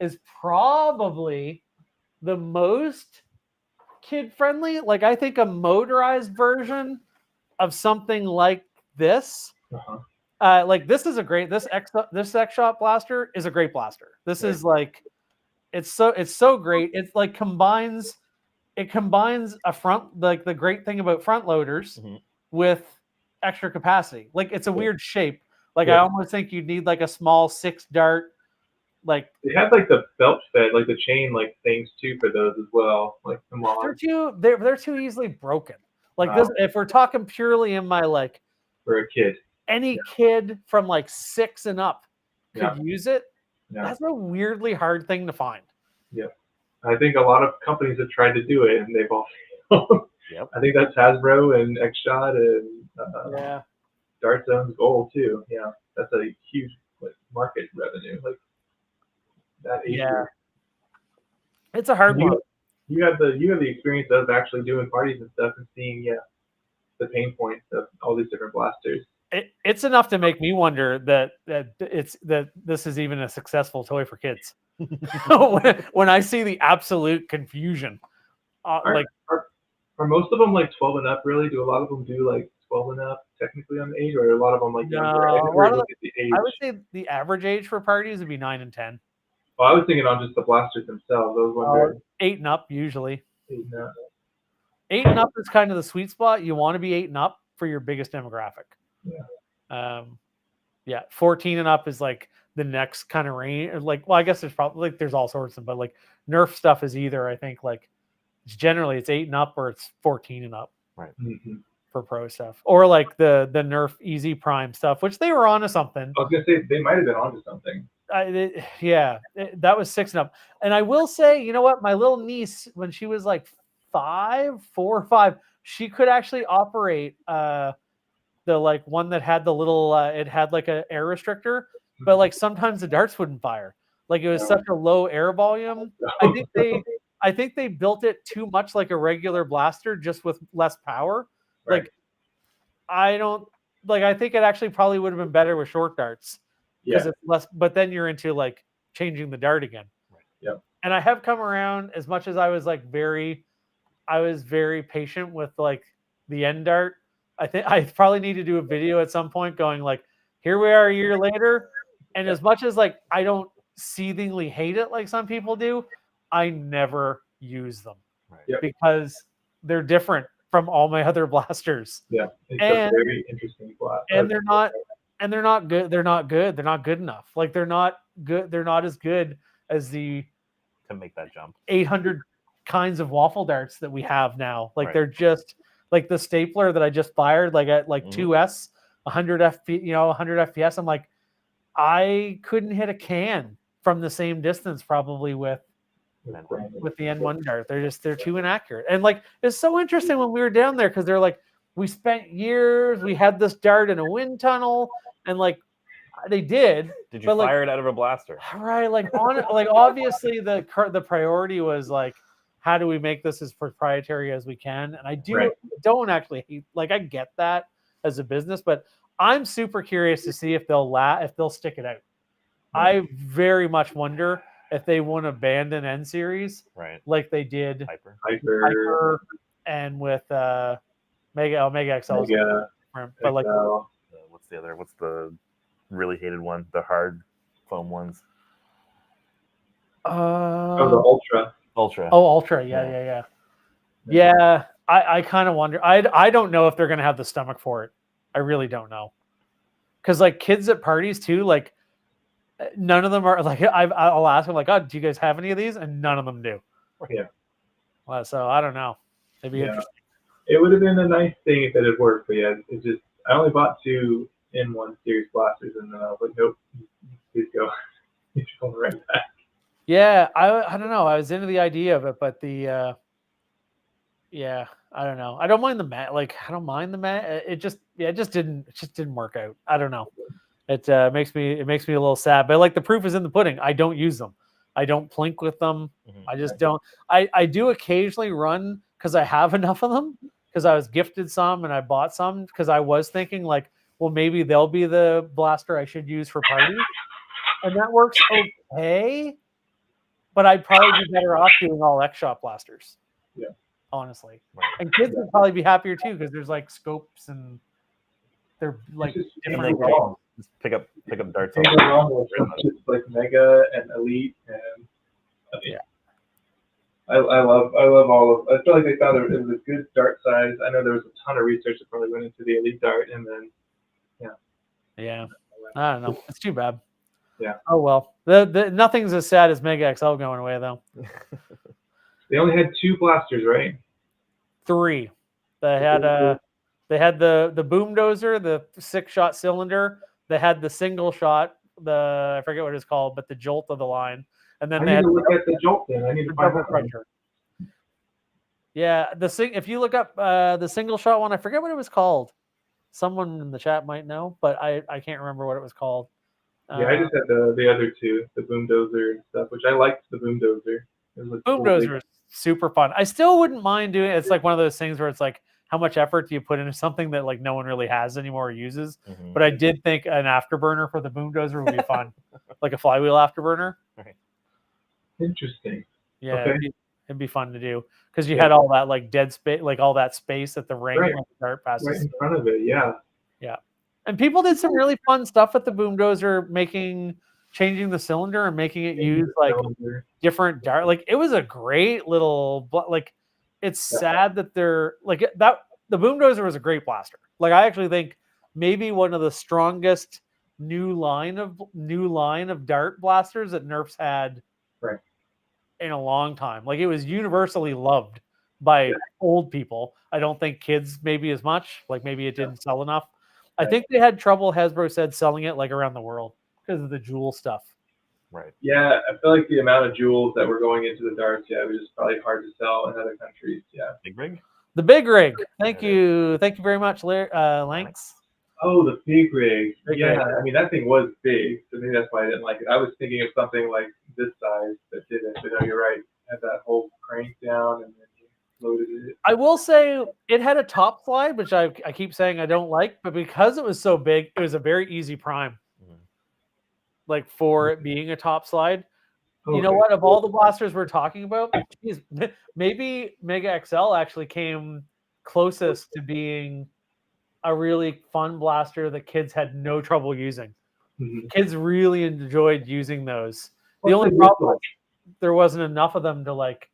is probably the most kid friendly. Like I think a motorized version of something like this. Like this is a great this X-Shot blaster is a great blaster. This is like it's so great. It's like combines a front, like the great thing about front loaders with extra capacity. Like it's a weird shape. Like I almost think you'd need like a small 6-dart. Like they had like the belt fed, like the chain like things too for those as well. Like the mods. They're too easily broken. Like this, if we're talking purely in my like for a kid. Any kid from like 6 and up could use it. That's a weirdly hard thing to find. Yeah. I think a lot of companies have tried to do it and they've all failed. I think that's Hasbro and X-Shot and Dart Zone's goal too. Yeah. That's a huge like market revenue. Like that age group. It's a hard one. You have the experience of actually doing parties and stuff and seeing the pain points of all these different blasters. It's enough to make me wonder that this is even a successful toy for kids. when I see the absolute confusion, are most of them like 12 and up? Really, do a lot of them do like 12 and up technically on the age, or a lot of them like younger? I would say the average age for parties would be 9 and 10. Well, I was thinking on just the blasters themselves. I was wondering 8 and up usually. 8 and up. 8 and up is kind of the sweet spot. You want to be 8 and up for your biggest demographic. 14 and up is like the next kind of range. Like, well, I guess there's probably like there's all sorts of them, but like Nerf stuff is either I think like it's 8 and up or it's 14 and up, right? For pro stuff, or like the Nerf Easy Prime stuff, which they were onto something. I was gonna say they might have been onto something. That was 6 and up. And I will say, you know what, my little niece, when she was like 4 or 5, she could actually operate the like one that had the little it had like an air restrictor, but like sometimes the darts wouldn't fire. Like it was such a low air volume. I think they built it too much like a regular blaster, just with less power. Like I think it actually probably would have been better with short darts because it's less, but then you're into like changing the dart again. And I have come around, as much as I was very patient with like the end dart. I think I probably need to do a video at some point going like, here we are a year later. And as much as like, I don't seethingly hate it like some people do, I never use them because they're different from all my other blasters. Yeah. It's a very interesting blast. And they're not good. They're not good enough. Like they're not good. They're not as good as the to make that jump 800 kinds of waffle darts that we have now. Like they're just like the stapler that I just fired, like at like 2S, 100 FPS. I'm like, I couldn't hit a can from the same distance probably with the N1 dart. They're too inaccurate. And like, it's so interesting when we were down there because they're like, we spent years, we had this dart in a wind tunnel, and like they did. Did you fire it out of a blaster? Right. Like obviously the priority was like, how do we make this as proprietary as we can? And I don't actually hate, like I get that as a business, but I'm super curious to see if they'll stick it out. I very much wonder if they won't abandon N series, like they did Hyper and with Omega XL. But like, what's the really hated one? The hard foam ones. The Ultra. Ultra. Yeah. I kind of wonder. I don't know if they're gonna have the stomach for it. I really don't know. Because like kids at parties too, like none of them are like I'll ask them like, oh, do you guys have any of these? And none of them do. Yeah. Well, so I don't know. It'd be interesting. It would have been a nice thing if it had worked, but yeah, it just I only bought 2 N1 series blasters, and then I was like, nope, please go. You're going right back. Yeah, I don't know. I was into the idea of it, but I don't know. I don't mind the mat. Like I don't mind the mat. It just didn't work out. I don't know. It makes me a little sad. But like the proof is in the pudding. I don't use them. I don't plink with them. I just don't. I do occasionally run because I have enough of them because I was gifted some and I bought some because I was thinking like, well, maybe they'll be the blaster I should use for parties, and that works okay. But I'd probably be better off doing all X-Shot blasters. Yeah. honestly. Right. And kids would probably be happier too because there's like scopes and they're like It's just different. can't go wrong. Just pick up darts. Can't go wrong with just like Mega and Elite and I love all of. I feel like they found it was a good dart size. I know there was a ton of research that probably went into the Elite dart, and then Yeah, I don't know. It's too bad. Yeah. Oh well. The nothing's as sad as Mega XL going away though. they only had 2 blasters, right? 3. They had the boom dozer, the 6-shot cylinder. They had the single shot, I forget what it's called, but the jolt of the line. And then I they need had to look at the Jolt then. I need to find double that one. crusher. Yeah, if you look up the single shot one, I forget what it was called. Someone in the chat might know, but I can't remember what it was called. Yeah, I just had the other 2, the boom dozer and stuff, which I liked the boom dozer. Boom dozer was super fun. I still wouldn't mind doing it. It's like one of those things where it's like, how much effort do you put into something that like no one really has anymore or uses? Mhm. But I did think an afterburner for the boom dozer would be fun, like a flywheel afterburner. Interesting. Yeah, Okay. it'd be fun to do because you had all that like dead space, like all that space at the ring Right. when the dart passes. Right in front of it, yeah. And people did some really fun stuff with the boom dozer, changing the cylinder and making it use like different dart. Like it was a great little like. It's sad that they're like that. The boom dozer was a great blaster. Like I actually think maybe one of the strongest new line of dart blasters that Nerf's had Right. in a long time. Like it was universally loved by old people. I don't think kids maybe as much. Like maybe it didn't sell enough. I think they had trouble, Hasbro said, selling it like around the world because of the jewel stuff. Right. Yeah, I feel like the amount of jewels that were going into the darts, it was just probably hard to sell in other countries. Yeah. Big rig. The big rig. Thank you very much, Lanks. Oh, the big rig. Big yeah, rig. I mean that thing was big, so maybe that's why I didn't like it. I was thinking of something like this size that didn't, but no, you're right. It had that whole crank down and then you loaded it. I will say it had a top slide, which I keep saying I don't like, but because it was so big, it was a very easy prime. Like for it being a top slide. You know what? Of all the blasters we're talking about, geez, maybe Mega XL actually came closest to being a really fun blaster that kids had no trouble using. Kids really enjoyed using those. The only problem was there wasn't enough of them to like.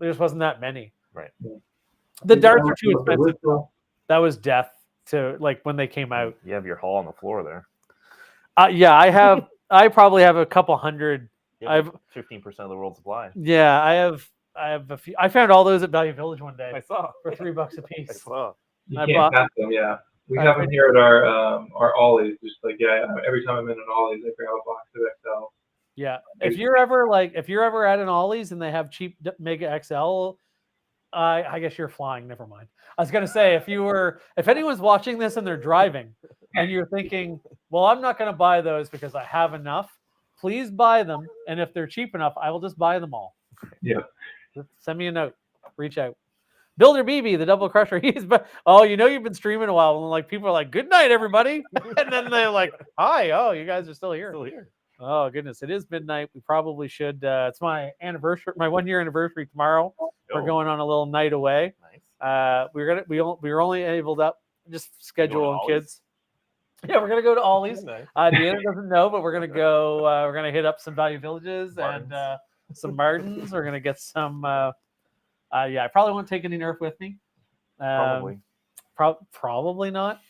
There just wasn't that many. Right. The darts are too expensive. That was death to like when they came out. You have your hull on the floor there. Yeah, I probably have a couple hundred. I have 15% of the world's supply. Yeah, I have a few. I found all those at Value Village one day. I saw for $3 a I piece. saw. You can't pass them, yeah. We have them here at our Ollies. Just like every time I'm in an Ollie's, I grab a box of XL. Yeah, if you're ever at an Ollie's and they have cheap Mega XL, I guess you're flying. Never mind. I was gonna say if anyone's watching this and they're driving and you're thinking, well, I'm not gonna buy those because I have enough. Please buy them, and if they're cheap enough, I will just buy them all. Yeah. Just send me a note. Reach out. Builder BB, the double crusher. You've been streaming a while, and like people are like, "Good night, everybody," and then they're like, "Hi, oh, you guys are still here." Oh goodness, it is midnight. We probably should. It's my anniversary, my 1-year anniversary tomorrow. We're going on a little night away. Nice. We were only able to just schedule on kids. Yeah, we're gonna go to Ollie's. Nice. Deanna doesn't know, but we're gonna go. We're gonna hit up some Value Villages and some Martins. We're gonna get some. I probably won't take any Nerf with me. Probably. Probably not.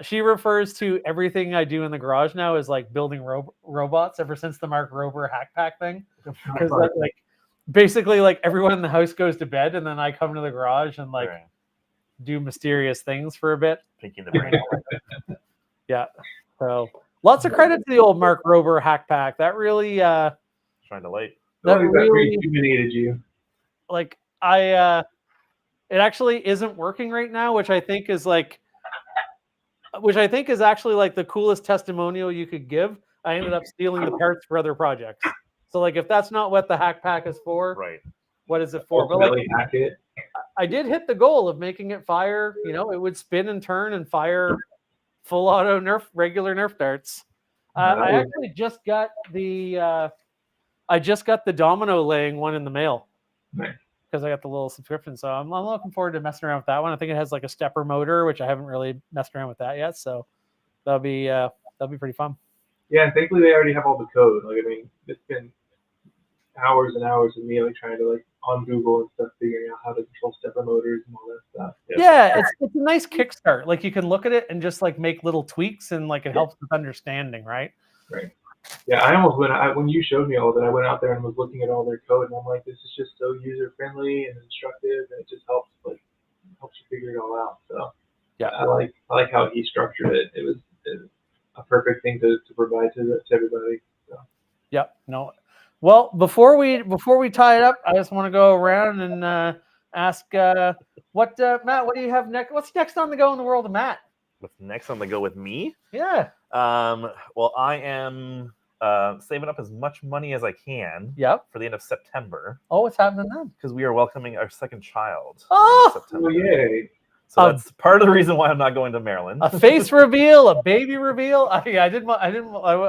She refers to everything I do in the garage now as like building robots ever since the Mark Rober hack pack thing. Because like basically like everyone in the house goes to bed and then I come to the garage and like do mysterious things for a bit. Picking the brain. Yeah. So lots of credit to the old Mark Rober hack pack. That really Trying to light. that That really rejuvenated you. like it actually isn't working right now, which I think is actually like the coolest testimonial you could give. I ended up stealing the parts for other projects. So like if that's not what the hack pack is for, Right. what is it for? But like, Hack it. I did hit the goal of making it fire, it would spin and turn and fire full auto regular Nerf darts. I actually just got the domino laying one in the mail. Nice. because I got the little subscription. So I'm looking forward to messing around with that one. I think it has like a stepper motor, which I haven't really messed around with that yet. So that'll be pretty fun. Yeah, and thankfully they already have all the code. Like, I mean, it's been hours and hours of me like trying to like on Google and stuff figuring out how to control stepper motors and all that stuff. Yeah, it's a nice kickstart. Like you can look at it and just like make little tweaks and like it helps with understanding, right? Right. Yeah, I almost when you showed me all of it, I went out there and was looking at all their code, and I'm like, this is just so user friendly and instructive, and it just helps you figure it all out. So yeah, I like how he structured it. It was a perfect thing to provide to everybody. So. Yep. No. Well, before we tie it up, I just want to go around and ask Matt, what do you have next? What's next on the go in the world of Matt? What's next on the go with me? Yeah. Well, I am saving up as much money as I can. Yep. For the end of September. Oh, what's happening then? Because we are welcoming our second child. Oh, in September. Yay! So that's part of the reason why I'm not going to Maryland. A face reveal, a baby reveal. I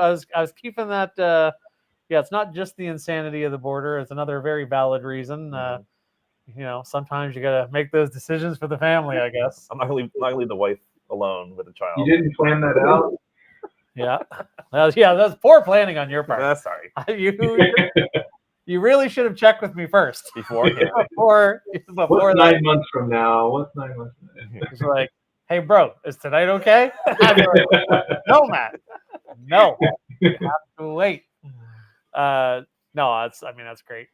was keeping that. Yeah, it's not just the insanity of the border. It's another very valid reason. You know, sometimes you got to make those decisions for the family, I guess. I'm not gonna leave the wife alone with a child. You didn't plan that out. Yeah, that's poor planning on your part. Sorry. You really should have checked with me first beforehand. before What's 9 months from now? What's 9 months from now? It's like, hey, bro, is tonight okay? Like, no, Matt. No, you have to wait. No, that's great.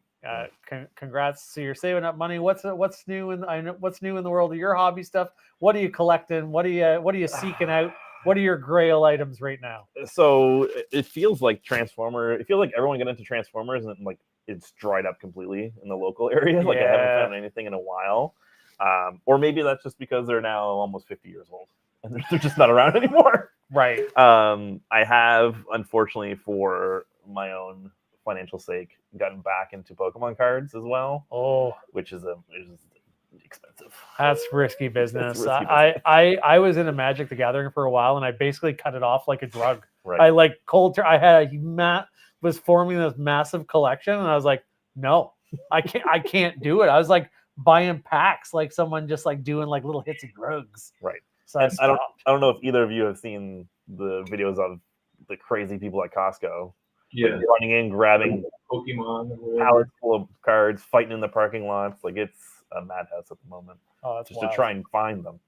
Congrats. So you're saving up money. What's new in the world of your hobby stuff? What are you collecting? What are you seeking out? What are your grail items right now? So it feels like everyone got into Transformers and like it's dried up completely in the local area. Like I haven't found anything in a while. Or maybe that's just because they're now almost 50 years old and they're just not around anymore. Right. I have, unfortunately, for my own financial sake, gotten back into Pokemon cards as well. Oh, which is expensive. That's risky business. I was in a Magic the Gathering for a while, and I basically cut it off like a drug. Right. I like was forming this massive collection, and I was like, no, I can't do it. I was like buying packs, like someone just like doing like little hits of drugs. Right. So I don't know if either of you have seen the videos of the crazy people at Costco. Yeah. Like running in, grabbing Pokemon, pallets full of cards, fighting in the parking lots. Like it's a madhouse at the moment. Oh, that's just wild. to try and find them.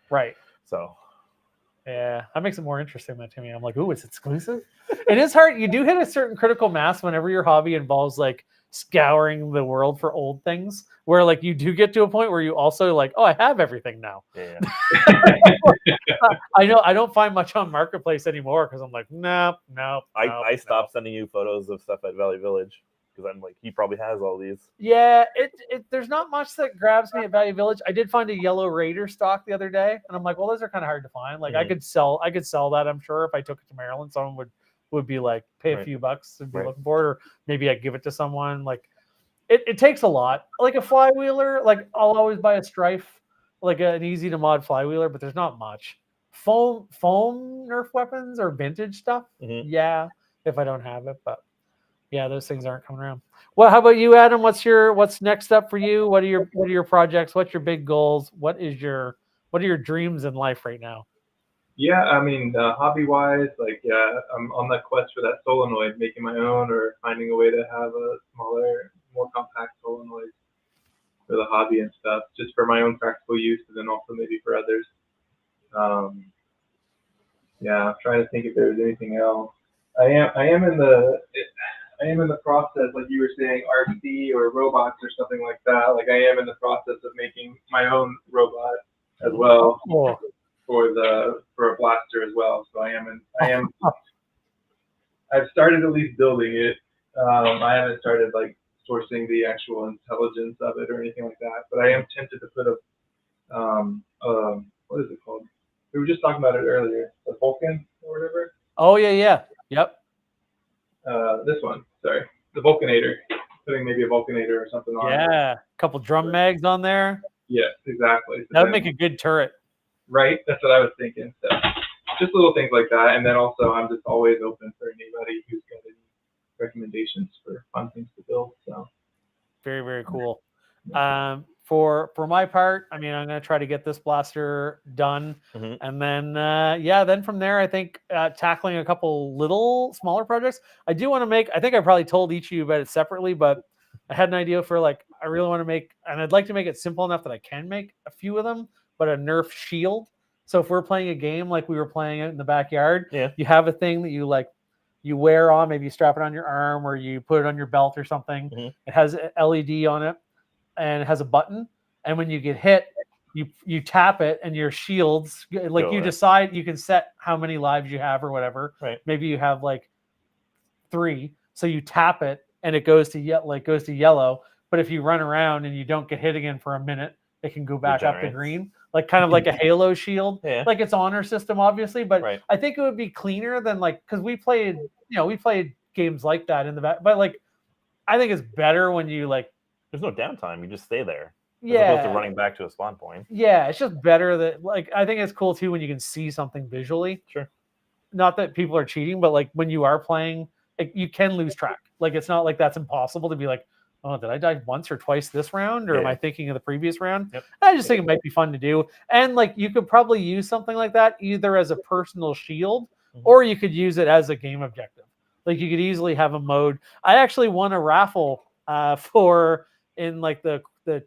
Right. So. Yeah, that makes it more interesting to me. I'm like, ooh, it's exclusive. It is hard. You do hit a certain critical mass whenever your hobby involves like scouring the world for old things, where like you do get to a point where you also like, oh, I have everything now. Yeah. I know I don't find much on Marketplace anymore because I'm like, no. I stopped sending you photos of stuff at Valley Village because I'm like, he probably has all these. Yeah, there's not much that grabs me at Valley Village. I did find a yellow Raider stock the other day, and I'm like, well, those are kind of hard to find. Like I could sell that, I'm sure, if I took it to Maryland, someone would be like, pay a few bucks and be looking for it, or maybe I'd give it to someone. Like it takes a lot. Like a flywheeler, like I'll always buy a Strife, like an easy to mod flywheeler, but there's not much. Foam Nerf weapons or vintage stuff. Yeah, if I don't have it, but yeah, those things aren't coming around. Well, how about you, Adam? What's next up for you? What are your projects? What's your big goals? What are your dreams in life right now? Yeah, I mean, hobby-wise, like, yeah, I'm on that quest for that solenoid, making my own or finding a way to have a smaller, more compact solenoid for the hobby and stuff, just for my own practical use, and then also maybe for others. Yeah, I'm trying to think if there's anything else. I am in the process, like you were saying, RC or robots or something like that. Like I am in the process of making my own robot as well. Oh. For a blaster as well. So I've started at least building it. I haven't started like sourcing the actual intelligence of it or anything like that. But I am tempted to put what is it called? We were just talking about it earlier. The Vulcan or whatever. Oh yeah. Yep. This one, sorry. The Vulcanator. Putting maybe a Vulcanator or something on. Yeah. A couple drum mags on there. Yes, exactly. So that would make a good turret. Right, that's what I was thinking. So just little things like that, and then also I'm just always open for anybody who's got any recommendations for fun things to build. So very, very cool. For my part, I mean, I'm going to try to get this blaster done. Mhm. And then, then from there, I think tackling a couple little smaller projects. I do want to make, I think I probably told each of you about it separately, but I had an idea for like, I really want to make, and I'd like to make it simple enough that I can make a few of them, but a Nerf shield. So if we're playing a game like we were playing it in the backyard, you have a thing that you wear on, maybe you strap it on your arm or you put it on your belt or something. It has an LED on it and it has a button. And when you get hit, you tap it and your shields, like you decide, you can set how many lives you have or whatever. Right. Maybe you have like 3. So you tap it and it goes to yellow. But if you run around and you don't get hit again for a minute, it can go back up to green. Like kind of like a Halo shield. Like it's honor system, obviously, but I think it would be cleaner than like, because we played games like that in the back, but like I think it's better when you like there's no downtime, you just stay there. As Yeah. opposed to running back to a spawn point. Yeah, it's just better that like I think it's cool too when you can see something visually. Sure. Not that people are cheating, but like when you are playing, you can lose track. Like it's not like that's impossible to be like, oh, did I die once or twice this round? Or am I thinking of the previous round? Yep. I just think it might be fun to do. And like you could probably use something like that either as a personal shield or you could use it as a game objective. Like you could easily have a mode. I actually won a raffle for in like the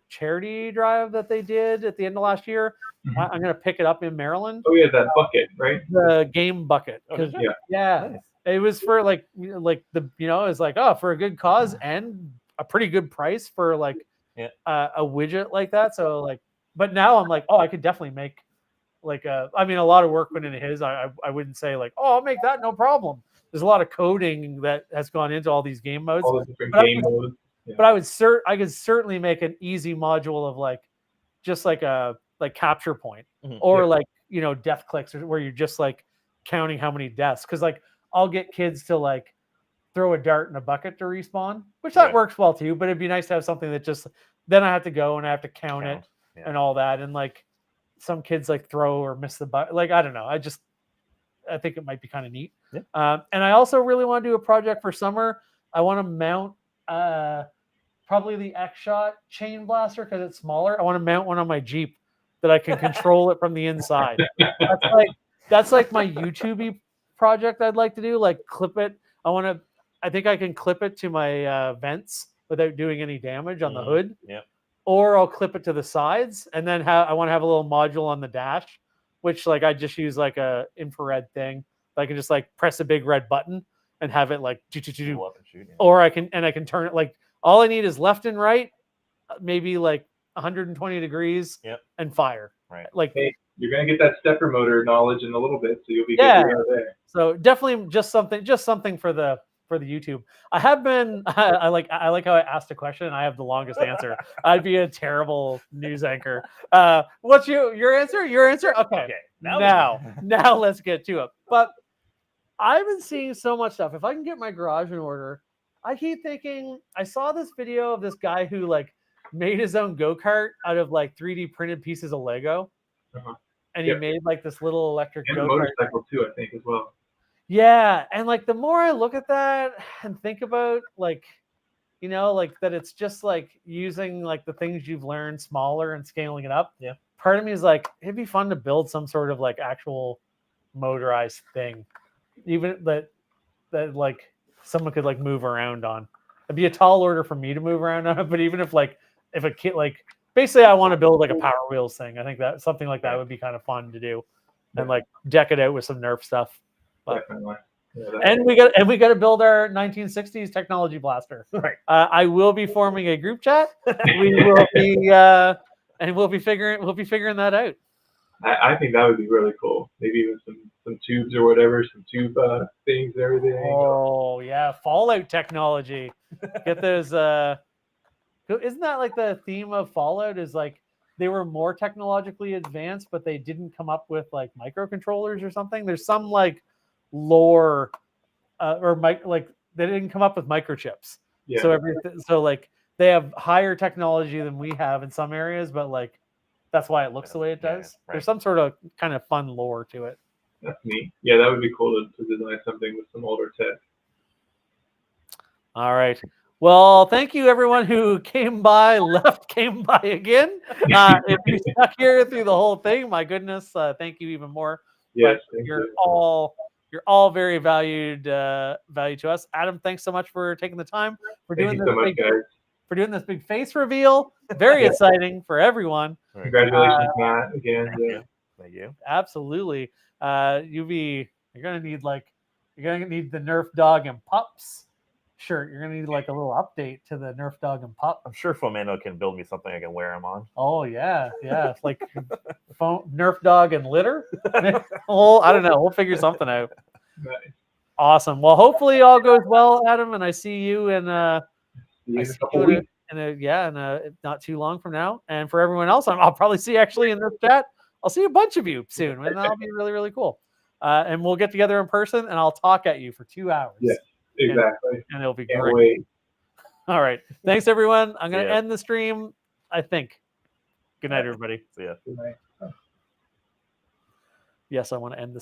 charity drive that they did at the end of last year. I'm going to pick it up in Maryland. Oh yeah, that bucket, right? The game bucket. Oh, yeah. Nice. It was for like the it's like for a good cause and a pretty good price for like a widget like that. So like, but now I'm like, I could definitely make like a lot of work went into his. I wouldn't say like, I'll make that no problem. There's a lot of coding that has gone into all these game modes. All the different game modes. Yeah. But I could certainly make an easy module of like just like a capture point or like death clicks where you're just like counting how many deaths, because like I'll get kids to like throw a dart in a bucket to respawn, which that works well too, but it'd be nice to have something that just then I have to go and I have to count it and all that, and like some kids like throw or miss the bucket, like I don't know, I think it might be kind of neat. And I also really want to do a project for summer. I want to mount probably the X-Shot chain blaster because it's smaller. I want to mount one on my Jeep that I can control it from the inside. That's like my YouTube project I'd like to do. Like clip it. I think I can clip it to my vents without doing any damage on the hood. Yeah. Or I'll clip it to the sides, and then I want to have a little module on the dash, which like I just use like a infrared thing. I can just like press a big red button and have it like or I can turn it like. All I need is left and right, maybe like 120 degrees and fire. Right. Like you're going to get that stepper motor knowledge in a little bit, so you'll be good there. So definitely just something for the YouTube. I have been, I like how I asked a question and I have the longest answer. I'd be a terrible news anchor. What's your answer? Your answer? Okay. Now let's get to it. But I've been seeing so much stuff. If I can get my garage in order, I keep thinking, I saw this video of this guy who like made his own go-kart out of like 3D printed pieces of Lego. And he made like this little electric and go-kart. motorcycle too, I think, as well. Yeah. And like the more I look at that and think about like, like that it's just like using like the things you've learned smaller and scaling it up. Yeah. Part of me is like, it'd be fun to build some sort of like actual motorized thing. Even that like someone could like move around on. It'd be a tall order for me to move around on it, but even if a kid like basically I want to build like a Power Wheels thing. I think that something like that would be kind of fun to do and like deck it out with some Nerf stuff. But, and we got to build our 1960s technology blaster. Right. I will be forming a group chat. We will be and we'll be figuring that out. I think that would be really cool. Maybe even some tubes or whatever, some tube things and everything. Oh yeah, Fallout technology. Get those. Isn't that like the theme of Fallout? Is like they were more technologically advanced, but they didn't come up with like microcontrollers or something. There's some like lore, like they didn't come up with microchips. Yeah. So like they have higher technology than we have in some areas, but like. That's why it looks the way it does. Right. There's some sort of kind of fun lore to it. That's neat. Yeah, that would be cool to design something with some older tech. All right. Well, thank you everyone who came by, came by again. If you stuck here through the whole thing, my goodness, thank you even more. Yes, But thank you're you. all very valued value to us. Adam, thanks so much for taking the time for Thank doing you this so much, guys. for doing this big face reveal. Very Yeah. exciting for everyone. Congratulations, Matt, again. Yeah. Thank you. Absolutely. You're gonna need the Nerf dog and pups shirt. You're gonna need like a little update to the Nerf dog and pup. I'm sure Fomando can build me something I can wear him on. Oh yeah. It's like Nerf dog and litter. Oh, I don't know. We'll figure something out. Nice. Awesome. Well, hopefully all goes well, Adam, and I see you in See you in a couple weeks. not too long from now. And for everyone else, I'll probably see actually in this chat. I'll see a bunch of you soon, and that'll be really, really cool. And we'll get together in person, and I'll talk at you for 2 hours. Yes, exactly. And it'll be Can't great. wait. All right. Thanks, everyone. I'm going See to ya. end the stream, I think. Good night, everybody. See ya. Good night. Yes, I want to end the